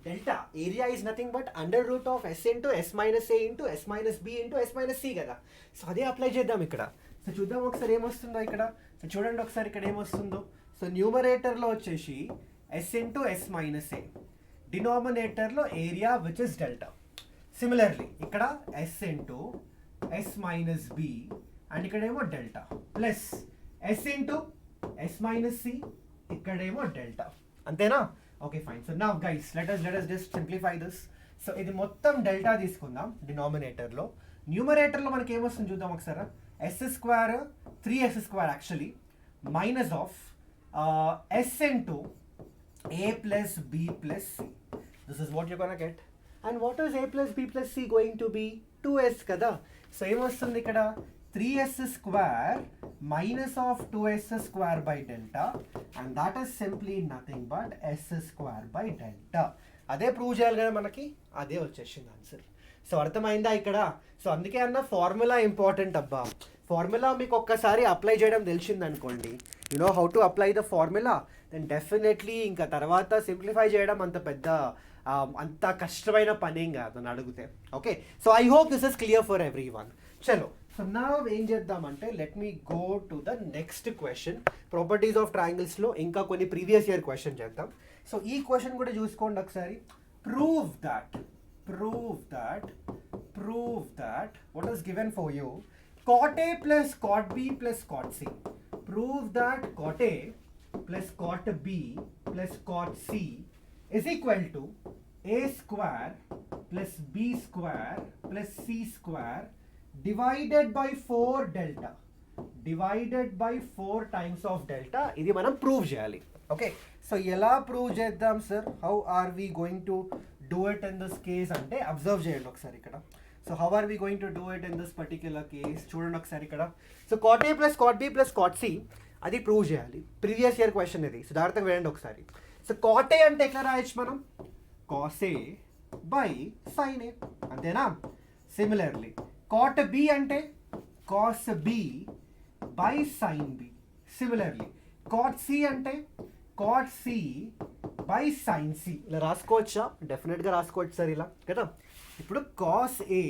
Delta area is nothing but under root of s into yes minus a into yes minus b into yes minus c కదా. సో అదే అప్లై చేద్దాం ఇక్కడ. సో చూద్దాం ఒకసారి ఏమొస్తుందో ఇక్కడ. సో చూడండి ఒకసారి ఇక్కడ ఏమొస్తుందో. సో న్యూమరేటర్లో వచ్చేసి S into yes minus A, డినామినేటర్లో area which is delta. Similarly ఇక్కడ S into yes minus B and ఇక్కడేమో delta plus S into yes minus C, ఇక్కడేమో డెల్టా. అంతేనా? Okay fine. So now guys let us just simplify this. So ఇది మొత్తం delta తీసుకుందాం డినామినేటర్లో. న్యూమరేటర్లో మనకి ఏమొస్తుంది చూద్దాం ఒకసారి. S square 3s square actually minus of s into a plus b plus c. This is what you're gonna get. And what is a plus b plus c going to be? 2s kada. So ఏమొస్తుంది ఇక్కడ 3s square minus of 2s square by delta, and that is simply nothing but s square by delta. అదే prove చేయాలి కదా మనకి, అదే వచ్చేసింది answer. So అర్థమైందా ఇక్కడ? సో అందుకే అన్న ఫార్ములా ఇంపార్టెంట్ అబ్బా. ఫార్ములా మీకు ఒక్కసారి అప్లై చేయడం తెలిసింది అనుకోండి, you know how to apply the formula, then definitely ఇంకా తర్వాత సింప్లిఫై చేయడం అంత కష్టమైన పనేం కాదు అని అడిగితే. Okay, so I hope this is clear for every one. చలో, సో నా ఏం చేద్దామంటే let me go to the next question. Properties of ట్రయాంగిల్స్లో ఇంకా కొన్ని ప్రీవియస్ ఇయర్ క్వశ్చన్ చేద్దాం. సో ఈ క్వశ్చన్ కూడా చూసుకోండి ఒకసారి. Prove that what is given for you, cot A plus cot B plus cot C. Prove that cot A plus cot B plus cot C is equal to A square plus B square plus C square divided by 4 delta. Divided by 4 times of delta. ఇది మనం prove చేయాలి. Okay, so ఎలా prove చేద్దాం sir? How are we going to do it in this case అంటే observe చేయండి ఒకసారి ఇక్కడ. So how are we going to do it in this particular case చూడండి ఒకసారి ఇక్కడ. So cot a plus cot b plus cot c అది prove చేయాలి. Previous year question ఇది. సో జాగ్రత్తగా వేయండి ఒకసారి. సో కాట్ ఏ అంటే ఎట్లా రాయొచ్చు మనం? Cos A by sin A, అంతేనా? సిమిలర్లీ కాట్ బి అంటే cos B by sin B. Similarly cot C అంటే cot C by sin C. ఇలా రాసుకోవచ్చా? డెఫినెట్గా రాసుకోవచ్చు సార్ ఇలా కదా. ఇప్పుడు cos A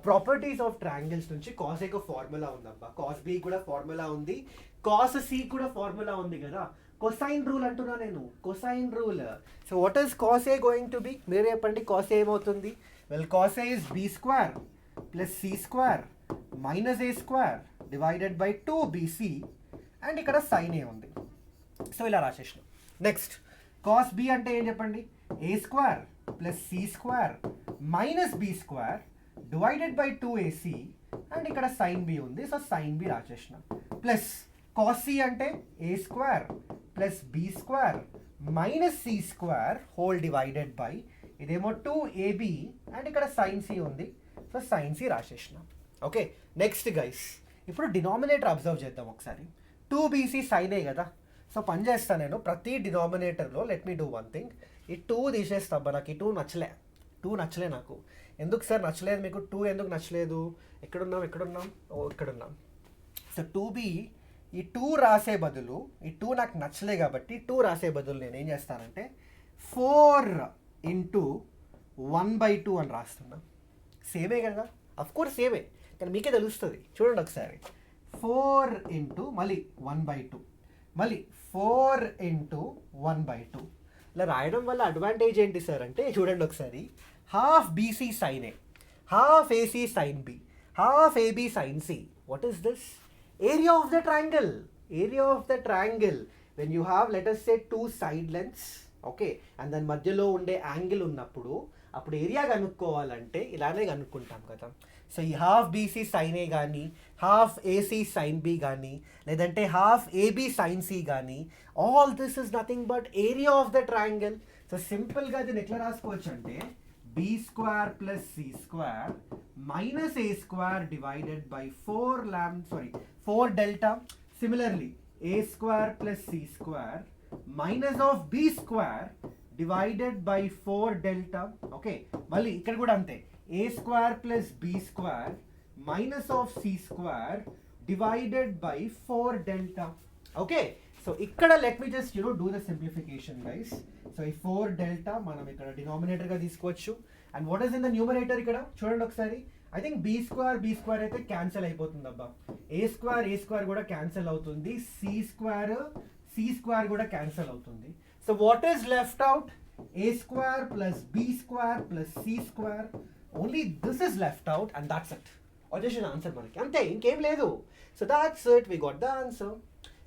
properties of triangles నుంచి కాస్ ఏకి ఫార్ములా ఉందబ్బా, కాస్ బి కూడా ఫార్ములా ఉంది, కాస్ సి కూడా ఫార్ములా ఉంది కదా. కొసైన్ రూల్ అంటున్నా నేను, cosine rule. So what is cos A going to B? మీరు చెప్పండి కాస్ ఏ ఏమవుతుంది? Well cos a is b square plus C square minus a square divided by 2bc and ఇక్కడ sine ఏ ఉంది. So ఇలా రాసేసిన. Next cos B అంటే ఏం చెప్పండి? A square plus C square minus B square divided by 2ac and ఇక్కడ sine B ఉంది. So sine B రాసేసిన. Plus cos C అంటే A square plus B square minus C square whole divided by ఇదేమో 2ab and ఇక్కడ sine C ఉంది. So sine C రాసేసిన. Okay, next guys ఇప్పుడు denominator observe చేద్దాం ఒకసారి. 2bc సైన్ ఏ కదా. సో పని చేస్తాను నేను ప్రతి డినామినేటర్లో. Let me do one thing. ఈ 2 తీసేస్తా. నాకు ఈ 2 నచ్చలే నాకు. ఎందుకు సార్ నచ్చలేదు మీకు? 2 ఎందుకు నచ్చలేదు? ఎక్కడున్నాం? ఇక్కడున్నాం. సో 2b ఈ 2 రాసే బదులు, ఈ 2 నాకు నచ్చలే కాబట్టి 2 రాసే బదులు నేను ఏం చేస్తానంటే 4 ఇంటూ 1/2 అని రాస్తున్నా. సేమే కదా, అఫ్ కోర్స్ సేమే, కానీ మీకే తెలుస్తుంది. చూడండి ఒకసారి. 4 ఇంటూ మళ్ళీ 1/2 మళ్ళీ 4 ఇంటూ 1/2. ఇలా రాయడం వల్ల అడ్వాంటేజ్ ఏంటి సార్ అంటే చూడండి ఒకసారి. Half BC sine a, half AC sine b, half AB sine c. What is this? Area of the triangle. Area of the triangle when you have let us say 2 side lengths, okay, and దాని మధ్యలో ఉండే angle ఉన్నప్పుడు అప్పుడు area కనుక్కోవాలంటే ఇలానే కనుక్కుంటాం కదా. So ఈ half BC sine ఏ కానీ, half AC sine b కానీ, లేదంటే హాఫ్ ఏబి సైన్ సి కానీ, all this is nothing but area of the triangle. So సింపుల్గా దీన్ని ఎట్లా రాసుకోవచ్చు అంటే b square plus C square minus a square divided by 4 delta. Similarly a square plus C square minus of b square divided by 4 delta. Okay, మళ్ళీ ఇక్కడ కూడా అంతే. a square plus b square minus of c square divided by 4 delta. Okay, so ikkada let me just do the simplification, guys. So ఈ 4 delta మనం ఇక్కడ denominator గా తీసుకోవచ్చు. And what is in the numerator ఇక్కడ చూడండి ఒకసారి. I think b square అయితే cancel అయిపోతుంది అబ్బా. a square కూడా క్యాన్సిల్ అవుతుంది. c square కూడా క్యాన్సిల్ అవుతుంది. So what is left out? a square plus b square plus c square. Only this is left out and that's it. వచ్చేసిన answer మనకి అంతే, ఇంకేం లేదు. So that's it, we got the answer.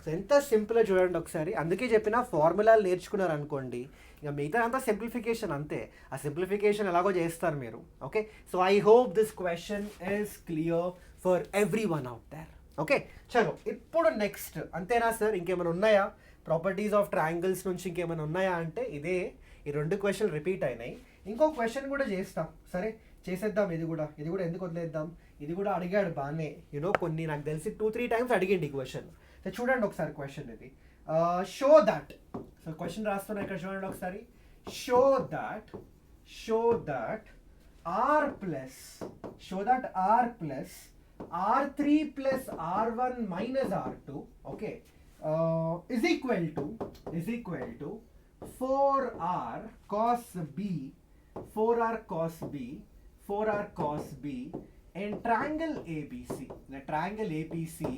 So ఎంత సింపుల్గా చూడండి ఒకసారి. అందుకే చెప్పిన ఫార్ములాలు నేర్చుకున్నారు అనుకోండి, ఇక మిగతా అంతా సింప్లిఫికేషన్ అంతే. ఆ సింప్లిఫికేషన్ ఎలాగో చేస్తారు మీరు. Okay, so I hope this question is clear for every one out there. Okay, చలో ఇప్పుడు నెక్స్ట్. అంతేనా సార్, ఇంకేమైనా ఉన్నాయా? ప్రాపర్టీస్ ఆఫ్ ట్రయాంగిల్స్ నుంచి ఇంకేమైనా ఉన్నాయా అంటే ఇదే, ఈ 2 క్వశ్చన్లు రిపీట్ అయినాయి. ఇంకో క్వశ్చన్ కూడా చేస్తాం, సరే చేసేద్దాం. ఇది కూడా ఎందుకు వదిలేద్దాం, ఇది కూడా అడిగాడు బాగానే. కొన్ని నాకు తెలిసి 2-3 టైమ్స్ అడిగింది ఈ క్వశ్చన్. చూడండి ఒకసారి క్వశ్చన్ ఇది. షో దట్, సో క్వశ్చన్ రాస్తున్నా ఇక్కడ చూడండి ఒకసారి. Show that r plus r3 plus r1 minus r2, okay, is equal to 4r cos b and triangle ABC. Triangle ABC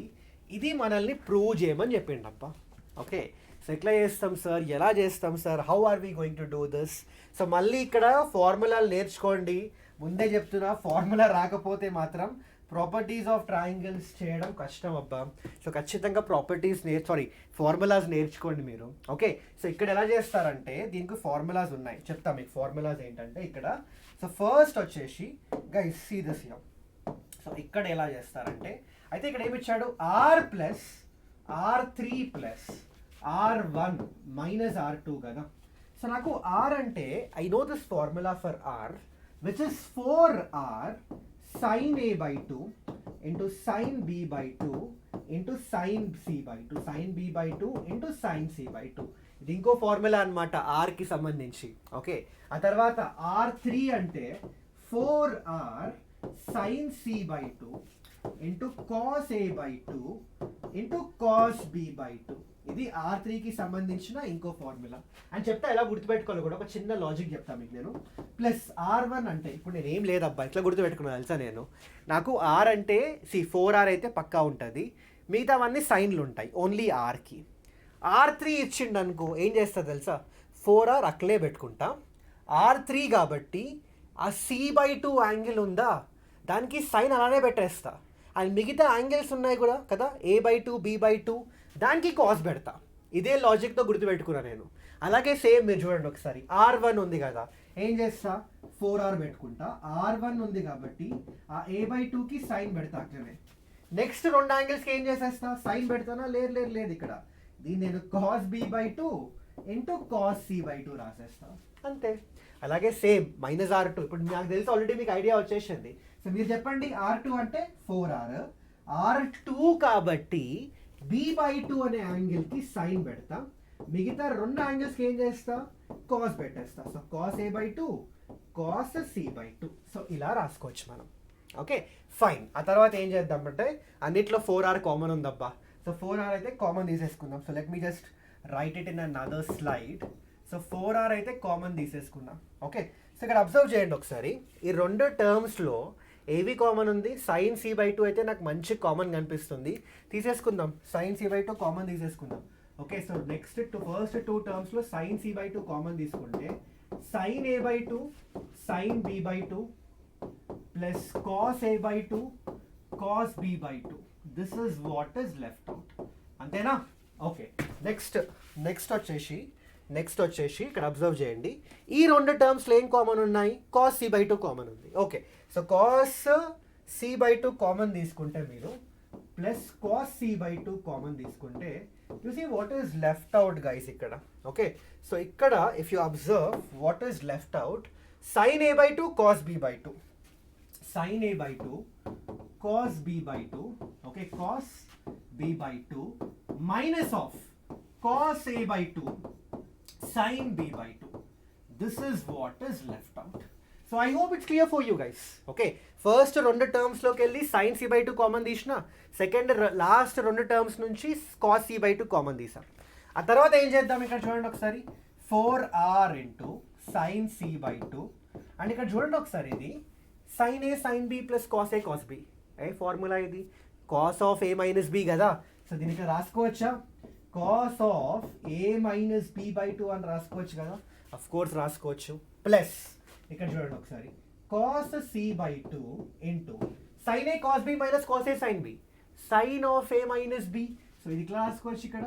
ఇది మనల్ని ప్రూవ్ చేయమని చెప్పిండప్ప. ఓకే, సో ఎట్లా చేస్తాం సార్, ఎలా చేస్తాం sir, how are we going to do this? So మళ్ళీ ఇక్కడ ఫార్ములాలు నేర్చుకోండి. ముందే చెప్తున్నా, ఫార్ములా రాకపోతే మాత్రం ప్రాపర్టీస్ ఆఫ్ ట్రయాంగిల్స్ చేయడం కష్టం అబ్బా. సో ఖచ్చితంగా ఫార్ములాస్ నేర్చుకోండి మీరు. ఓకే, సో ఇక్కడ ఎలా చేస్తారంటే దీనికి ఫార్ములాస్ ఉన్నాయి, చెప్తా మీకు. ఫార్ములాస్ ఏంటంటే ఇక్కడ, సో ఫస్ట్ వచ్చేసి guys see this here. So ఇక్కడ ఎలా చేస్తారంటే, అయితే ఇక్కడ ఏమి ఇచ్చాడు, r3 plus r1 minus r2 కదా. సో నాకు r అంటే I know this formula for r which is 4r sin a by 2 into sin b by 2 into sin c by 2, sin b by 2 into sin c by 2. ఇది ఇంకో formula అనమాట r కి సంబంధించి. Okay, ఆ తర్వాత r3 అంటే 4r sin c by 2 into cos a by 2 into cos b by 2. ఇది r3 కి సంబంధించిన ఇంకో ఫార్ములా అని చెప్తా. ఎలా గుర్తుపెట్టుకోవాలి కూడా ఒక చిన్న లాజిక్ చెప్తా మీకు నేను. ప్లస్ r1 అంటే, ఇప్పుడు నేను ఏం లేదబ్బా ఇట్లా గుర్తుపెట్టుకున్నా తెలుసా నేను. నాకు r అంటే 4r అయితే పక్కా ఉంటుంది, మిగతావన్నీ సైన్లు ఉంటాయి ఓన్లీ rకి. r3 ఇచ్చిండు అనుకో ఏం చేస్తా తెలుసా, 4r అక్కలే పెట్టుకుంటా. r3 కాబట్టి ఆ c/2 యాంగిల్ ఉందా దానికి సైన్ అలానే పెట్టేస్తా. అండ్ మిగతా యాంగిల్స్ ఉన్నాయి కూడా కదా, a/2 b/2, దానికి కాస్ పెడతా. ఇదే లాజిక్తో గుర్తుపెట్టుకున్నా నేను. అలాగే సేమ్ మీరు చూడండి ఒకసారి, r1 ఉంది కదా, ఏం చేస్తా 4r పెట్టుకుంటా. r1 ఉంది కాబట్టి ఆ a/2కి సైన్ పెడతా అట్లనే. నెక్స్ట్ 2 యాంగిల్స్కి ఏం చేసేస్తా, సైన్ పెడతానా, లేదు ఇక్కడ దీన్ని నేను cos b/2 into cos c/2 రాసేస్తా అంతే. అలాగే సేమ్ మైనస్ r2. ఇప్పుడు నాకు తెలిసి ఆల్రెడీ మీకు ఐడియా వచ్చేసింది. సో మీరు చెప్పండి, r2 అంటే 4r, r2 కాబట్టి b/2 అనే యాంగిల్కి సైన్ పెడతా. మిగతా 2 యాంగిల్స్కి ఏం చేస్తా, కాస్ పెట్టేస్తా. So cos a/2 cos c/2. So ఇలా రాసుకోవచ్చు మనం. Okay fine. ఆ తర్వాత ఏం చేద్దామంటే అన్నిట్లో 4r కామన్ ఉందబ్బా. సో 4r అయితే కామన్ తీసేసుకుందాం. So let me just right it in another slide. So 4r అయితే కామన్ తీసేసుకుందాం. ఓకే, సో ఇక్కడ అబ్జర్వ్ చేయండి ఒకసారి. ఈ 2 టర్మ్స్లో ఏవి కామన్ ఉంది, sin c/2 అయితే నాకు మంచి కామన్ కనిపిస్తుంది, తీసేసుకుందాం. sin c/2 కామన్ తీసేసుకుందాం. Okay, so next first 2 టర్మ్స్లో sin c/2 common తీసుకుంటే sin a/2 sin b/2 plus cos a/2 cos b/2. This is what is left out. అంతేనా? ఓకే, నెక్స్ట్ వచ్చేసి ఇక్కడ అబ్జర్వ్ చేయండి. ఈ 2 టర్మ్స్లో ఏం కామన్ ఉన్నాయి, cos c/2 కామన్ ఉంది. Okay, so cos c/2 common తీసుకుంటే మీరు ప్లస్ cos c/2 కామన్ తీసుకుంటే you see what is left out guys ఇక్కడ. ఓకే, సో ఇక్కడ if you observe what is left out, sin a/2 cos b/2, sin a/2 cos b/2, okay, cos b/2 minus of cos a/2 sin b/2. This is what is left out. So I hope it's clear for you guys. Okay, first 2 టర్మ్స్లోకి వెళ్ళి sin c/2 common తీసిన, second last 2 terms నుంచి cos c/2 common తీసాం. ఆ తర్వాత ఏం చేద్దాం, ఇక్కడ చూడండి ఒకసారి 4r into sin c/2 and ఇక్కడ చూడండి ఒకసారి ఇది sin a sin b plus cos a cos b. A formula ఇది, cos of a minus b కదా. సో దీనికి ఇక్కడ రాసుకోవచ్చా, cos of a minus b/2 అని రాసుకోవచ్చు కదా. అఫ్ కోర్స్ రాసుకోవచ్చు. ప్లస్ ఇక్కడ చూడండి ఒకసారి cos c/2 into sin a cos b minus cos a sin b, sin of a minus b. So ఇది ఇట్లా రాసుకోవచ్చు, ఇక్కడ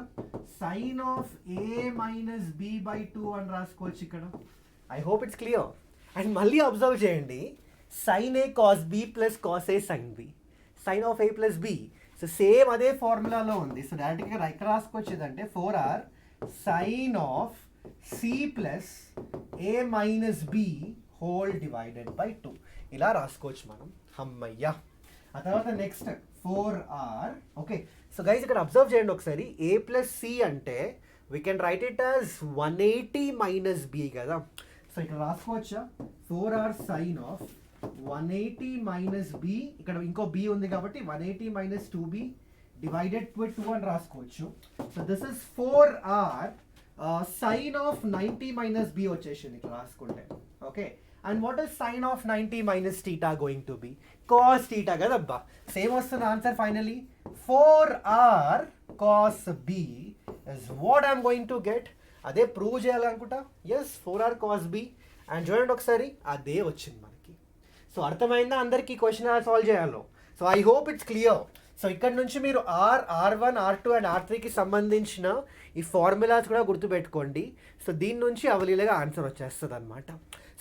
sin of a minus b/2 అని రాసుకోవచ్చు ఇక్కడ. I hope it's clear. And మళ్ళీ అబ్జర్వ్ చేయండి, sin a cos b plus cos a sin b, sin of a plus b. So same అదే ఫార్ములాలో ఉంది. సో డైరెక్ట్గా ఇక్కడ రాసుకోవచ్చు ఏదంటే 4r sin of c plus a minus b whole divided by 2 ఇలా రాసుకోవచ్చు మనం. అమ్మయ్యా. ఆ తర్వాత next 4r. Okay, so guys ఇక్కడ అబ్జర్వ్ చేయండి ఒకసారి, a ప్లస్ c అంటే we can write it as 180 minus b కదా. సో ఇక్కడ రాసుకోవచ్చా 4r sin of 180 minus b, ఇక్కడ ఇంకో b ఉంది కాబట్టి 180 మైనస్ 2b డివైడెడ్ బై 2 అని రాసుకోవచ్చు. So this is 4r sin of 90 minus b వచ్చేసింది ఇక్కడ రాసుకుంటే. Okay, and what is sin of 90 minus theta going to be, cos theta కదబ్బా. సేమ్ వస్తుంది answer finally. 4r cos b is what I'm going to get. అదే prove చేయాలనుకుంటా. Yes, 4r cos b. అండ్ చూడండి ఒకసారి అదే వచ్చింది మనకి. సో అర్థమైందా అందరికీ క్వశ్చన్ ఎలా సాల్వ్ చేయాలో. So I hope it's clear. So ఇక్కడ నుంచి మీరు R1, R2 అండ్ R3కి సంబంధించిన ఈ ఫార్ములాస్ కూడా గుర్తుపెట్టుకోండి. సో దీని నుంచి అవలీలగా ఆన్సర్ వచ్చేస్తుంది అనమాట.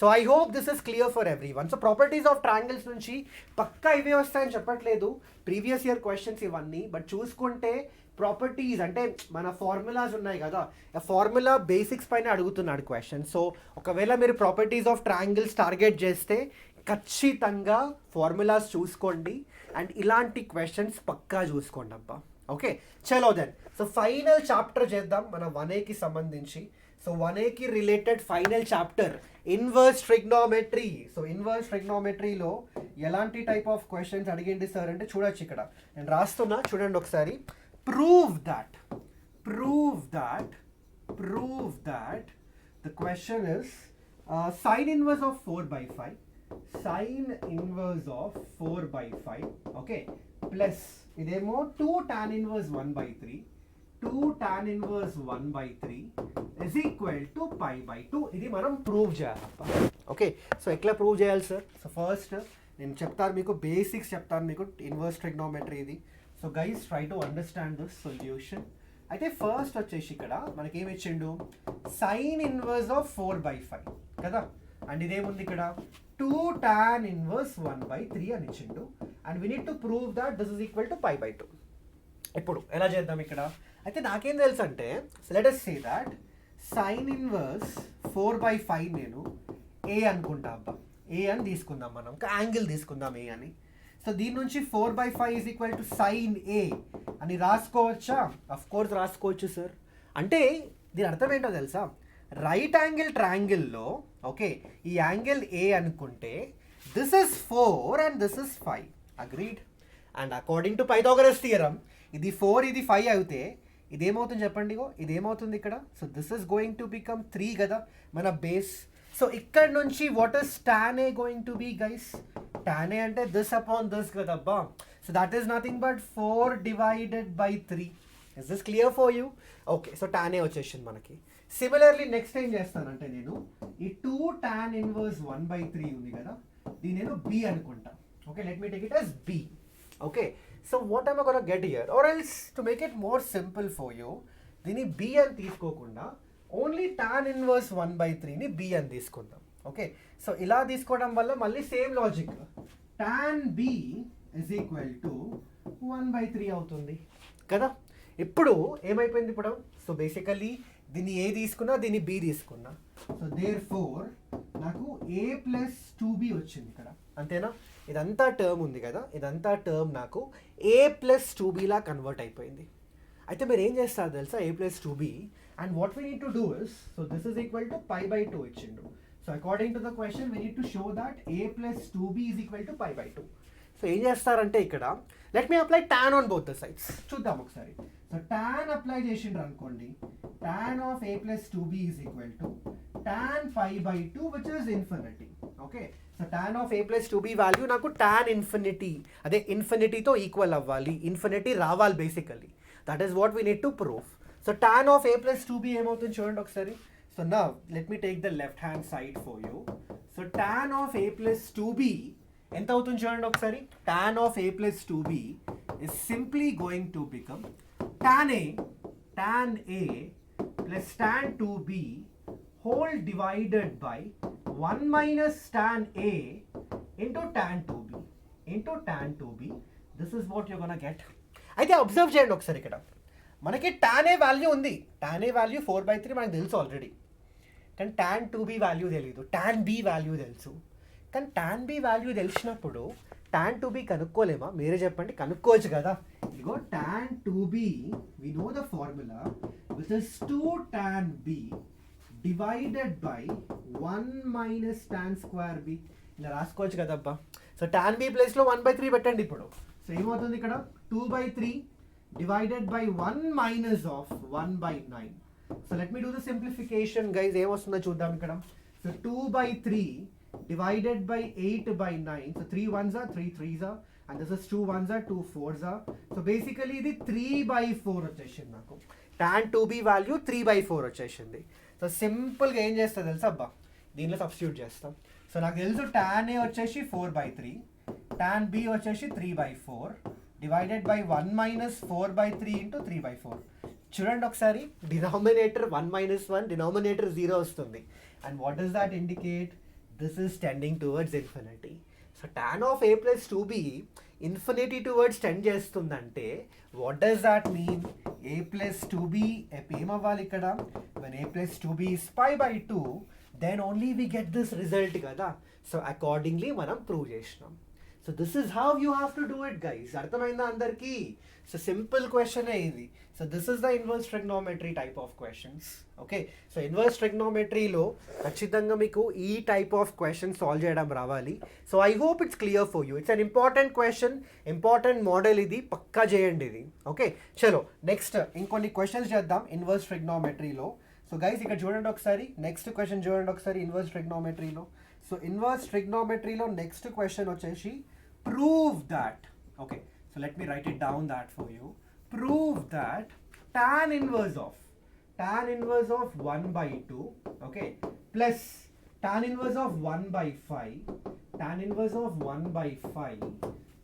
So I hope this is clear for every one. So properties of triangles నుంచి పక్కా ఇవే వస్తాయని చెప్పట్లేదు, ప్రీవియస్ ఇయర్ క్వశ్చన్స్ ఇవన్నీ. బట్ చూసుకుంటే ప్రాపర్టీస్ అంటే మన ఫార్ములాస్ ఉన్నాయి కదా, ఆ ఫార్ములా బేసిక్స్ పైన అడుగుతున్నాడు క్వశ్చన్. సో ఒకవేళ మీరు ప్రాపర్టీస్ ఆఫ్ ట్రయాంగిల్స్ టార్గెట్ చేస్తే ఖచ్చితంగా ఫార్ములాస్ చూసుకోండి అండ్ ఇలాంటి క్వశ్చన్స్ పక్కా చూసుకోండి అబ్బా. ఓకే, చలో దెన్. సో ఫైనల్ చాప్టర్ చేద్దాం మన 1Aకి సంబంధించి. సో 1Aకి related final chapter inverse trigonometry. So inverse ట్రిగ్నోమెట్రీలో ఎలాంటి టైప్ ఆఫ్ క్వశ్చన్స్ అడిగింది సార్ అంటే చూడొచ్చు, ఇక్కడ నేను రాస్తున్నా చూడండి ఒకసారి. Prove that the question is sin inverse of 4/5, sin inverse of 4/5, okay, plus ఇదేమో 2 tan inverse 1/3, 2 tan inverse 1/3 is equal to pi/2. ఇది మనం ప్రూవ్ చేయాలి. ఓకే, సో ఎట్లా ప్రూవ్ చేయాలి సార్? సో ఫస్ట్ నేను చెప్తాను మీకు, బేసిక్స్ చెప్తాను మీకు ఇన్వర్స్ ట్రిగ్నోమెట్రీ ఇది. So guys try to understand this solution. అయితే ఫస్ట్ వచ్చేసి ఇక్కడ మనకి ఏమి ఇచ్చిండు, sin ఇన్వర్స్ ఆఫ్ 4/5 కదా. అండ్ ఇదేముంది ఇక్కడ 2 tan ఇన్వర్స్ 1/3 అని ఇచ్చిండు. And we need to prove that this is equal to pi/2. ఇప్పుడు ఎలా చేద్దాం ఇక్కడ? అయితే నాకేం తెలుసు అంటే, let us say that sin inverse 4/5 నేను ఏ అనుకుంటా అబ్బా. ఏ అని తీసుకుందాం, మనం ఒక యాంగిల్ తీసుకుందాం ఏ అని. సో దీని నుంచి 4/5 is equal to sin A అని రాసుకోవచ్చా? అఫ్ కోర్స్ రాసుకోవచ్చు సార్. అంటే దీని అర్థం ఏంటో తెలుసా, రైట్ యాంగిల్ ట్రయాంగిల్లో ఓకే ఈ యాంగిల్ ఏ అనుకుంటే this is 4 and this is 5. Agreed. And according to Pythagoras theorem ఇది 4 ఇది 5 అయితే ఇదేమవుతుంది చెప్పండి, ఇదేమవుతుంది ఇక్కడ. So this is going to become 3 కదా మన బేస్. సో ఇక్కడ నుంచి what is tan A going to be guys? tan A అంటే దిస్ అపాన్ దిస్ కదబ్బా. So that is nothing but 4 divided by 3. Is this clear for you? Okay, so tan A వచ్చేసింది మనకి. Similarly next ఏం చేస్తానంటే నేను ఈ 2 tan inverse 1/3 ఉంది కదా, దీని నేను B అనుకుంటా. Okay, let me take it as B. Okay, so what am I gonna get here? Or else to make it more simple for you, దీన్ని B అని తీసుకోకుండా ఓన్లీ tan ఇన్వర్స్ 1/3ని B అని తీసుకుందాం. ఓకే, సో ఇలా తీసుకోవడం వల్ల మళ్ళీ same logic, tan B is equal to 1/3 అవుతుంది కదా. ఇప్పుడు ఏమైపోయింది ఇప్పుడు? సో బేసికలీ దీన్ని ఏ తీసుకున్నా, దీన్ని B తీసుకున్నా. సో దేర్ఫోర్ నాకు A ప్లస్ 2B వచ్చింది ఇక్కడ, అంతేనా? ఇదంతా టర్మ్ ఉంది కదా, ఇదంతా టర్మ్ నాకు A plus 2B law convert అయిపోయింది. అయితే మీరు ఏం చేస్తారు తెలుసా, A plus 2B. And what we need to do is, so this is equal to pi/2 ఇచ్చిండు. So according to the question we need to show that a plus 2b is equal to pi by 2. So ఏం చేస్తారంటే ఇక్కడ let me apply tan on both the sides. చూద్దాం ఒకసారి. So tan apply చేసిండ్రు అనుకోండి, tan of a plus 2b is equal to tan pi by 2 which is infinity. Okay, so tan of a plus 2b value నాకు tan infinity, అదే ఇన్ఫినిటీతో equal అవ్వాలి, infinity రావాలి basically. That is what we need to prove. So tan of a plus 2b ఏమవుతుంది చూడండి ఒకసారి. So now let me take the left hand side for you. So tan of a plus 2b ఎంత అవుతుంది చూడండి ఒకసారి. tan of a plus 2b is simply going to become tan a plus tan 2b whole divided by 1 minus tan a into tan 2b. This is what you're gonna get. అయితే observe చేయండి ఒకసారి, ఇక్కడ మనకి tan a value ఉంది. tan a value 4/3 మనకు తెలుసు already, కానీ tan 2b value తెలియదు, tan b వాల్యూ తెలుసు. కానీ tan b వాల్యూ తెలిసినప్పుడు tan 2b కనుక్కోలేమా? మీరే చెప్పండి. కనుక్కోవచ్చు కదా. ఇదిగో tan 2b we know the formula which is 2 tan b divided by 1 minus tan square b. ఇలా రాసుకోవచ్చు కదబ్బా. సో tan b ప్లేస్లో 1/3 పెట్టండి ఇప్పుడు. సో ఏమవుతుంది ఇక్కడ 2/3 divided by 1 minus of 1/9. So let me do the simplification guys. ఏమొస్తుందో చూద్దాం ఇక్కడ. సో 2/3 divided by 8/9. So 3 1s are 3 3s are, and this is 2 1s are 2 4s are. So basically ఇది 3/4 వచ్చేసింది నాకు. tan 2b వాల్యూ 3/4 వచ్చేసింది. సో సింపుల్గా ఏం చేస్తుంది తెలుసా అబ్బా, దీనిలో సబ్స్టిట్యూట్ చేస్తాం. సో నాకు తెలుసు tan a వచ్చేసి 4/3, tan b వచ్చేసి 3/4 divided by 1 minus 4/3 into 3/4. చూడండి ఒకసారి, డినామినేటర్ 1 minus 1, డినామినేటర్ 0 వస్తుంది. And what does that indicate? This is tending towards infinity. So tan of a plus 2b infinity towards tend చేస్తుందంటే what does that mean? a plus 2b ఏమవ్వాలి ఇక్కడ? when a plus 2b is pi by 2 then only we get this result కదా. So accordingly మనం prove చేసినాం. So this is how you have to do it guys. అర్థమైందా అందరికీ? So simple question ఇది. So this is the inverse trigonometry type of questions. Okay, so inverse ట్రిగ్నోమెట్రీలో ఖచ్చితంగా మీకు ఈ టైప్ ఆఫ్ క్వశ్చన్ సాల్వ్ చేయడం రావాలి. So I hope it's clear for you. It's an important question, important model ఇది, పక్కా చేయండి ఇది. ఓకే, చలో నెక్స్ట్ ఇంకొన్ని క్వశ్చన్స్ చేద్దాం ఇన్వర్స్ ట్రిగ్నోమెట్రీలో. సో గైస్ ఇక్కడ చూడండి ఒకసారి, నెక్స్ట్ క్వశ్చన్ చూడండి ఒకసారి ఇన్వర్స్ ట్రిగ్నోమెట్రీలో. సో ఇన్వర్స్ ట్రిగ్నోమెట్రీలో నెక్స్ట్ క్వశ్చన్ వచ్చేసి prove that. Okay, so let me write it down that for you. Prove that tan inverse of 1/2, okay, plus tan inverse of 1/5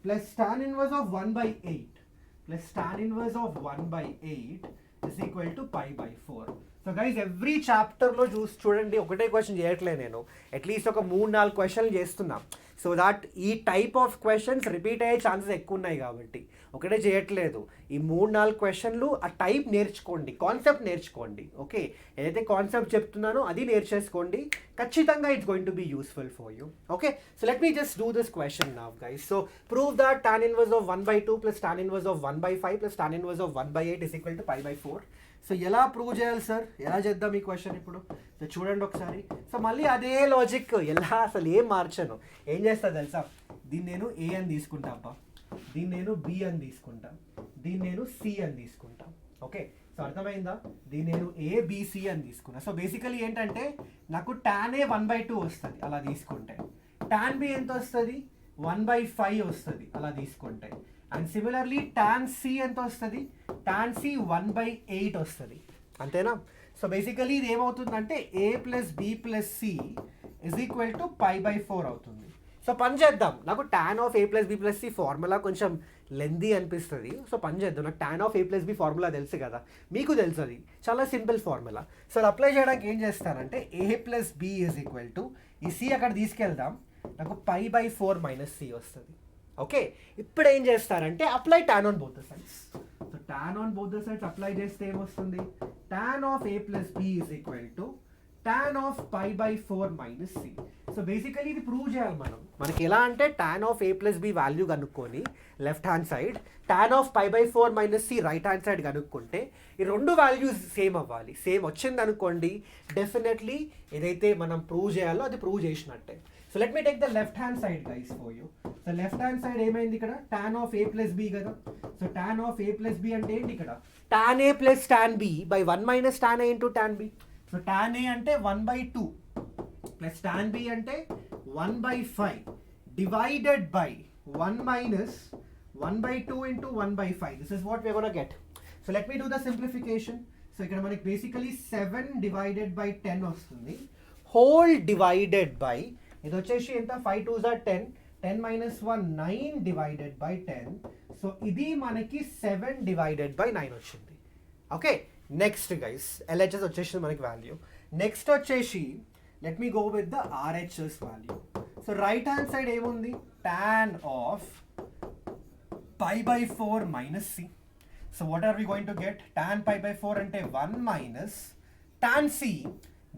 plus tan inverse of 1/8 plus tan inverse of 1/8 is equal to pi by 4. So guys every చాప్టర్లో చూడండి, ఒకటే question చేయట్లేదు నేను, at least ఒక 3-4 క్వశ్చన్లు చేస్తున్నా. So that ఈ type of questions repeat అయ్యే ఛాన్సెస్ ఎక్కువ ఉన్నాయి కాబట్టి ఒకటే చేయట్లేదు. ఈ 3-4 క్వశ్చన్లు ఆ టైప్ నేర్చుకోండి, కాన్సెప్ట్ నేర్చుకోండి. ఓకే, ఏదైతే కాన్సెప్ట్ చెప్తున్నానో అది నేర్చేసుకోండి, ఖచ్చితంగా it's going to be useful for you. Okay, so let me just do this question now guys. So prove that tan inverse of 1/2 plus tan inverse of 1/5 plus tan inverse of 1/8 is equal to pi by 4. So ఎలా prove చేయాలి sir, ఎలా చేద్దాం ఈ question ఇప్పుడు? So చూడండి ఒకసారి. So మళ్ళీ అదే లాజిక్, ఎలా అసలు ఏం మార్చను. ఏం చేస్తా తెలుసా, దీన్ని నేను ఏ అని తీసుకుంటా అబ్బా, దీన్ని నేను బి అని తీసుకుంటా, దీన్ని నేను సి అని తీసుకుంటా. ఓకే, సో అర్థమైందా? దీన్ని నేను ఏబిసి అని తీసుకున్నా. సో బేసికలీ ఏంటంటే నాకు tan a 1/2 వస్తుంది అలా తీసుకుంటే, tan b ఎంత వస్తుంది? 1/5 వస్తుంది అలా తీసుకుంటే. అండ్ సిమిలర్లీ tan c ఎంత వస్తుంది? tan c 1/8 వస్తుంది. అంతేనా? సో బేసికలీ ఇది ఏమవుతుందంటే a plus b plus c is equal to pi by 4 అవుతుంది. సో పని చేద్దాం, నాకు tan of a plus b plus c formula కొంచెం లెందీ అనిపిస్తుంది. సో పని చేద్దాం, నాకు tan of a plus b formula తెలుసు కదా, మీకు తెలుసు, అది చాలా సింపుల్ ఫార్ములా. సో అప్లై చేయడానికి ఏం చేస్తానంటే a plus B is equal to ఈ సి అక్కడ తీసుకెళ్దాం, నాకు pi by 4 మైనస్ సి వస్తుంది. ఓకే, ఇప్పుడు ఏం చేస్తారంటే apply tan on both the sides. So tan on both the sides apply చేస్తే ఏమొస్తుంది? tan of a plus B is equal to tan of pi by 4 minus c. So basically ఇది prove చేయాలి మనకి ఎలా అంటే tan of a plus b value కనుక్కొని left hand side tan of pi by 4 minus c right hand side కనుక్కుంటే ఈ రెండు values same అవ్వాలి. సేమ్ వచ్చింది అనుకోండి డెఫినెట్లీ ఏదైతే మనం ప్రూవ్ చేయాలో అది ప్రూవ్ చేసినట్టే. So let me take the left hand side guys for you. So left hand side ఏమైంది ఇక్కడ tan of a plus b కదా. So tan of a plus b అంటే ఏంటి ఇక్కడ tan a plus tan b by 1 minus tan a into tan b. So tan a అంటే 1 by 2 plus tan b అంటే 1 by 5 divided by 1 minus 1 by 2 into 1 by 5. This is what we're going to get. So let me do the simplification. So ఇక్కడ మనకి basically 7 divided by 10 వస్తుంది. Whole divided by ఇది వచ్చేసి ఎంత 5 2s are 10 10 minus 1 9 divided by 10. So ఇది మనకి 7 divided by 9 వచ్చింది. Okay next guys LHS వచ్చేసి మనకి వాల్యూ. నెక్స్ట్ వచ్చేసి let me go with the RHS value. So right hand side ఏముంది tan of pi by 4 minus c. So what are we going to get? Tan pi by 4 అంటే 1 minus tan c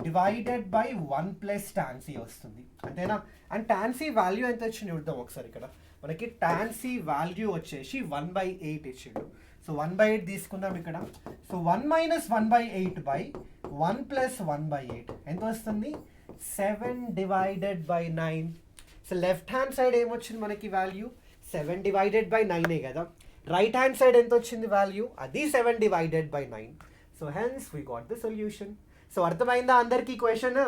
divided by 1 plus tan c వస్తుంది అంతేనా. And tan c value ఎంత వచ్చింది చూద్దాం ఒకసారి. ఇక్కడ మనకి tan c వాల్యూ వచ్చేసి 1/8 ఇచ్చిండు. సో 1/8 తీసుకుందాం ఇక్కడ. సో 1 minus 1/8 by 1 plus 1/8 ఎంత వస్తుంది 7 divided by 9. So left hand side ఏమొచ్చింది మనకి వాల్యూ 7 divided by 9 కదా. రైట్ హ్యాండ్ సైడ్ ఎంత వచ్చింది వాల్యూ అది 7 divided by 9. So hence we got the solution. So అర్థమైందా అందరికీ క్వశ్చన్.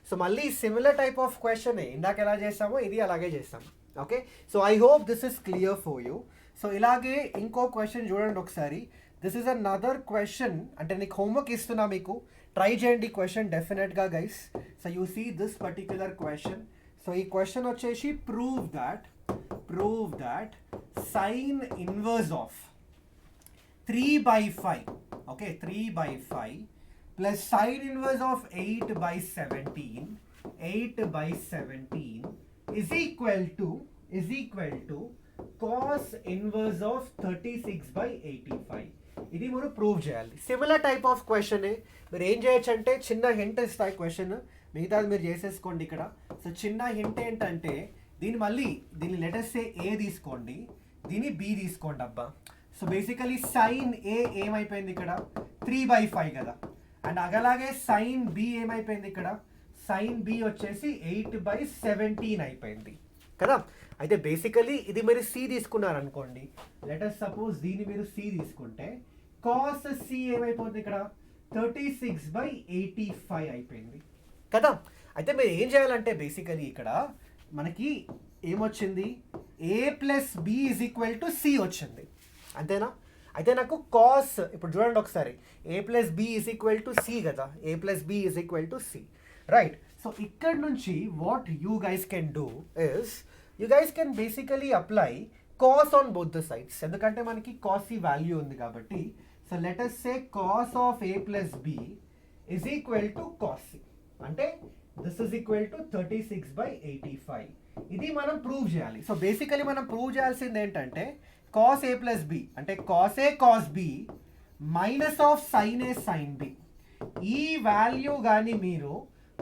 సో మళ్ళీ సిమిలర్ టైప్ ఆఫ్ క్వశ్చన్ ఇందాక ఎలా చేస్తామో ఇది అలాగే చేస్తాం. Okay so I hope this is clear for you. So ఇలాగే ఇంకో క్వశ్చన్ చూడండి ఒకసారి. దిస్ ఇస్ అనదర్ క్వశ్చన్ అంటే నీకు హోంవర్క్ ఇస్తున్నా మీకు ట్రై చేయండి క్వశ్చన్ డెఫినెట్గా guys. So you see this particular question. So ఈ క్వశ్చన్ వచ్చేసి prove that sine inverse of 3/5 okay 3/5 plus sine inverse of 8/17 is equal to cos inverse of 36/85. ఇది మనం ప్రూవ్ చేయాలి. Similar type of question. మీరు ఏం చేయొచ్చు అంటే చిన్న హింట్ ఇస్తాయి క్వశ్చన్ మిగతాది మీరు చేసేసుకోండి ఇక్కడ. సో చిన్న హింట్ ఏంటంటే దీన్ని లెటర్స్ ఏ తీసుకోండి దీన్ని బి తీసుకోండి అబ్బా. సో బేసికలీ సైన్ ఏ ఏమైపోయింది ఇక్కడ 3/5 కదా. అండ్ అలాగే సైన్ బి ఏమైపోయింది ఇక్కడ సైన్ బి వచ్చేసి 8/17 అయిపోయింది కదా. అయితే బేసికలీ ఇది మీరు సి తీసుకున్నారనుకోండి. లెటర్ సపోజ్ దీన్ని మీరు సి తీసుకుంటే కాస్ సి ఏమైపోతుంది ఇక్కడ 36/85 అయిపోయింది కదా. అయితే మీరు ఏం చేయాలంటే బేసికలీ ఇక్కడ మనకి ఏమొచ్చింది A plus B is equal to C వచ్చింది అంతేనా. అయితే నాకు కాస్ ఇప్పుడు చూడండి ఒకసారి A plus B is equal to C కదా. A plus B is equal to C right. So ఇక్కడ నుంచి what you guys can do is you guys can basically apply cos on both the sides. ఎందుకంటే మనకి cos C value ఉంది కాబట్టి. So let us say cos of A plus B is equal to cos C అంటే this is equal to 36/85. ఇది మనం prove చేయాలి. So basically మనం prove చేయాల్సింది ఏంటంటే కాస్ ఏ ప్లస్ బి అంటే cos A cos B minus of sine A sine B. ఈ value కానీ మీరు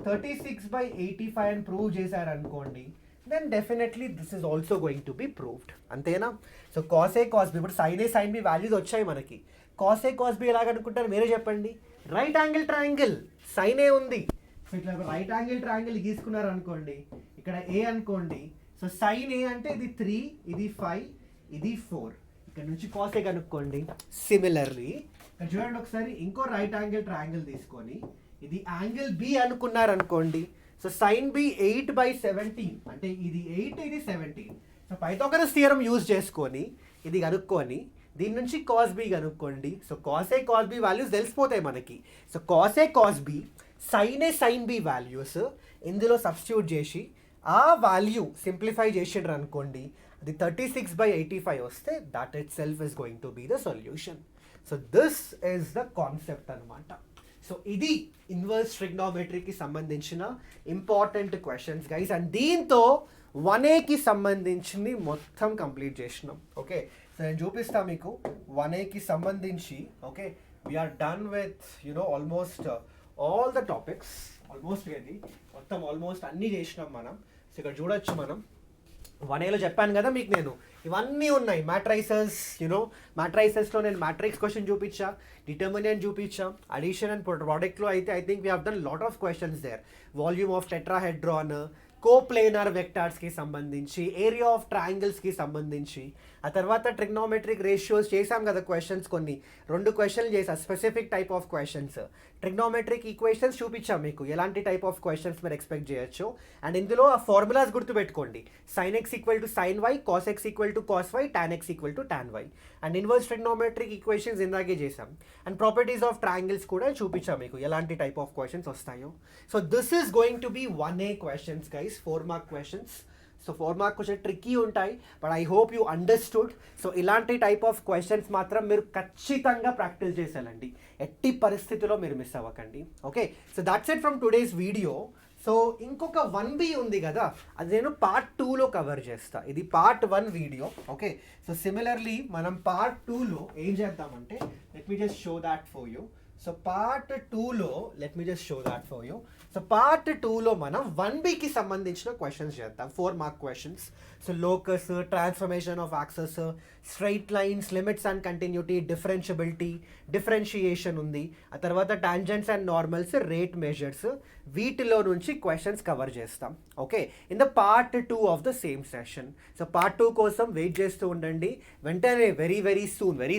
36/85 అని ప్రూవ్ చేశారనుకోండి then definitely this is also going to be proved అంతేనా. సో కాస్ ఏ కాస్ బి ఇప్పుడు సైన్ ఏ సైన్ బి వాల్యూస్ వచ్చాయి మనకి. కాస్ ఏ కాస్ బి ఎలాగనుకుంటారు మీరే చెప్పండి. రైట్ యాంగిల్ ట్రయాంగిల్ సైన్ ఏ ఉంది. సో ఇట్లా రైట్ యాంగిల్ ట్రయాంగిల్ గీసుకున్నారు అనుకోండి ఇక్కడ ఏ అనుకోండి. సో సైన్ ఏ అంటే ఇది 3 ఇది 5 ఇది 4 ఇక్కడ నుంచి కాస్ ఏ కనుక్కోండి. సిమిలర్లీ ఇక్కడ చూడండి ఒకసారి ఇంకో రైట్ యాంగిల్ ట్రయాంగిల్ తీసుకొని ఇది యాంగిల్ బి అనుకున్నారు అనుకోండి. సో సైన్ బి 8/17 అంటే ఇది 8 ఇది 17. సో పైథాగరస్ థియరం యూజ్ చేసుకొని ఇది కనుక్కొని దీని నుంచి కాస్ బి కనుక్కోండి. సో కాస్ ఏ కాస్ బి వాల్యూస్ తెలిసిపోతాయి మనకి. సో కాస్ ఏ కాస్ బి సైన్ ఏ సైన్ బి వాల్యూస్ ఇందులో సబ్స్టిట్యూట్ చేసి ఆ వాల్యూ సింప్లిఫై చేసిండ్రు అనుకోండి అది 36/85 వస్తే that itself is going to be the solution. So this is the concept అనమాట. సో ఇది ఇన్వర్స్ ట్రిగ్నోమెట్రీకి సంబంధించిన ఇంపార్టెంట్ క్వశ్చన్స్ గైస్. అండ్ దీంతో 1Aకి సంబంధించింది మొత్తం కంప్లీట్ చేసినాం. ఓకే సో నేను చూపిస్తా మీకు 1Aకి సంబంధించి. Okay we're done with almost all the topics almost ఇది మొత్తం ఆల్మోస్ట్ అన్నీ చేసినాం మనం. సో ఇక్కడ చూడొచ్చు మనం 1Aలో చెప్పాను కదా మీకు నేను, ఇవన్నీ ఉన్నాయి. మ్యాట్రైసెస్ మ్యాట్రైసెస్లో నేను మ్యాట్రిక్స్ క్వశ్చన్ చూపించా, డిటర్మినెంట్ చూపించా, అడిషన్ అండ్ ప్రోడక్ట్లో అయితే I think we have done lot of questions there. Volume of tetrahedron, coplanar వెక్టార్స్కి సంబంధించి, ఏరియా ఆఫ్ ట్రయాంగిల్స్కి సంబంధించి, ఆ తర్వాత ట్రిగ్నోమెట్రిక్ రేషియోస్ చేసాం కదా క్వశ్చన్స్. కొన్ని 2 క్వశ్చన్లు చేసా, specific type of questions. Trigonometric equations చూపించాం మీకు, ఎలాంటి టైప్ ఆఫ్ క్వశ్చన్స్ మీరు ఎక్స్పెక్ట్ చేయొచ్చు. అండ్ ఇందులో ఆ ఫార్ములాస్ గుర్తుపెట్టుకోండి. sin x equal to sin y, cos x equal to cos y, tan x equal to tan y. And inverse trigonometric equations ఇందాకే చేసాం. అండ్ ప్రాపర్టీస్ ఆఫ్ ట్రయాంగిల్స్ కూడా చూపించాం మీకు, ఎలాంటి టైప్ ఆఫ్ క్వశ్చన్స్ వస్తాయో. So this is going to be 1A questions guys, 4 mark questions. So 4 mark question tricky ఉంటాయి, but I hope you understood. So ఇలాంటి type of questions మాత్రం మీరు ఖచ్చితంగా ప్రాక్టీస్ చేసేయాలండి, ఎట్టి పరిస్థితిలో మీరు మిస్ అవ్వకండి. Okay, so that's it from today's video. So ఇంకొక 1B ఉంది కదా, అది నేను పార్ట్ 2లో కవర్ చేస్తా. ఇది part 1 video. Okay, so similarly మనం పార్ట్ 2లో ఏం చేద్దామంటే, let me just show that for you. So part 2లో సో పార్ట్ 2లో మనం 1Bకి సంబంధించిన క్వశ్చన్స్ చేద్దాం, 4 mark questions. So locus, transformation of axes, straight lines, limits and continuity, differentiability, differentiation ఉంది. ఆ తర్వాత tangents and normals, rate measures, వీటిలో నుంచి క్వశ్చన్స్ కవర్ చేస్తాం. Okay, in the part 2 of the same session. So part 2 కోసం wait చేస్తూ ఉండండి. వెంటనే వెరీ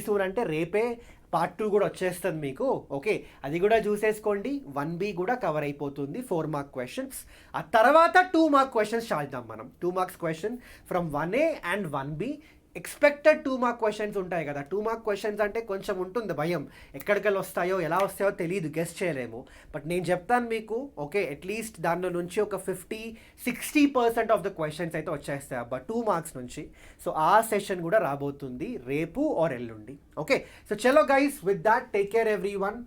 సూన్ అంటే రేపే పార్ట్ 2 కూడా వచ్చేస్తుంది మీకు. ఓకే, అది కూడా చూసేసుకోండి. 1B కూడా కవర్ అయిపోతుంది, 4 మార్క్ క్వశ్చన్స్. ఆ తర్వాత 2 మార్క్ క్వశ్చన్స్ చేద్దాం మనం. 2 marks question from 1A and 1B. Expected 2 mark questions ఉంటాయి కదా. 2 మార్క్ క్వశ్చన్స్ అంటే కొంచెం ఉంటుంది భయం, ఎక్కడికెళ్ళి వస్తాయో ఎలా వస్తాయో తెలియదు, గెస్ చేయలేము. బట్ నేను చెప్తాను మీకు, ఓకే, అట్లీస్ట్ దానిలో నుంచి ఒక 50-60% ఆఫ్ ద క్వశ్చన్స్ అయితే వచ్చేస్తాయి అబ్బా 2 మార్క్స్ నుంచి. సో ఆ సెషన్ కూడా రాబోతుంది రేపు ఆర్ ఎల్లుండి. ఓకే, సో చలో guys, with that take care everyone.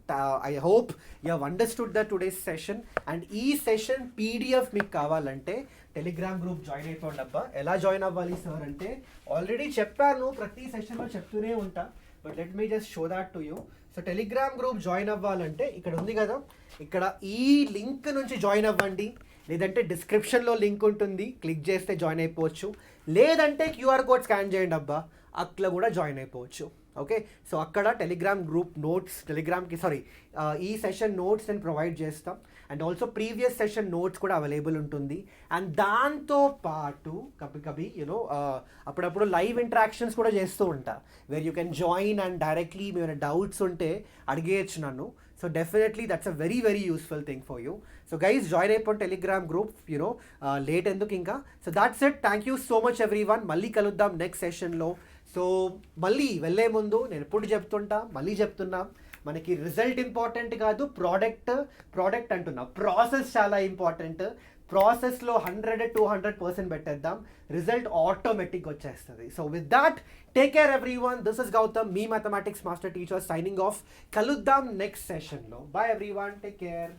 I hope you have understood the today's session. And ఈ సెషన్ PDF మీకు కావాలంటే టెలిగ్రామ్ గ్రూప్ జాయిన్ అయిపోండి అబ్బా. ఎలా జాయిన్ అవ్వాలి సార్ అంటే, ఆల్రెడీ చెప్పాను, ప్రతి సెషన్లో చెప్తూనే ఉంటా, but let me just show that to you. So Telegram group join అవ్వాలంటే ఇక్కడ ఉంది కదా, ఇక్కడ ఈ లింక్ నుంచి జాయిన్ అవ్వండి, లేదంటే డిస్క్రిప్షన్లో లింక్ ఉంటుంది, క్లిక్ చేస్తే జాయిన్ అయిపోవచ్చు, లేదంటే QR కోడ్ స్కాన్ చేయండి అబ్బా, అట్లా కూడా జాయిన్ అయిపోవచ్చు. ఓకే, సో అక్కడ టెలిగ్రామ్ గ్రూప్ నోట్స్, ఈ సెషన్ నోట్స్ నేను ప్రొవైడ్ చేస్తాం. And also previous session notes కూడా అవైలబుల్ ఉంటుంది. అండ్ దాంతో పాటు కभी అప్పుడప్పుడు లైవ్ ఇంటరాక్షన్స్ కూడా చేస్తూ ఉంటా, where you can join and directly ఏమైనా డౌట్స్ ఉంటే అడిగేయచ్చు నన్ను. So definitely that's a very useful thing for you. So guys, join అయిపోండి టెలిగ్రామ్ గ్రూప్, లేట్ ఎందుకు ఇంకా. So that's it, thank you so much everyone. మళ్ళీ కలుద్దాం నెక్స్ట్ సెషన్లో. So మళ్ళీ వెళ్ళే ముందు నేను ఎప్పుడు మళ్ళీ చెప్తున్నా, మనకి రిజల్ట్ ఇంపార్టెంట్ కాదు, ప్రోడక్ట్ అంటున్నా, ప్రాసెస్ చాలా ఇంపార్టెంట్. ప్రాసెస్లో 100-200% పెట్టేద్దాం, రిజల్ట్ ఆటోమేటిక్గా వచ్చేస్తుంది. So with that take care everyone. This is Gautam, మీ mathematics master teacher, signing off. కలుద్దాం నెక్స్ట్ సెషన్లో. Bye everyone, take care.